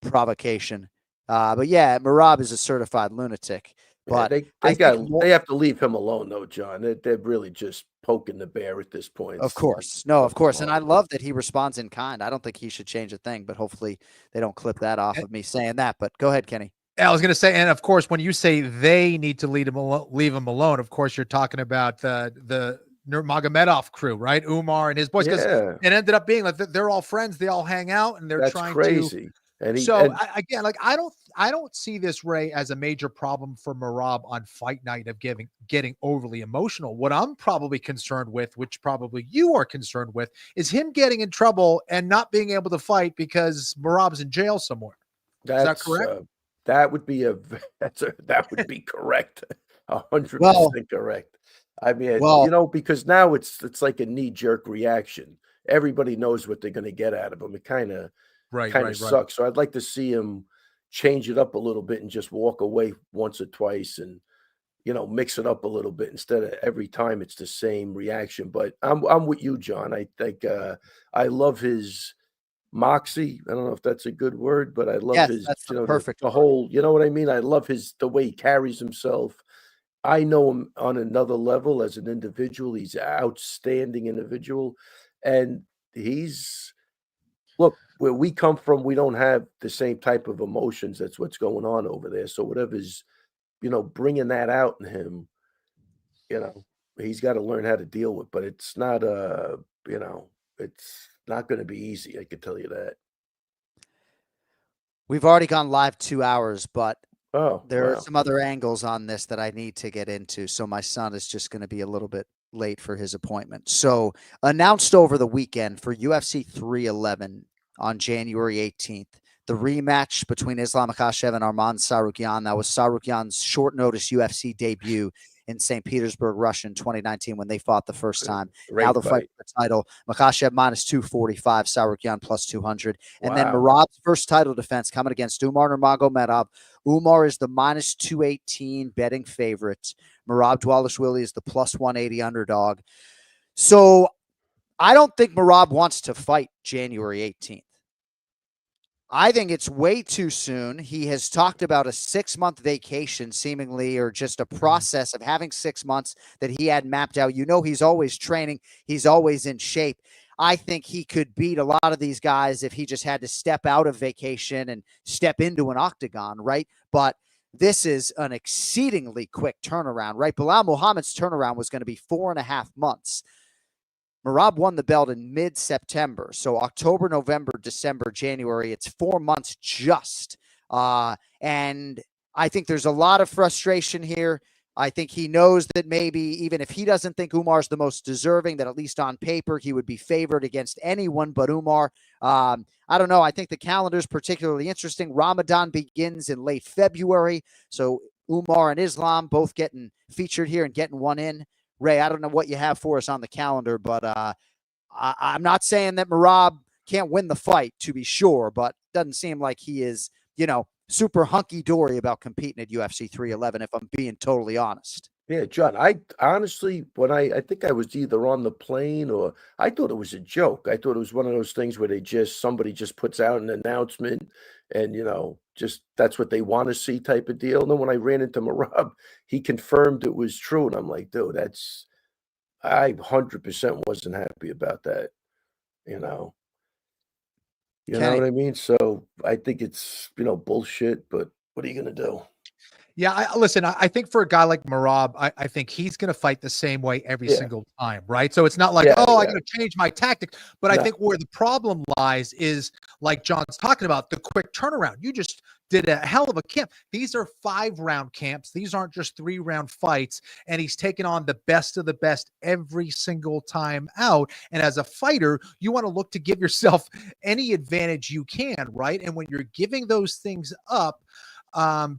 provocation. But yeah, Merab is a certified lunatic. But yeah, they have to leave him alone, though, John. They're really just poking the bear at this point. Of course. And I love that he responds in kind. I don't think he should change a thing, but hopefully they don't clip that off of me saying that. But go ahead, Kenny. I was going to say, and of course, when you say they need to leave him alone, of course, you're talking about the Nurmagomedov crew, right? Umar and his boys, because it ended up being like they're all friends. They all hang out, and they're trying crazy. I don't see this, Ray, as a major problem for Merab on fight night of getting overly emotional. What I'm probably concerned with, which probably you are concerned with, is him getting in trouble and not being able to fight because Merab's in jail somewhere. Is that correct? That would be that would be correct. 100% correct. I mean, because now it's like a knee-jerk reaction. Everybody knows what they're going to get out of him. It kind of sucks. So I'd like to see him change it up a little bit and just walk away once or twice and mix it up a little bit instead of every time it's the same reaction. But I'm with you, John. I think I love his moxie. I don't know if that's a good word, but I love his perfect the whole, you know what I mean? I love the way he carries himself. I know him on another level as an individual. He's an outstanding individual. And look, where we come from, we don't have the same type of emotions. That's what's going on over there. So whatever's, bringing that out in him, he's got to learn how to deal with. But it's not, it's not going to be easy. I can tell you that. We've already gone live 2 hours, but Oh, there are wow. some other angles on this that I need to get into. So my son is just going to be a little bit late for his appointment. So announced over the weekend for UFC 311 on January 18th, the rematch between Islam Makhachev and Arman Tsarukyan. That was Tsarukyan's short notice UFC debut in St. Petersburg, Russia in 2019 when they fought the first time. Now Great the fight fight. for the title, Makhachev minus 245, Tsarukyan plus 200. And then Wow. Merab's first title defense coming against Umar Nurmagomedov. Umar is the minus 218 betting favorite. Merab Dvalishvili is the plus 180 underdog. So I don't think Merab wants to fight January 18th. I think it's way too soon. He has talked about a 6-month vacation, seemingly, or just a process of having 6 months that he had mapped out. You know, he's always training. He's always in shape. I think he could beat a lot of these guys if he just had to step out of vacation and step into an octagon, right? But this is an exceedingly quick turnaround, right? Belal Muhammad's turnaround was going to be 4.5 months. Merab won the belt in mid-September. So October, November, December, January, it's 4 months just. And I think there's a lot of frustration here. I think he knows that maybe even if he doesn't think Umar's the most deserving, that at least on paper, he would be favored against anyone but Umar. I don't know. I think the calendar is particularly interesting. Ramadan begins in late February. So Umar and Islam both getting featured here and getting one in. Ray, I don't know what you have for us on the calendar, but I'm not saying that Merab can't win the fight, to be sure, but doesn't seem like he is, super hunky-dory about competing at UFC 311, if I'm being totally honest. Yeah, John, I honestly, when I think I was either on the plane or I thought it was a joke. I thought it was one of those things where somebody just puts out an announcement and, just that's what they want to see type of deal. And then when I ran into Merab, he confirmed it was true. And I'm like, dude, I 100% wasn't happy about that, you know. You know Kenny. what I mean? So I think it's, bullshit, but what are you going to do? Yeah, listen, I think for a guy like Merab, I think he's going to fight the same way every Yeah. single time, right? So it's not like, Yeah, I yeah. got to change my tactic. But I No. think where the problem lies is, like John's talking about, the quick turnaround. You just did a hell of a camp. These are 5-round camps. These aren't just 3-round fights. And he's taken on the best of the best every single time out. And as a fighter, you want to look to give yourself any advantage you can, right? And when you're giving those things up,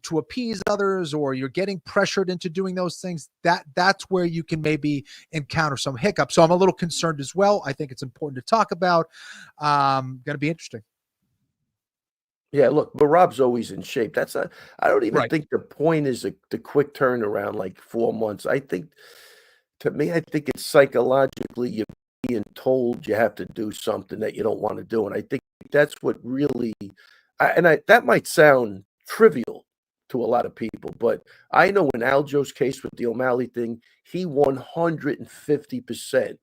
to appease others, or you're getting pressured into doing those things, that's where you can maybe encounter some hiccups. So I'm a little concerned as well. I think it's important to talk about. Going to be interesting. Yeah, look, Merab's always in shape. I don't even Right. think the point is the quick turnaround, like 4 months. I think it's psychologically you're being told you have to do something that you don't want to do. And I think that's what really, that might sound trivial to a lot of people, but I know in Aljo's case with the O'Malley thing, he 150%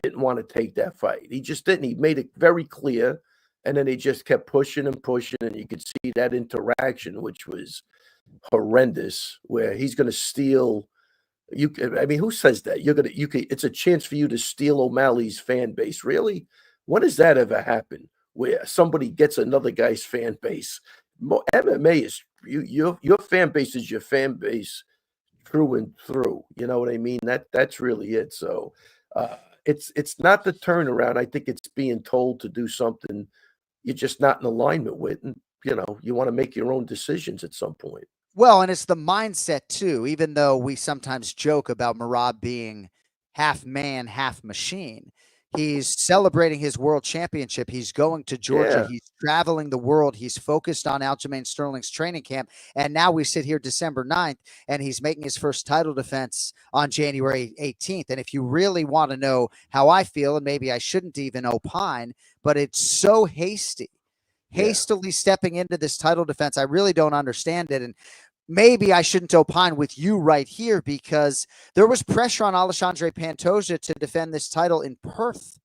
didn't want to take that fight. He just didn't. He made it very clear, and then he just kept pushing and pushing, and you could see that interaction, which was horrendous, where he's going to steal. Who says that? It's a chance for you to steal O'Malley's fan base. Really? When does that ever happen? Where somebody gets another guy's fan base? MMA is your fan base is your fan base through and through. You know what I mean? That's really it. So it's not the turnaround. I think it's being told to do something you're just not in alignment with, and you want to make your own decisions at some point. Well, and it's the mindset too, even though we sometimes joke about Merab being half man, half machine. He's celebrating his world championship. He's going to Georgia. Yeah. He's traveling the world. He's focused on Aljamain Sterling's training camp. And now we sit here December 9th, and he's making his first title defense on January 18th. And if you really want to know how I feel, and maybe I shouldn't even opine, but it's so hastily stepping into this title defense. I really don't understand it. And maybe I shouldn't opine with you right here, because there was pressure on Alexandre Pantoja to defend this title in Perth,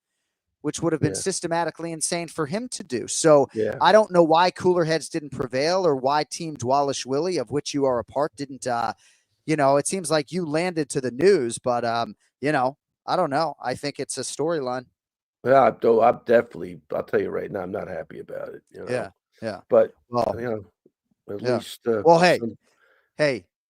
which would have been systematically insane for him to do. So I don't know why cooler heads didn't prevail, or why Team Dvalishvili, of which you are a part, didn't, it seems like you landed to the news, but, I don't know. I think it's a storyline. Yeah, I'll tell you right now, I'm not happy about it. Yeah. Yeah. But Well, at yeah. least Well, hey.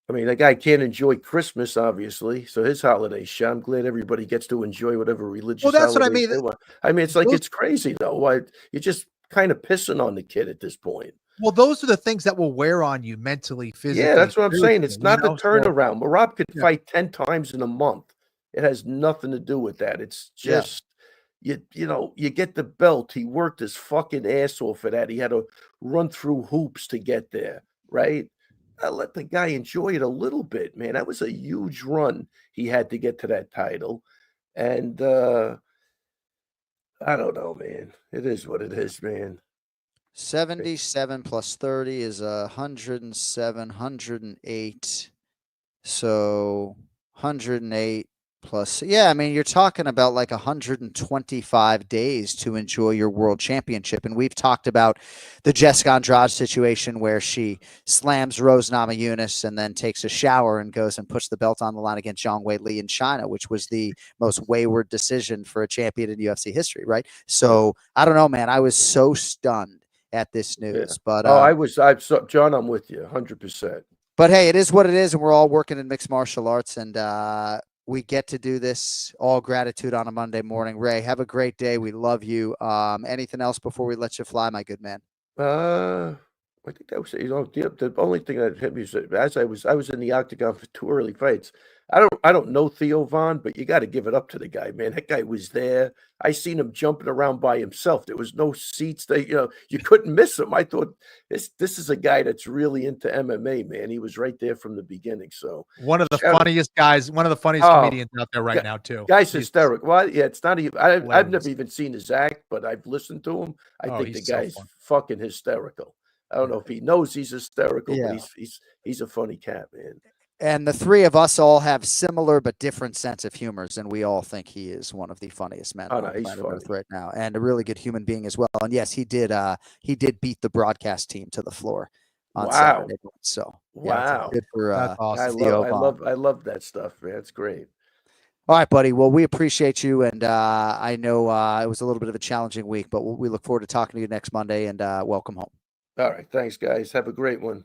I mean, that guy can't enjoy Christmas, obviously, so his holiday shot. I'm glad everybody gets to enjoy whatever religious that's what I holidays mean. they want. I mean, it's like Those- it's crazy though. Why you're just kind of pissing on the kid at this point. Well, those are the things that will wear on you mentally, physically. Yeah, that's what I'm saying. It's not the spiritually, turnaround. Merab could Yeah. fight 10 times in a month. It has nothing to do with that. It's Yeah. just you get the belt. He worked his fucking ass off for that. He had to run through hoops to get there, right? I let the guy enjoy it a little bit, man. That was a huge run he had to get to that title. And I don't know, man. It is what it is, man. 77 plus 30 is 107, 108. So 108 plus, yeah, I mean, you're talking about like 125 days to enjoy your world championship. And we've talked about the Jessica Andrade situation where she slams Rose Namajunas and then takes a shower and goes and puts the belt on the line against Zhang Wei Li in China, which was the most wayward decision for a champion in UFC history, right? So I don't know, man. I was so stunned at this news. But John, I'm with you 100%. But hey, it is what it is, and we're all working in mixed martial arts, and we get to do this. All gratitude on a Monday morning. Ray, have a great day. We love you. Anything else before we let you fly, my good man? I think that was the only thing that hit me is that as I was in the octagon for 2 early fights. I don't know Theo Von, but you got to give it up to the guy, man. That guy was there. I seen him jumping around by himself. There was no seats. You couldn't miss him. I thought this is a guy that's really into MMA, man. He was right there from the beginning. So one of the funniest guys, one of the funniest comedians out there right now too. Guy's hysterical. Well, yeah, it's not even. I've never even seen his act, but I've listened to him. I think the guy's fucking hysterical. I don't know if he knows he's hysterical, but he's a funny cat, man. And the three of us all have similar but different sense of humors, and we all think he is one of the funniest men on planet Earth right now, and a really good human being as well. And yes, he did beat the broadcast team to the floor on Saturday. So wow, good for that's awesome. I love that stuff, man. It's great. All right, buddy. Well, we appreciate you, and I know it was a little bit of a challenging week, but we look forward to talking to you next Monday. And welcome home. All right, thanks, guys. Have a great one.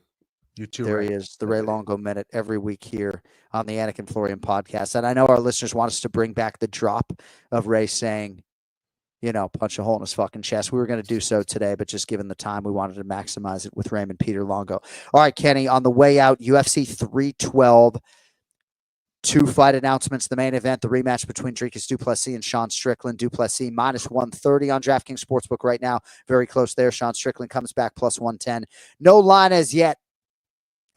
You too. There he is, the Ray Longo Minute every week here on the Anik and Florian podcast. And I know our listeners want us to bring back the drop of Ray saying, punch a hole in his fucking chest. We were going to do so today, but just given the time, we wanted to maximize it with Raymond Peter Longo. All right, Kenny, on the way out, UFC 312, 2 fight announcements. The main event, the rematch between Dricus du Plessis and Sean Strickland. Du Plessis minus 130 on DraftKings Sportsbook right now. Very close there. Sean Strickland comes back plus 110. No line as yet,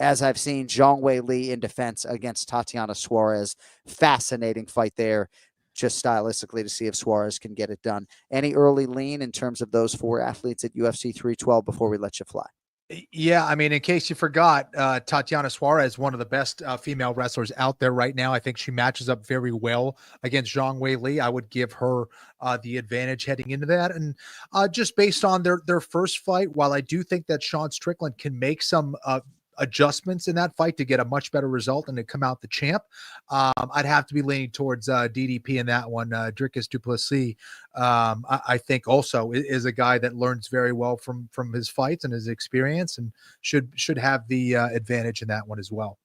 as I've seen Zhang Wei Li in defense against Tatiana Suarez. Fascinating fight there, just stylistically, to see if Suarez can get it done. Any early lean in terms of those 4 athletes at UFC 312 before we let you fly? Yeah, I mean, in case you forgot, Tatiana Suarez, one of the best female wrestlers out there right now. I think she matches up very well against Zhang Wei Li. I would give her the advantage heading into that. And just based on their first fight, while I do think that Sean Strickland can make some adjustments in that fight to get a much better result and to come out the champ, I'd have to be leaning towards DDP in that one. Dricus du Plessis, I think also is a guy that learns very well from his fights and his experience, and should have the advantage in that one as well.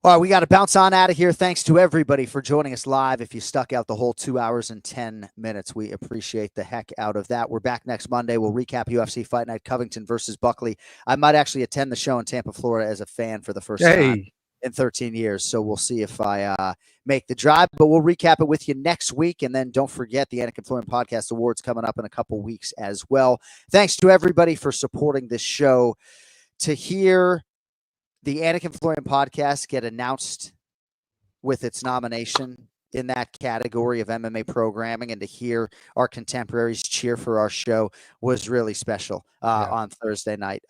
All right, we got to bounce on out of here. Thanks to everybody for joining us live. If you stuck out the whole 2 hours and 10 minutes, we appreciate the heck out of that. We're back next Monday. We'll recap UFC Fight Night Covington versus Buckley. I might actually attend the show in Tampa, Florida as a fan for the first time in 13 years. So we'll see if I make the drive, but we'll recap it with you next week. And then don't forget the Anik and Florian Podcast Awards coming up in a couple weeks as well. Thanks to everybody for supporting this show. To hear the Anik and Florian podcast get announced with its nomination in that category of MMA programming, and to hear our contemporaries cheer for our show was really special on Thursday night.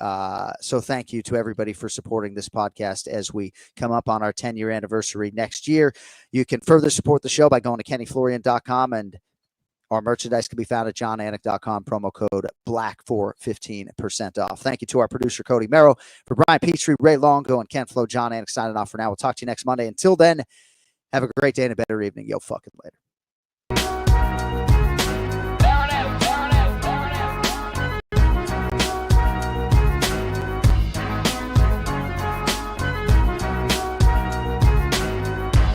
So thank you to everybody for supporting this podcast as we come up on our 10-year anniversary next year. You can further support the show by going to KennyFlorian.com, and our merchandise can be found at johnanik.com, promo code BLACK for 15% off. Thank you to our producer, Cody Merrill. For Brian Petrie, Ray Longo, and Ken Flo, John Anik signing off for now. We'll talk to you next Monday. Until then, have a great day and a better evening. Yo, fucking later.